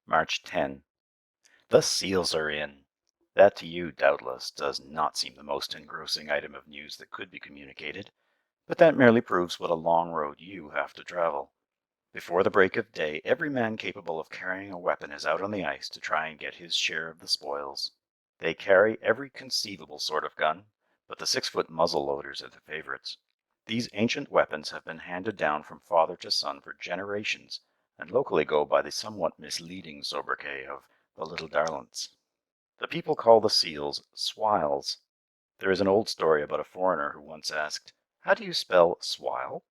March 10. The seals are in. That to you, doubtless, does not seem the most engrossing item of news that could be communicated, but that merely proves what a long road you have to travel. Before the break of day, every man capable of carrying a weapon is out on the ice to try and get his share of the spoils. They carry every conceivable sort of gun, but the 6-foot muzzle loaders are the favorites. These ancient weapons have been handed down from father to son for generations, and locally go by the somewhat misleading sobriquet of the little darlants. The people call the seals swiles. There is an old story about a foreigner who once asked, "How do you spell swile?"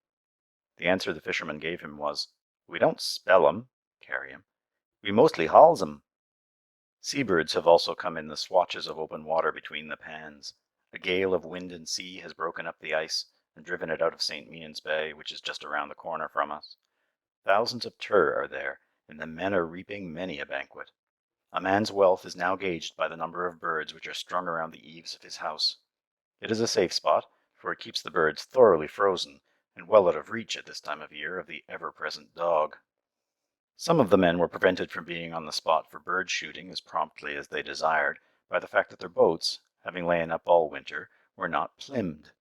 The answer the fisherman gave him was, "We don't spell 'em (carry 'em), we mostly hauls 'em." Seabirds have also come in the swatches of open water between the pans. A gale of wind and sea has broken up the ice and driven it out of St. Mien's Bay, which is just around the corner from us. Thousands of tur are there, and the men are reaping many a banquet. A man's wealth is now gauged by the number of birds which are strung around the eaves of his house. It is a safe spot, for it keeps the birds thoroughly frozen, and well out of reach at this time of year of the ever-present dog. Some of the men were prevented from being on the spot for bird shooting as promptly as they desired by the fact that their boats, having lain up all winter, were not plymmed.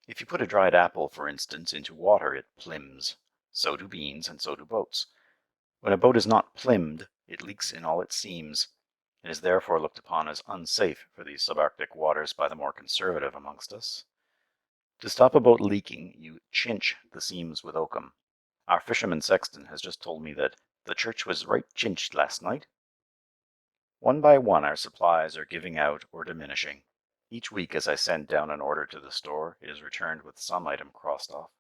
If you put a dried apple, for instance, into water, it plyms. So do beans, and so do boats. When a boat is not plymmed, it leaks in all its seams. It is therefore looked upon as unsafe for these subarctic waters by the more conservative amongst us. To stop a boat leaking, you chinch the seams with oakum. Our fisherman sexton has just told me that the church was right chinched last night. One by one our supplies are giving out or diminishing. Each week as I send down an order to the store, it is returned with some item crossed off.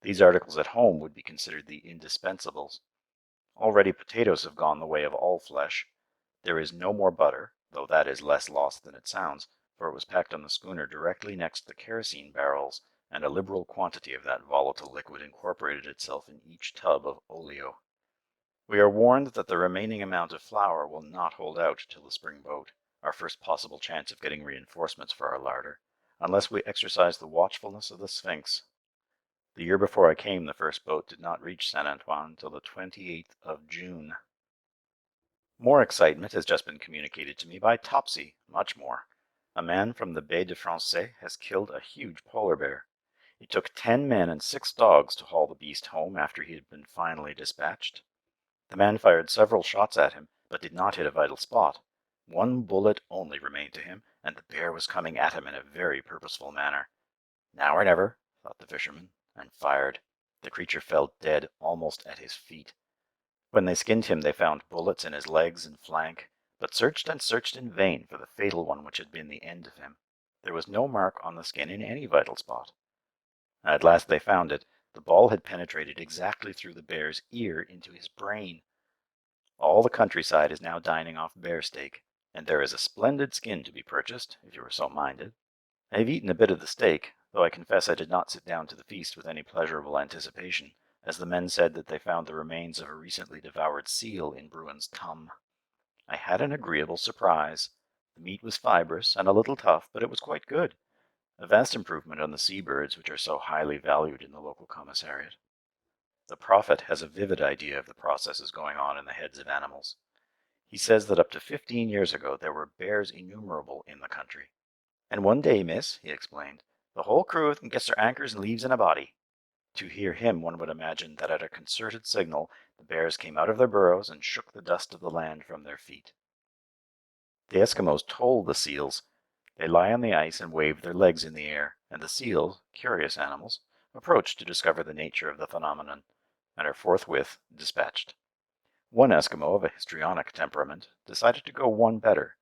These articles at home would be considered the indispensables. Already potatoes have gone the way of all flesh. There is no more butter, though that is less loss than it sounds, for it was packed on the schooner directly next the kerosene barrels, and a liberal quantity of that volatile liquid incorporated itself in each tub of oleo. We are warned that the remaining amount of flour will not hold out till the spring boat, our first possible chance of getting reinforcements for our larder, unless we exercise the watchfulness of the Sphinx. The year before I came, the first boat did not reach Saint Antoine till the 28th of June. More excitement has just been communicated to me by Topsy, much more. A man from the Baie de Francais has killed a huge polar bear. It took 10 men and 6 dogs to haul the beast home after he had been finally dispatched. The man fired several shots at him, but did not hit a vital spot. One bullet only remained to him, and the bear was coming at him in a very purposeful manner. Now or never, thought the fisherman, and fired. The creature fell dead almost at his feet. When they skinned him, they found bullets in his legs and flank, but searched and searched in vain for the fatal one which had been the end of him. There was no mark on the skin in any vital spot. At last they found it. The ball had penetrated exactly through the bear's ear into his brain. All the countryside is now dining off bear steak, and there is a splendid skin to be purchased, if you are so minded. I have eaten a bit of the steak, though I confess I did not sit down to the feast with any pleasurable anticipation, as the men said that they found the remains of a recently devoured seal in Bruin's tum. I had an agreeable surprise. The meat was fibrous and a little tough, but it was quite good. A vast improvement on the seabirds which are so highly valued in the local commissariat. The prophet has a vivid idea of the processes going on in the heads of animals. He says that up to 15 years ago there were bears innumerable in the country. And one day, miss, he explained, the whole crew gets their anchors and leaves in a body. To hear him, one would imagine that at a concerted signal the bears came out of their burrows and shook the dust of the land from their feet. The Eskimos toll the seals. They lie on the ice and wave their legs in the air, and the seals, curious animals, approach to discover the nature of the phenomenon, and are forthwith dispatched. One Eskimo of a histrionic temperament decided to go one better.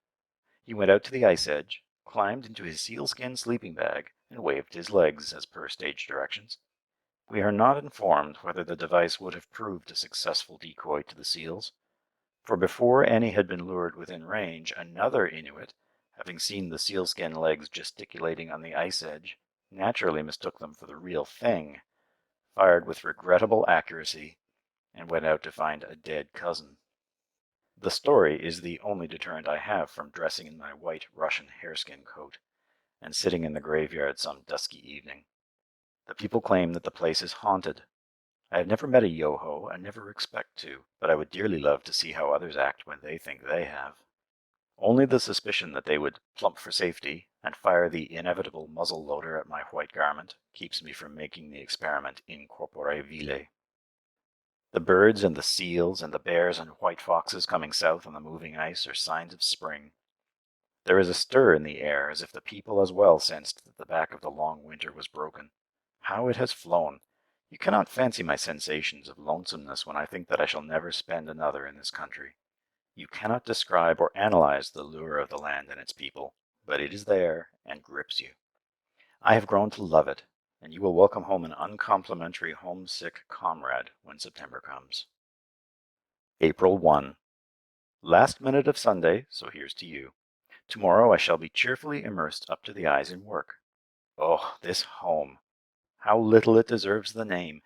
He went out to the ice edge, climbed into his sealskin sleeping bag, and waved his legs as per stage directions. We are not informed whether the device would have proved a successful decoy to the seals, for before any had been lured within range, another Inuit, having seen the sealskin legs gesticulating on the ice edge, naturally mistook them for the real thing, fired with regrettable accuracy, and went out to find a dead cousin. The story is the only deterrent I have from dressing in my white Russian hareskin coat, and sitting in the graveyard some dusky evening. The people claim that the place is haunted. I have never met a Yoho and never expect to, but I would dearly love to see how others act when they think they have. Only the suspicion that they would plump for safety and fire the inevitable muzzle loader at my white garment keeps me from making the experiment in corpore vile. The birds and the seals and the bears and white foxes coming south on the moving ice are signs of spring. There is a stir in the air, as if the people as well sensed that the back of the long winter was broken. How it has flown! You cannot fancy my sensations of lonesomeness when I think that I shall never spend another in this country. You cannot describe or analyze the lure of the land and its people, but it is there and grips you. I have grown to love it, and you will welcome home an uncomplimentary homesick comrade when September comes. April 1. Last minute of Sunday, so here's to you. Tomorrow I shall be cheerfully immersed up to the eyes in work. Oh, this home! How little it deserves the name!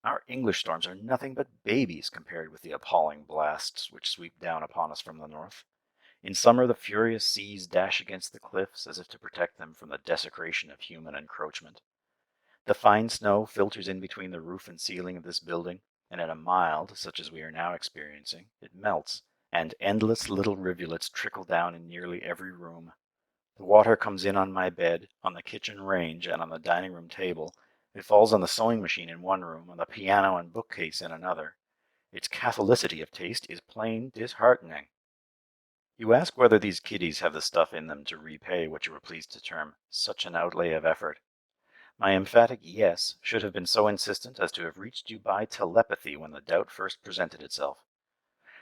Our English storms are nothing but babies compared with the appalling blasts which sweep down upon us from the north. In summer the furious seas dash against the cliffs as if to protect them from the desecration of human encroachment. The fine snow filters in between the roof and ceiling of this building, and in a mild, such as we are now experiencing, it melts, and endless little rivulets trickle down in nearly every room. The water comes in on my bed, on the kitchen range, and on the dining room table. It falls on the sewing machine in one room, on the piano and bookcase in another. Its catholicity of taste is plain disheartening. You ask whether these kiddies have the stuff in them to repay what you were pleased to term such an outlay of effort. My emphatic yes should have been so insistent as to have reached you by telepathy when the doubt first presented itself.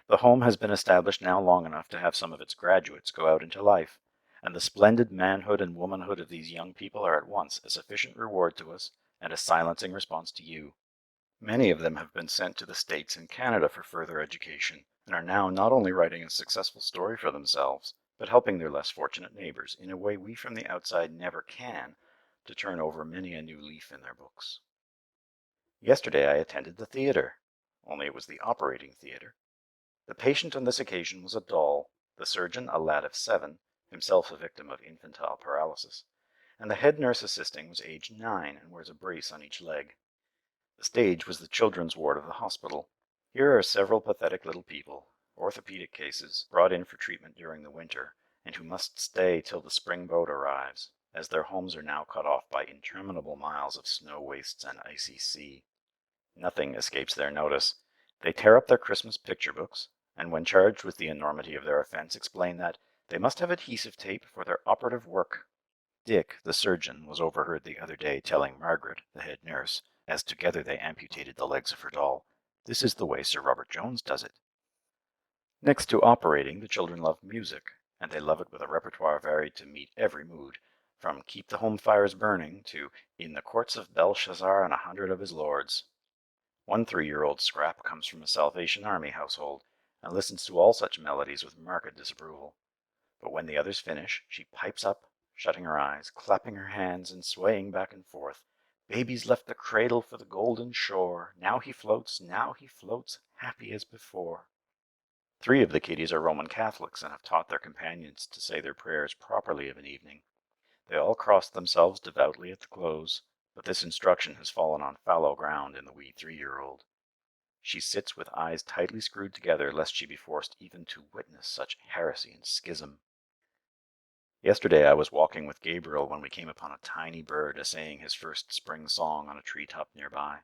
The home has been established now long enough to have some of its graduates go out into life, and the splendid manhood and womanhood of these young people are at once a sufficient reward to us and a silencing response to you. Many of them have been sent to the States and Canada for further education, and are now not only writing a successful story for themselves, but helping their less fortunate neighbors in a way we from the outside never can, to turn over many a new leaf in their books. Yesterday I attended the theatre, only it was the operating theatre. The patient on this occasion was a doll, the surgeon a lad of 7, himself a victim of infantile paralysis, and the head nurse assisting was aged 9 and wears a brace on each leg. The stage was the children's ward of the hospital. Here are several pathetic little people, orthopedic cases, brought in for treatment during the winter, and who must stay till the spring boat arrives, as their homes are now cut off by interminable miles of snow wastes and icy sea. Nothing escapes their notice. They tear up their Christmas picture books, and when charged with the enormity of their offense, explain that they must have adhesive tape for their operative work. Dick, the surgeon, was overheard the other day telling Margaret, the head nurse, as together they amputated the legs of her doll, "This is the way Sir Robert Jones does it." Next to operating, the children love music, and they love it with a repertoire varied to meet every mood, from "Keep the Home Fires Burning" to "In the Courts of Belshazzar and 100 of his Lords." One 3-year-old scrap comes from a Salvation Army household, and listens to all such melodies with marked disapproval. But when the others finish, she pipes up, shutting her eyes, clapping her hands, and swaying back and forth. "Baby's left the cradle for the golden shore. Now he floats, happy as before." 3 of the kiddies are Roman Catholics and have taught their companions to say their prayers properly of an evening. They all cross themselves devoutly at the close, but this instruction has fallen on fallow ground in the wee 3-year-old. She sits with eyes tightly screwed together lest she be forced even to witness such heresy and schism. Yesterday I was walking with Gabriel when we came upon a tiny bird essaying his first spring song on a treetop nearby.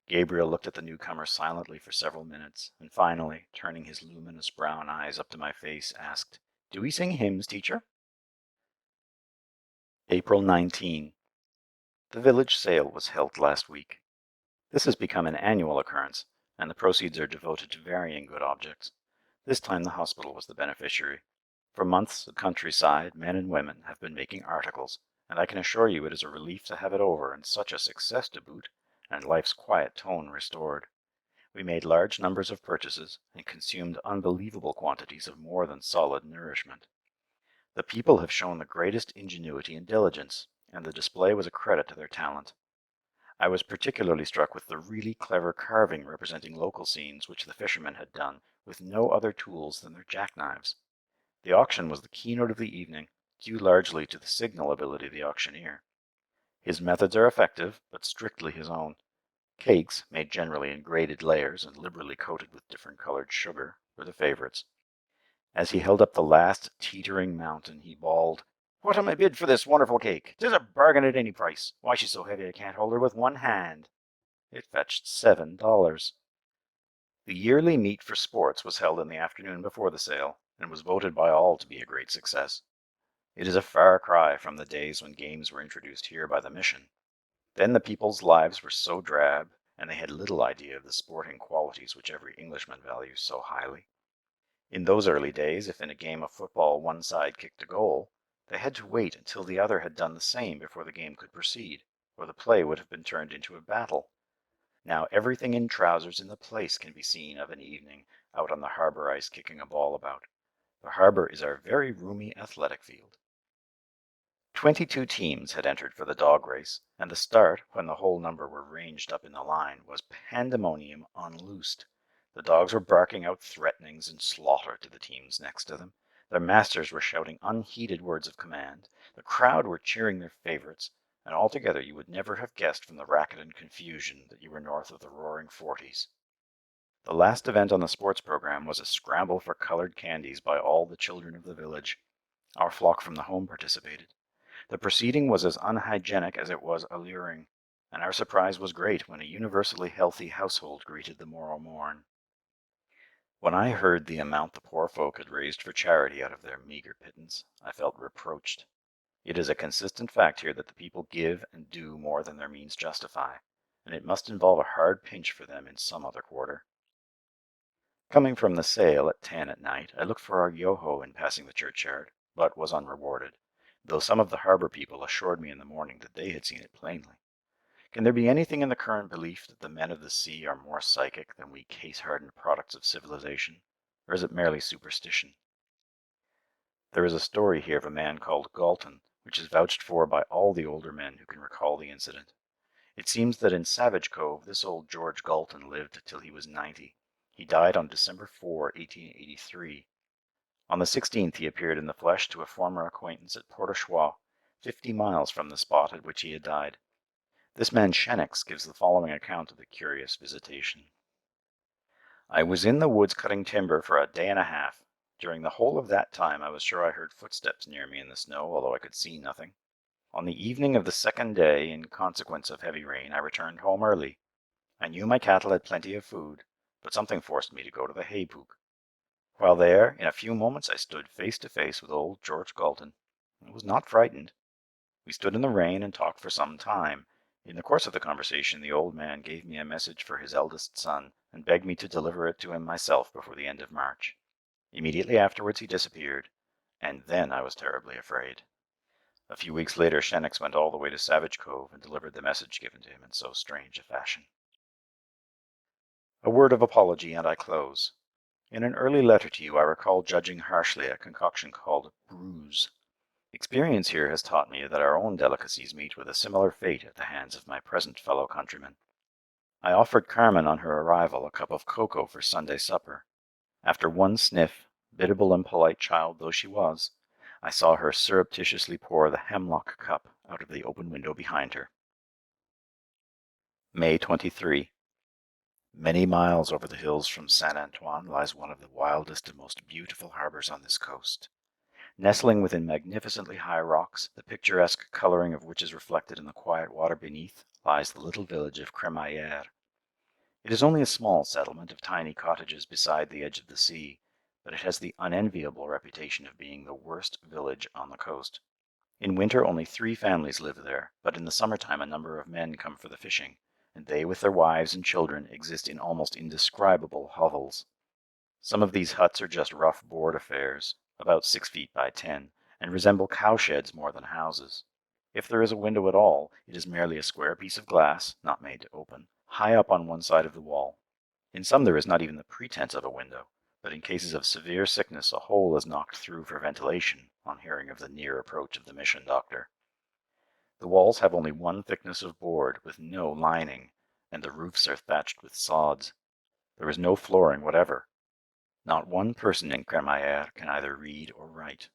Gabriel looked at the newcomer silently for several minutes, and finally, turning his luminous brown eyes up to my face, asked, "Do we sing hymns, teacher?" April 19. The village sale was held last week. This has become an annual occurrence, and the proceeds are devoted to varying good objects. This time the hospital was the beneficiary. For months the countryside, men and women, have been making articles, and I can assure you it is a relief to have it over, and such a success to boot, and life's quiet tone restored. We made large numbers of purchases, and consumed unbelievable quantities of more than solid nourishment. The people have shown the greatest ingenuity and diligence, and the display was a credit to their talent. I was particularly struck with the really clever carving representing local scenes which the fishermen had done, with no other tools than their jackknives. The auction was the keynote of the evening, due largely to the signal ability of the auctioneer. His methods are effective, but strictly his own. Cakes, made generally in graded layers and liberally coated with different colored sugar, were the favorites. As he held up the last teetering mountain, he bawled, "What am I bid for this wonderful cake? 'Tis a bargain at any price. Why, she's so heavy I can't hold her with one hand." It fetched $7. The yearly meet for sports was held in the afternoon before the sale, and was voted by all to be a great success. It is a far cry from the days when games were introduced here by the mission. Then the people's lives were so drab, and they had little idea of the sporting qualities which every Englishman values so highly. In those early days, if in a game of football one side kicked a goal, they had to wait until the other had done the same before the game could proceed, or the play would have been turned into a battle. Now everything in trousers in the place can be seen of an evening out on the harbor ice kicking a ball about. The harbor is our very roomy athletic field. 22 teams had entered for the dog race, and the start, when the whole number were ranged up in the line, was pandemonium unloosed. The dogs were barking out threatenings and slaughter to the teams next to them. Their masters were shouting unheeded words of command. The crowd were cheering their favorites, and altogether you would never have guessed from the racket and confusion that you were north of the roaring forties. The last event on the sports program was a scramble for colored candies by all the children of the village. Our flock from the home participated. The proceeding was as unhygienic as it was alluring, and our surprise was great when a universally healthy household greeted the morrow morn. When I heard the amount the poor folk had raised for charity out of their meager pittance, I felt reproached. It is a consistent fact here that the people give and do more than their means justify, and it must involve a hard pinch for them in some other quarter. Coming from the sale at 10 at night, I looked for our Yoho in passing the churchyard, but was unrewarded, though some of the harbor people assured me in the morning that they had seen it plainly. Can there be anything in the current belief that the men of the sea are more psychic than we case-hardened products of civilization, or is it merely superstition? There is a story here of a man called Galton, which is vouched for by all the older men who can recall the incident. It seems that in Savage Cove this old George Galton lived till he was 90. He died on December 4, 1883. On the 16th he appeared in the flesh to a former acquaintance at Port-au-Choix, 50 miles from the spot at which he had died. This man Shenix gives the following account of the curious visitation. "I was in the woods cutting timber for a day and a half. During the whole of that time I was sure I heard footsteps near me in the snow, although I could see nothing. On the evening of the second day, in consequence of heavy rain, I returned home early. I knew my cattle had plenty of food, but something forced me to go to the hay-pook. While there, in a few moments I stood face to face with old George Galton. I was not frightened. We stood in the rain and talked for some time. In the course of the conversation the old man gave me a message for his eldest son, and begged me to deliver it to him myself before the end of March. Immediately afterwards he disappeared, and then I was terribly afraid." A few weeks later Shenix went all the way to Savage Cove and delivered the message given to him in so strange a fashion. A word of apology and I close. In an early letter to you I recall judging harshly a concoction called bruise. Experience here has taught me that our own delicacies meet with a similar fate at the hands of my present fellow countrymen. I offered Carmen on her arrival a cup of cocoa for Sunday supper. After one sniff, biddable and polite child though she was, I saw her surreptitiously pour the hemlock cup out of the open window behind her. May 23. Many miles over the hills from Saint Antoine lies one of the wildest and most beautiful harbors on this coast. Nestling within magnificently high rocks, the picturesque coloring of which is reflected in the quiet water beneath, lies the little village of Crémaillère. It is only a small settlement of tiny cottages beside the edge of the sea, but it has the unenviable reputation of being the worst village on the coast. In winter only 3 families live there, but in the summertime a number of men come for the fishing, and they with their wives and children exist in almost indescribable hovels. Some of these huts are just rough board affairs, about 6 feet by 10, and resemble cowsheds more than houses. If there is a window at all, it is merely a square piece of glass, not made to open, high up on one side of the wall. In some there is not even the pretense of a window, but in cases of severe sickness a hole is knocked through for ventilation on hearing of the near approach of the mission doctor. The walls have only one thickness of board, with no lining, and the roofs are thatched with sods. There is no flooring whatever. Not one person in Crémaillère can either read or write.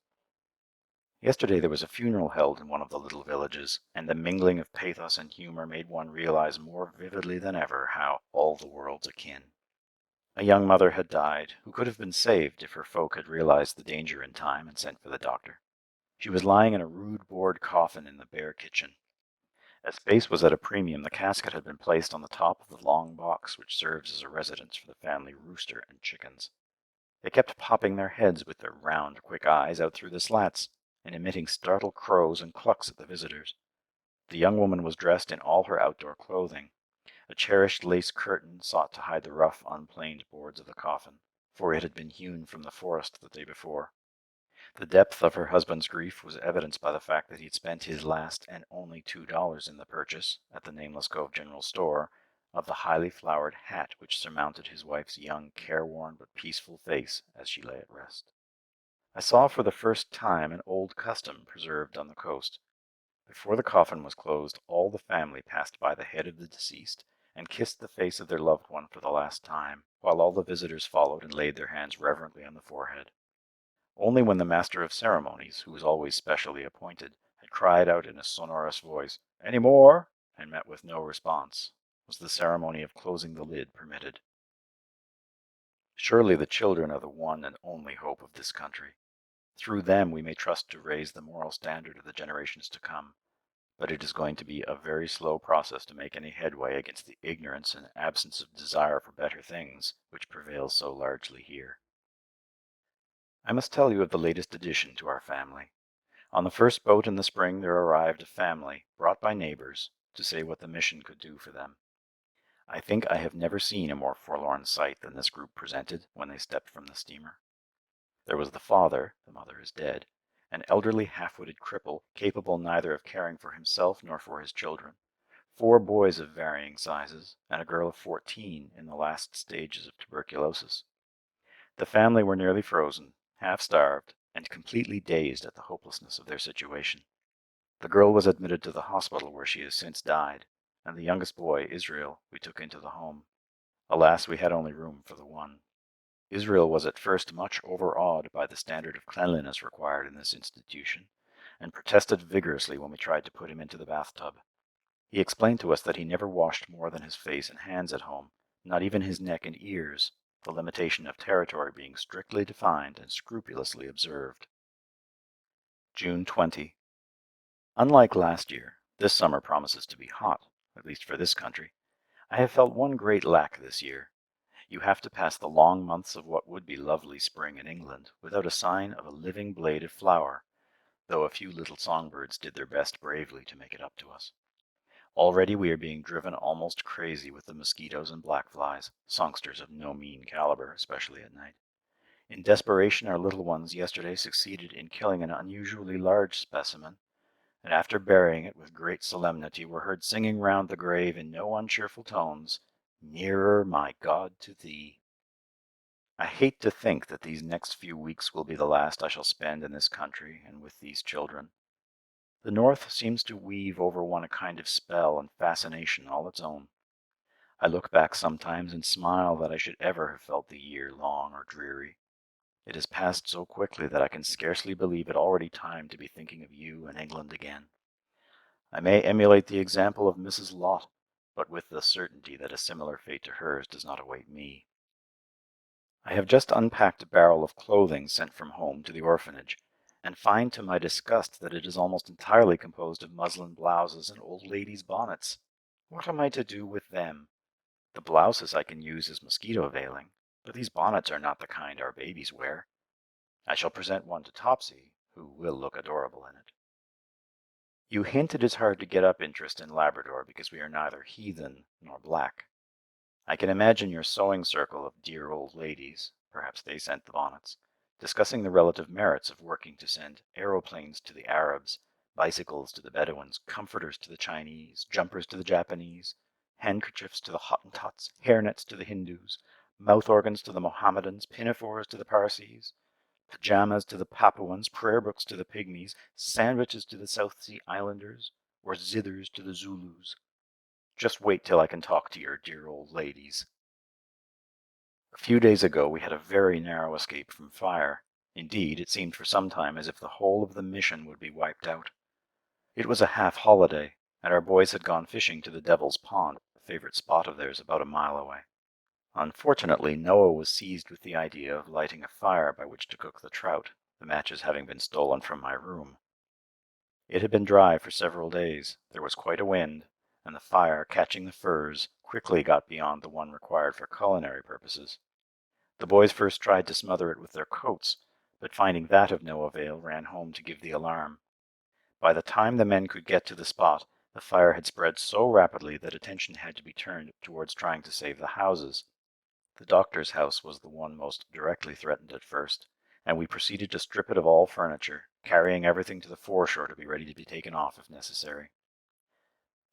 Yesterday there was a funeral held in one of the little villages, and the mingling of pathos and humor made one realize more vividly than ever how all the world's akin. A young mother had died, who could have been saved if her folk had realized the danger in time and sent for the doctor. She was lying in a rude board coffin in the bare kitchen. As space was at a premium, the casket had been placed on the top of the long box which serves as a residence for the family rooster and chickens. They kept popping their heads with their round, quick eyes out through the slats, and emitting startled crows and clucks at the visitors. The young woman was dressed in all her outdoor clothing. A cherished lace curtain sought to hide the rough, unplaned boards of the coffin, for it had been hewn from the forest the day before. The depth of her husband's grief was evidenced by the fact that he had spent his last and only $2 in the purchase, at the Nameless Cove General Store, of the highly flowered hat which surmounted his wife's young, careworn but peaceful face as she lay at rest. I saw for the first time an old custom preserved on the coast. Before the coffin was closed, all the family passed by the head of the deceased and kissed the face of their loved one for the last time, while all the visitors followed and laid their hands reverently on the forehead. Only when the master of ceremonies, who was always specially appointed, had cried out in a sonorous voice, "Any more?" and met with no response, was the ceremony of closing the lid permitted. Surely the children are the one and only hope of this country. Through them we may trust to raise the moral standard of the generations to come. But it is going to be a very slow process to make any headway against the ignorance and absence of desire for better things which prevails so largely here. I must tell you of the latest addition to our family. On the first boat in the spring there arrived a family, brought by neighbors, to say what the mission could do for them. I think I have never seen a more forlorn sight than this group presented when they stepped from the steamer. There was the father, the mother is dead, an elderly half-witted cripple, capable neither of caring for himself nor for his children, 4 boys of varying sizes, and a girl of 14 in the last stages of tuberculosis. The family were nearly frozen, half-starved, and completely dazed at the hopelessness of their situation. The girl was admitted to the hospital where she has since died, and the youngest boy, Israel, we took into the home. Alas, we had only room for the one. Israel was at first much overawed by the standard of cleanliness required in this institution, and protested vigorously when we tried to put him into the bathtub. He explained to us that he never washed more than his face and hands at home, not even his neck and ears, the limitation of territory being strictly defined and scrupulously observed. June 20. Unlike last year, this summer promises to be hot, at least for this country. I have felt one great lack this year. You have to pass the long months of what would be lovely spring in England without a sign of a living blade of flower, though a few little songbirds did their best bravely to make it up to us. Already we are being driven almost crazy with the mosquitoes and black flies, songsters of no mean caliber, especially at night. In desperation, our little ones yesterday succeeded in killing an unusually large specimen, and after burying it with great solemnity were heard singing round the grave in no uncheerful tones, "Nearer, my God, to thee." I hate to think that these next few weeks will be the last I shall spend in this country and with these children. The North seems to weave over one a kind of spell and fascination all its own. I look back sometimes and smile that I should ever have felt the year long or dreary. It has passed so quickly that I can scarcely believe it already time to be thinking of you and England again. I may emulate the example of Mrs. Lot, but with the certainty that a similar fate to hers does not await me. I have just unpacked a barrel of clothing sent from home to the orphanage, and find to my disgust that it is almost entirely composed of muslin blouses and old ladies' bonnets. What am I to do with them? The blouses I can use as mosquito veiling, but these bonnets are not the kind our babies wear. I shall present one to Topsy, who will look adorable in it. You hint it is hard to get up interest in Labrador because we are neither heathen nor black. I can imagine your sewing circle of dear old ladies, perhaps they sent the bonnets, discussing the relative merits of working to send aeroplanes to the Arabs, bicycles to the Bedouins, comforters to the Chinese, jumpers to the Japanese, handkerchiefs to the Hottentots, hairnets to the Hindus, mouth organs to the Mohammedans, pinafores to the Parsees, pajamas to the Papuans, prayer books to the Pygmies, sandwiches to the South Sea Islanders, or zithers to the Zulus. Just wait till I can talk to your dear old ladies. A few days ago we had a very narrow escape from fire. Indeed, it seemed for some time as if the whole of the mission would be wiped out. It was a half-holiday, and our boys had gone fishing to the Devil's Pond, a favorite spot of theirs about a mile away. Unfortunately, Noah was seized with the idea of lighting a fire by which to cook the trout, the matches having been stolen from my room. It had been dry for several days, there was quite a wind, and the fire, catching the furs, quickly got beyond the one required for culinary purposes. The boys first tried to smother it with their coats, but finding that of no avail, ran home to give the alarm. By the time the men could get to the spot, the fire had spread so rapidly that attention had to be turned towards trying to save the houses. The doctor's house was the one most directly threatened at first, and we proceeded to strip it of all furniture, carrying everything to the foreshore to be ready to be taken off if necessary.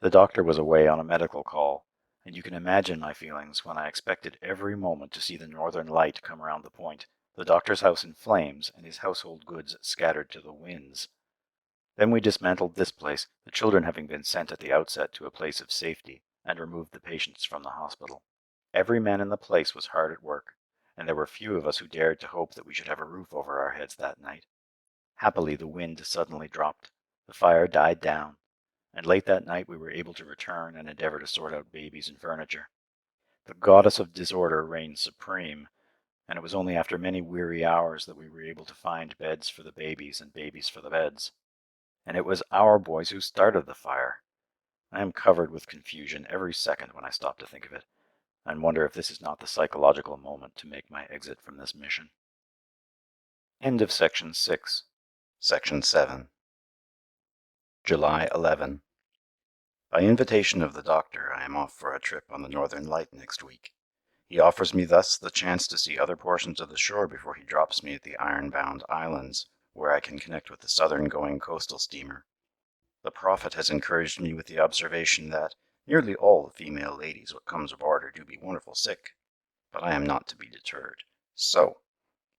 The doctor was away on a medical call, and you can imagine my feelings when I expected every moment to see the northern light come round the point, the doctor's house in flames, and his household goods scattered to the winds. Then we dismantled this place, the children having been sent at the outset to a place of safety, and removed the patients from the hospital. Every man in the place was hard at work, and there were few of us who dared to hope that we should have a roof over our heads that night. Happily, the wind suddenly dropped, the fire died down, and late that night we were able to return and endeavor to sort out babies and furniture. The goddess of disorder reigned supreme, and it was only after many weary hours that we were able to find beds for the babies and babies for the beds. And it was our boys who started the fire. I am covered with confusion every second when I stop to think of it, and wonder if this is not the psychological moment to make my exit from this mission. End of Section 6. Section 7. July 11. By invitation of the doctor, I am off for a trip on the Northern Light next week. He offers me thus the chance to see other portions of the shore before he drops me at the Iron-Bound Islands, where I can connect with the southern-going coastal steamer. The Prophet has encouraged me with the observation that nearly all the female ladies what comes aboard do be wonderful sick, but I am not to be deterred. So,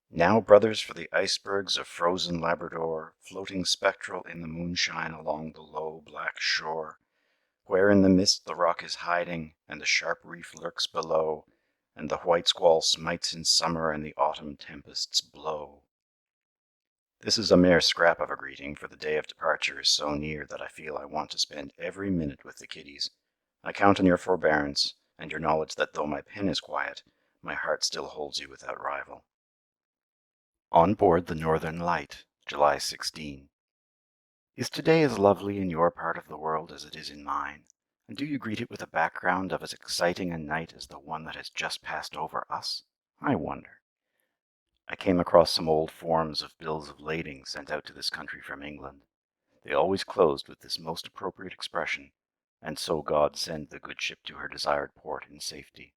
now, brothers, for the icebergs of frozen Labrador, floating spectral in the moonshine along the low black shore, where in the mist the rock is hiding, and the sharp reef lurks below, and the white squall smites in summer, and the autumn tempests blow. This is a mere scrap of a greeting, for the day of departure is so near that I feel I want to spend every minute with the kiddies. I count on your forbearance, and your knowledge that though my pen is quiet, my heart still holds you without rival. On board the Northern Light, July 16. Is today as lovely in your part of the world as it is in mine? And do you greet it with a background of as exciting a night as the one that has just passed over us? I wonder. I came across some old forms of bills of lading sent out to this country from England. They always closed with this most appropriate expression, "And so God send the good ship to her desired port in safety."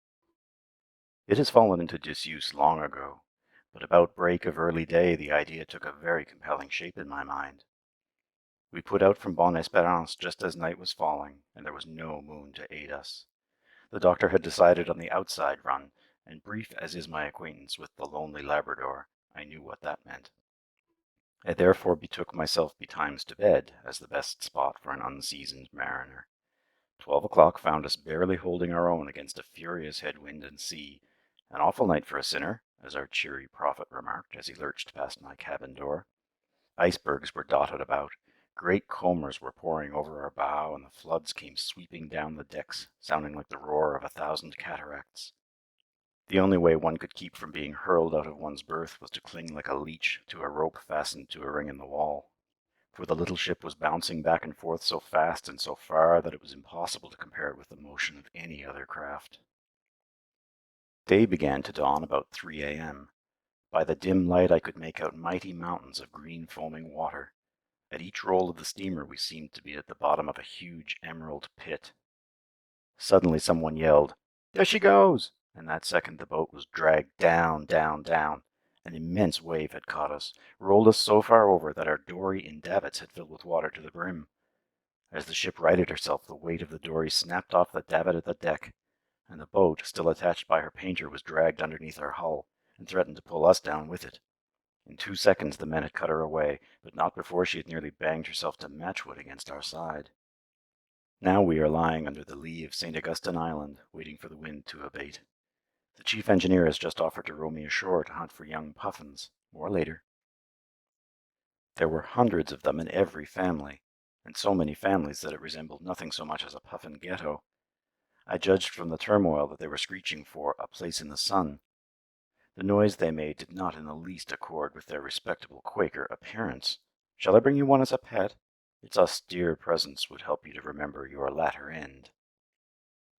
It has fallen into disuse long ago, but about break of early day the idea took a very compelling shape in my mind. We put out from Bonne Espérance just as night was falling, and there was no moon to aid us. The doctor had decided on the outside run, and brief as is my acquaintance with the lonely Labrador, I knew what that meant. I therefore betook myself betimes to bed, as the best spot for an unseasoned mariner. 12 o'clock found us barely holding our own against a furious headwind and sea. An awful night for a sinner, as our cheery prophet remarked as he lurched past my cabin door. Icebergs were dotted about. Great combers were pouring over our bow, and the floods came sweeping down the decks, sounding like the roar of 1,000 cataracts. The only way one could keep from being hurled out of one's berth was to cling like a leech to a rope fastened to a ring in the wall, for the little ship was bouncing back and forth so fast and so far that it was impossible to compare it with the motion of any other craft. Day began to dawn about 3 a.m. By the dim light I could make out mighty mountains of green foaming water. At each roll of the steamer we seemed to be at the bottom of a huge emerald pit. Suddenly someone yelled, "There she goes!" and that second the boat was dragged down, down, down. An immense wave had caught us, rolled us so far over that our dory in davits had filled with water to the brim. As the ship righted herself, the weight of the dory snapped off the davit at the deck, and the boat, still attached by her painter, was dragged underneath our hull, and threatened to pull us down with it. In 2 seconds the men had cut her away, but not before she had nearly banged herself to matchwood against our side. Now we are lying under the lee of St. Augustine Island, waiting for the wind to abate. The chief engineer has just offered to row me ashore to hunt for young puffins. More later. There were hundreds of them in every family, and so many families that it resembled nothing so much as a puffin ghetto. I judged from the turmoil that they were screeching for "a place in the sun." The noise they made did not in the least accord with their respectable Quaker appearance. Shall I bring you one as a pet? Its austere presence would help you to remember your latter end.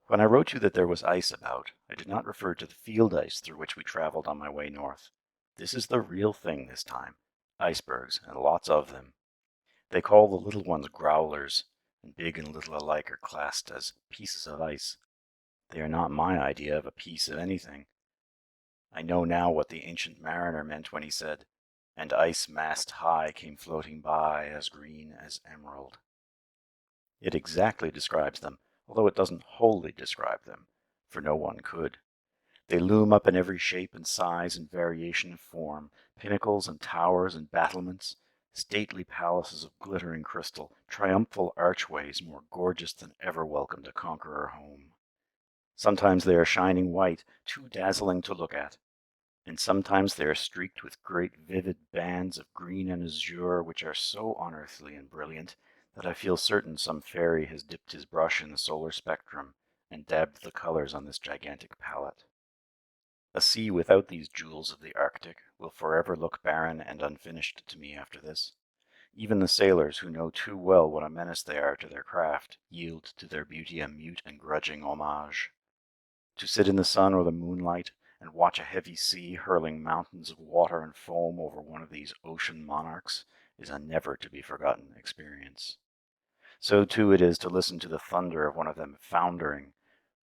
When I wrote you that there was ice about, I did not refer to the field ice through which we traveled on my way north. This is the real thing this time. Icebergs, and lots of them. They call the little ones growlers, and big and little alike are classed as pieces of ice. They are not my idea of a piece of anything. I know now what the ancient mariner meant when he said, "And ice mast high came floating by, as green as emerald." It exactly describes them, although it doesn't wholly describe them, for no one could. They loom up in every shape and size and variation of form, pinnacles and towers and battlements, stately palaces of glittering crystal, triumphal archways more gorgeous than ever welcomed a conqueror home. Sometimes they are shining white, too dazzling to look at, and sometimes they are streaked with great vivid bands of green and azure which are so unearthly and brilliant that I feel certain some fairy has dipped his brush in the solar spectrum and dabbed the colors on this gigantic palette. A sea without these jewels of the Arctic will forever look barren and unfinished to me after this. Even the sailors, who know too well what a menace they are to their craft, yield to their beauty a mute and grudging homage. To sit in the sun or the moonlight and watch a heavy sea hurling mountains of water and foam over one of these ocean monarchs is a never-to-be-forgotten experience. So too it is to listen to the thunder of one of them foundering,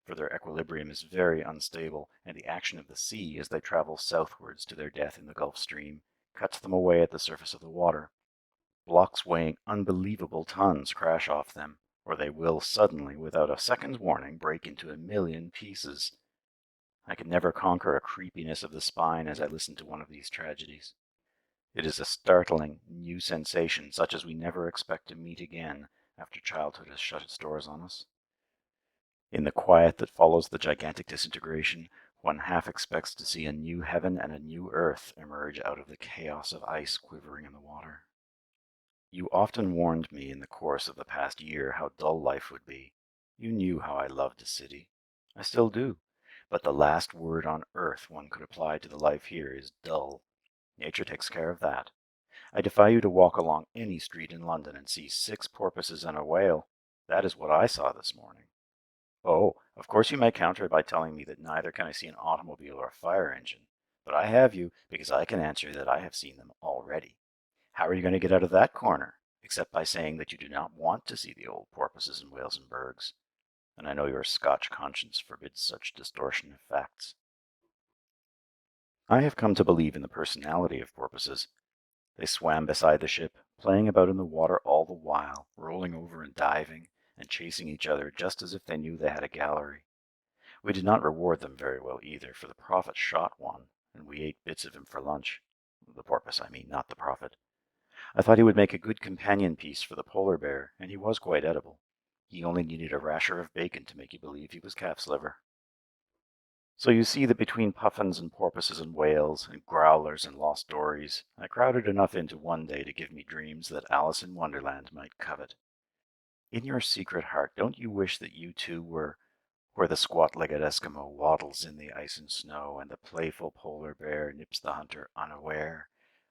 for their equilibrium is very unstable, and the action of the sea as they travel southwards to their death in the Gulf Stream cuts them away at the surface of the water. Blocks weighing unbelievable tons crash off them, or they will suddenly, without a second's warning, break into a million pieces. I can never conquer a creepiness of the spine as I listen to one of these tragedies. It is a startling, new sensation such as we never expect to meet again after childhood has shut its doors on us. In the quiet that follows the gigantic disintegration, one half expects to see a new heaven and a new earth emerge out of the chaos of ice quivering in the water. You often warned me in the course of the past year how dull life would be. You knew how I loved a city. I still do. But the last word on earth one could apply to the life here is dull. Nature takes care of that. I defy you to walk along any street in London and see 6 porpoises and a whale. That is what I saw this morning. Oh, of course you may counter by telling me that neither can I see an automobile or a fire engine. But I have you, because I can answer that I have seen them already. How are you going to get out of that corner, except by saying that you do not want to see the old porpoises and whales and bergs? And I know your Scotch conscience forbids such distortion of facts. I have come to believe in the personality of porpoises. They swam beside the ship, playing about in the water all the while, rolling over and diving, and chasing each other just as if they knew they had a gallery. We did not reward them very well either, for the Prophet shot one, and we ate bits of him for lunch. The porpoise, I mean, not the Prophet. I thought he would make a good companion piece for the polar bear, and he was quite edible. He only needed a rasher of bacon to make you believe he was calf's liver. So you see that between puffins and porpoises and whales and growlers and lost dories, I crowded enough into one day to give me dreams that Alice in Wonderland might covet. In your secret heart, don't you wish that you too were where the squat-legged Eskimo waddles in the ice and snow, and the playful polar bear nips the hunter unaware,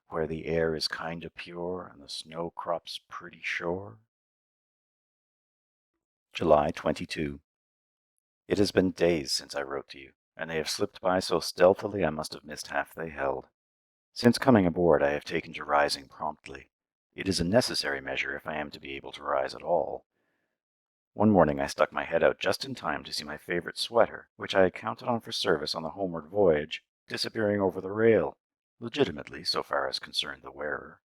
where the air is kinda pure and the snow crops pretty sure? July 22. It has been days since I wrote to you, and they have slipped by so stealthily I must have missed half they held. Since coming aboard I have taken to rising promptly. It is a necessary measure if I am to be able to rise at all. One morning I stuck my head out just in time to see my favorite sweater, which I had counted on for service on the homeward voyage, disappearing over the rail, legitimately so far as concerned the wearer.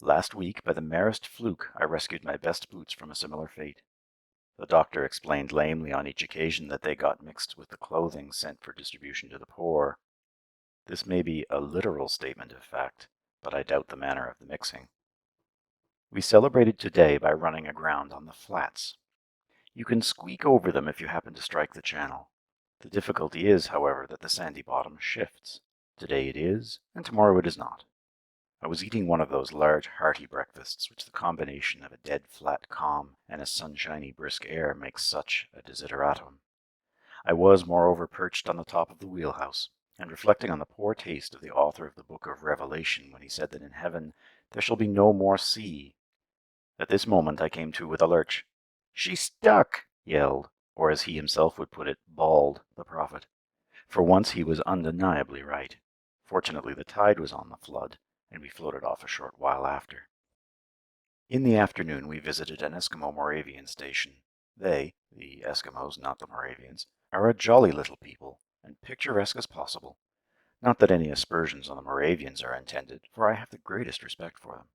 Last week, by the merest fluke, I rescued my best boots from a similar fate. The doctor explained lamely on each occasion that they got mixed with the clothing sent for distribution to the poor. This may be a literal statement of fact, but I doubt the manner of the mixing. We celebrated today by running aground on the flats. You can squeak over them if you happen to strike the channel. The difficulty is, however, that the sandy bottom shifts. Today it is, and tomorrow it is not. I was eating one of those large, hearty breakfasts which the combination of a dead flat calm and a sunshiny brisk air makes such a desideratum. I was, moreover, perched on the top of the wheelhouse, and reflecting on the poor taste of the author of the book of Revelation when he said that in heaven there shall be no more sea. At this moment I came to with a lurch. "She's stuck!" yelled, or as he himself would put it, bawled, the prophet. For once he was undeniably right. Fortunately the tide was on the flood, and we floated off a short while after. In the afternoon we visited an Eskimo-Moravian station. They, the Eskimos, not the Moravians, are a jolly little people, and picturesque as possible. Not that any aspersions on the Moravians are intended, for I have the greatest respect for them.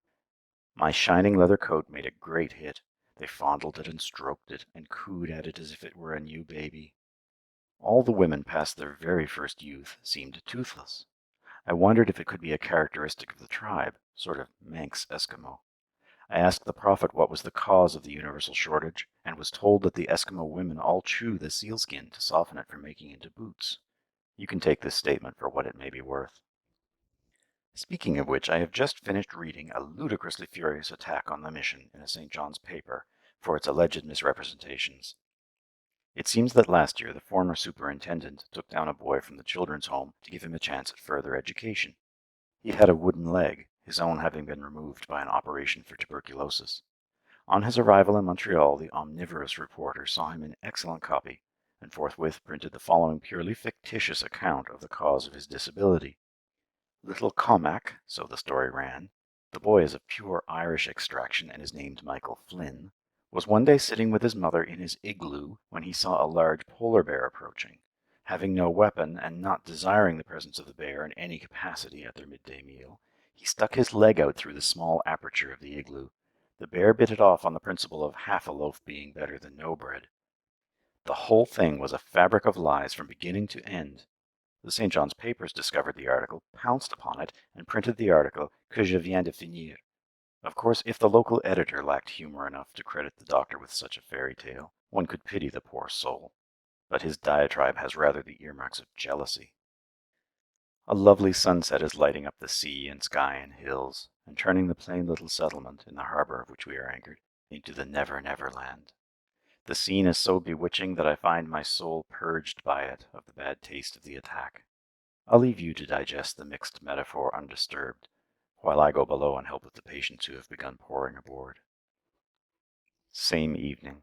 My shining leather coat made a great hit. They fondled it and stroked it, and cooed at it as if it were a new baby. All the women past their very first youth seemed toothless. I wondered if it could be a characteristic of the tribe, sort of Manx Eskimo. I asked the prophet what was the cause of the universal shortage, and was told that the Eskimo women all chew the sealskin to soften it for making into boots. You can take this statement for what it may be worth. Speaking of which, I have just finished reading a ludicrously furious attack on the mission in a St. John's paper for its alleged misrepresentations. It seems that last year the former superintendent took down a boy from the children's home to give him a chance at further education. He had a wooden leg, his own having been removed by an operation for tuberculosis. On his arrival in Montreal, the omnivorous reporter saw him in excellent copy, and forthwith printed the following purely fictitious account of the cause of his disability. Little Cormac, so the story ran, the boy is of pure Irish extraction and is named Michael Flynn, was one day sitting with his mother in his igloo when he saw a large polar bear approaching. Having no weapon, and not desiring the presence of the bear in any capacity at their midday meal, he stuck his leg out through the small aperture of the igloo. The bear bit it off on the principle of half a loaf being better than no bread. The whole thing was a fabric of lies from beginning to end. The St. John's papers discovered the article, pounced upon it, and printed the article que je viens de finir. Of course, if the local editor lacked humor enough to credit the doctor with such a fairy tale, one could pity the poor soul. But his diatribe has rather the earmarks of jealousy. A lovely sunset is lighting up the sea and sky and hills, and turning the plain little settlement, in the harbour of which we are anchored, into the Never Never Land. The scene is so bewitching that I find my soul purged by it of the bad taste of the attack. I'll leave you to digest the mixed metaphor undisturbed, while I go below and help with the patients who have begun pouring aboard. Same evening.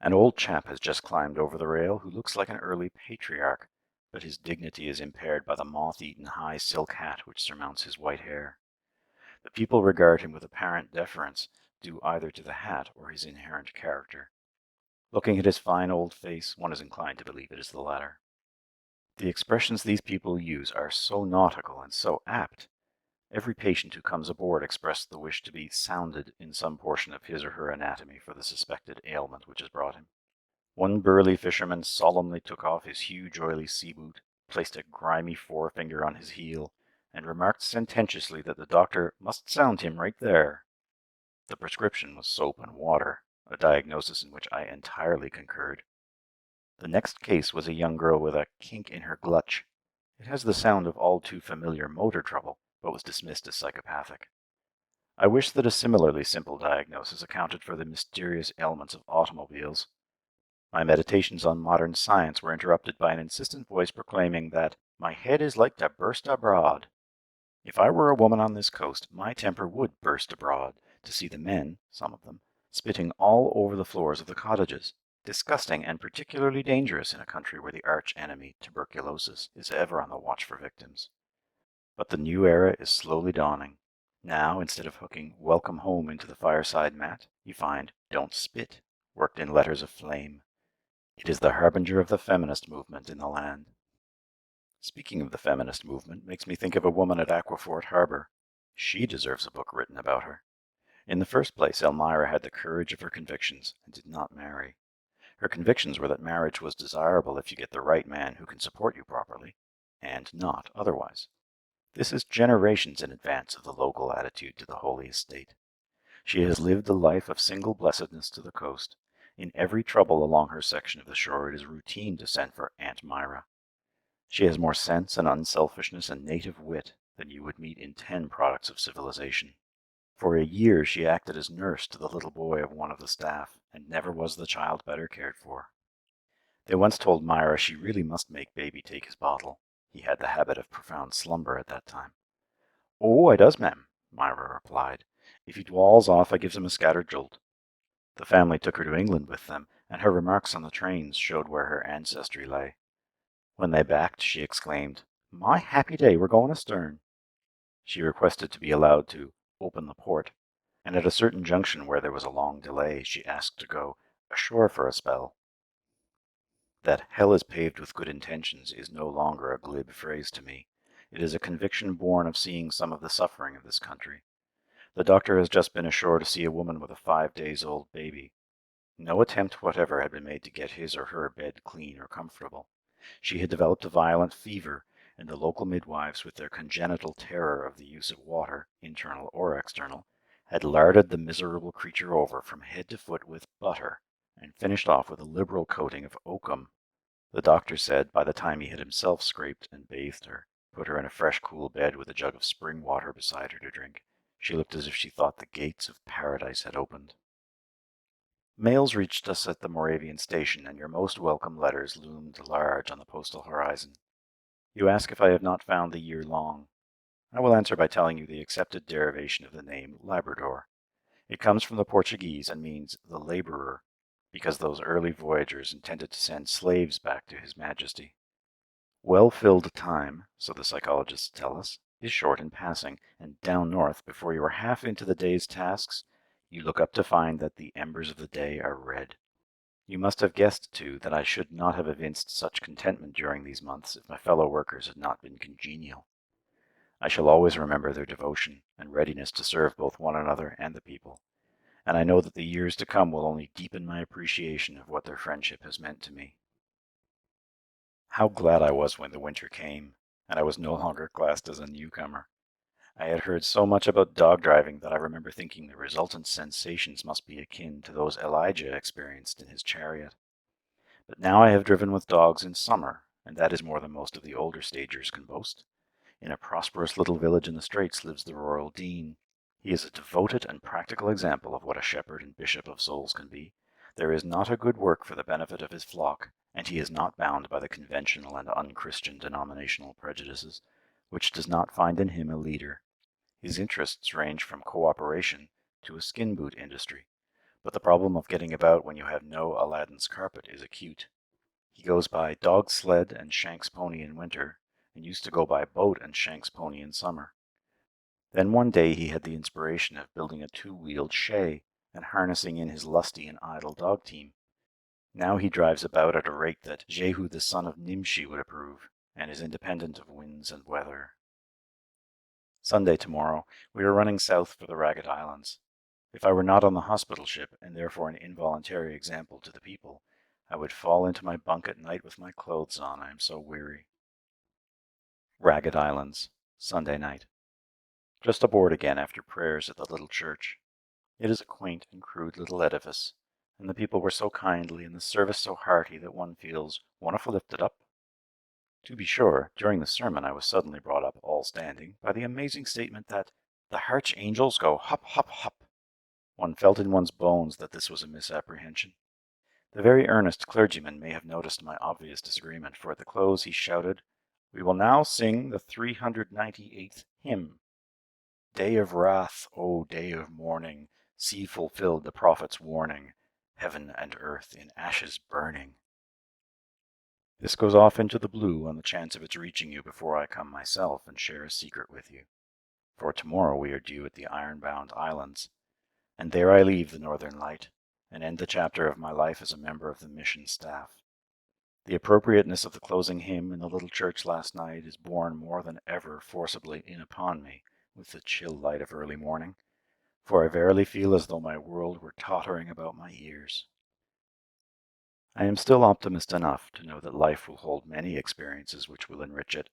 An old chap has just climbed over the rail who looks like an early patriarch, but his dignity is impaired by the moth-eaten high silk hat which surmounts his white hair. The people regard him with apparent deference, due either to the hat or his inherent character. Looking at his fine old face, one is inclined to believe it is the latter. The expressions these people use are so nautical and so apt. Every patient who comes aboard expressed the wish to be sounded in some portion of his or her anatomy for the suspected ailment which has brought him. One burly fisherman solemnly took off his huge oily sea boot, placed a grimy forefinger on his heel, and remarked sententiously that the doctor must sound him right there. The prescription was soap and water, a diagnosis in which I entirely concurred. The next case was a young girl with a kink in her glutch. It has the sound of all too familiar motor trouble, but was dismissed as psychopathic. I wish that a similarly simple diagnosis accounted for the mysterious ailments of automobiles. My meditations on modern science were interrupted by an insistent voice proclaiming that my head is like to burst abroad. If I were a woman on this coast, my temper would burst abroad to see the men, some of them, spitting all over the floors of the cottages. Disgusting and particularly dangerous in a country where the arch enemy, tuberculosis, is ever on the watch for victims. But the new era is slowly dawning. Now, instead of hooking "Welcome Home" into the fireside mat, you find "Don't Spit" worked in letters of flame. It is the harbinger of the feminist movement in the land. Speaking of the feminist movement makes me think of a woman at Aquafort Harbor. She deserves a book written about her. In the first place, Elmira had the courage of her convictions and did not marry. Her convictions were that marriage was desirable if you get the right man who can support you properly, and not otherwise. This is generations in advance of the local attitude to the holy estate. She has lived a life of single blessedness to the coast. In every trouble along her section of the shore it is routine to send for Aunt Myra. She has more sense and unselfishness and native wit than you would meet in 10 products of civilization. For a year she acted as nurse to the little boy of one of the staff, and never was the child better cared for. They once told Myra she really must make baby take his bottle. He had the habit of profound slumber at that time. "Oh, I does, ma'am," Myra replied. "If he dwalls off, I gives him a scattered jolt." The family took her to England with them, and her remarks on the trains showed where her ancestry lay. When they backed, she exclaimed, "My happy day, we're going astern." She requested to be allowed to "open the port," and at a certain junction where there was a long delay, she asked to go "ashore for a spell." That hell is paved with good intentions is no longer a glib phrase to me. It is a conviction born of seeing some of the suffering of this country. The doctor has just been ashore to see a woman with a 5 days-old baby. No attempt whatever had been made to get his or her bed clean or comfortable. She had developed a violent fever, and the local midwives, with their congenital terror of the use of water, internal or external, had larded the miserable creature over from head to foot with butter, and finished off with a liberal coating of oakum. The doctor said, by the time he had himself scraped and bathed her, put her in a fresh cool bed with a jug of spring water beside her to drink, she looked as if she thought the gates of paradise had opened. Mails reached us at the Moravian station, and your most welcome letters loomed large on the postal horizon. You ask if I have not found the year long. I will answer by telling you the accepted derivation of the name Labrador. It comes from the Portuguese and means the laborer, because those early voyagers intended to send slaves back to His Majesty. Well-filled time, so the psychologists tell us, is short in passing, and down north, before you are half into the day's tasks, you look up to find that the embers of the day are red. You must have guessed, too, that I should not have evinced such contentment during these months if my fellow workers had not been congenial. I shall always remember their devotion and readiness to serve both one another and the people, and I know that the years to come will only deepen my appreciation of what their friendship has meant to me. How glad I was when the winter came, and I was no longer classed as a newcomer. I had heard so much about dog driving that I remember thinking the resultant sensations must be akin to those Elijah experienced in his chariot. But now I have driven with dogs in summer, and that is more than most of the older stagers can boast. In a prosperous little village in the Straits lives the Royal Dean. He is a devoted and practical example of what a shepherd and bishop of souls can be. There is not a good work for the benefit of his flock, and he is not bound by the conventional and unchristian denominational prejudices, which does not find in him a leader. His interests range from cooperation to a skin boot industry, but the problem of getting about when you have no Aladdin's carpet is acute. He goes by dog sled and Shank's pony in winter, and used to go by boat and Shank's pony in summer. Then one day he had the inspiration of building a 2-wheeled shay and harnessing in his lusty and idle dog team. Now he drives about at a rate that Jehu the son of Nimshi would approve, and is independent of winds and weather. Sunday tomorrow, we are running south for the Ragged Islands. If I were not on the hospital ship, and therefore an involuntary example to the people, I would fall into my bunk at night with my clothes on, I am so weary. Ragged Islands, Sunday night. Just aboard again after prayers at the little church. It is a quaint and crude little edifice, and the people were so kindly and the service so hearty that one feels wonderful lifted up. To be sure, during the sermon I was suddenly brought up, all standing, by the amazing statement that the archangels go hop, hop, hop. One felt in one's bones that this was a misapprehension. The very earnest clergyman may have noticed my obvious disagreement, for at the close he shouted, "We will now sing the 398th hymn. Day of wrath, O day of mourning, see fulfilled the prophet's warning, heaven and earth in ashes burning." This goes off into the blue on the chance of its reaching you before I come myself and share a secret with you. For tomorrow we are due at the iron-bound islands, and there I leave the Northern Light, and end the chapter of my life as a member of the mission staff. The appropriateness of the closing hymn in the little church last night is borne more than ever forcibly in upon me with the chill light of early morning, for I verily feel as though my world were tottering about my ears. I am still optimist enough to know that life will hold many experiences which will enrich it,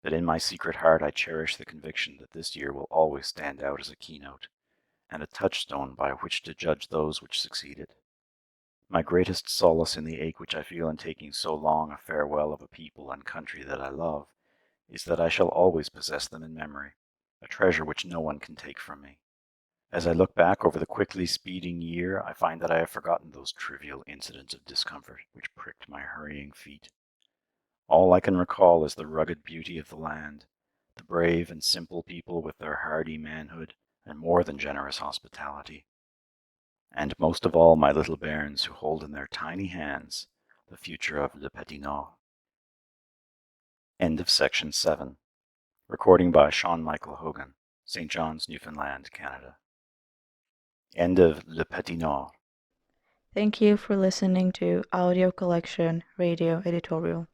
but in my secret heart I cherish the conviction that this year will always stand out as a keynote, and a touchstone by which to judge those which succeeded. My greatest solace in the ache which I feel in taking so long a farewell of a people and country that I love is that I shall always possess them in memory, a treasure which no one can take from me. As I look back over the quickly speeding year, I find that I have forgotten those trivial incidents of discomfort which pricked my hurrying feet. All I can recall is the rugged beauty of the land, the brave and simple people with their hardy manhood and more than generous hospitality, and most of all my little bairns who hold in their tiny hands the future of Le Petit Nord. End of section 7. Recording by Sean Michael Hogan, St. John's, Newfoundland, Canada. End of Le Petit Nord. Thank you for listening to Audio Collection Radio Editorial.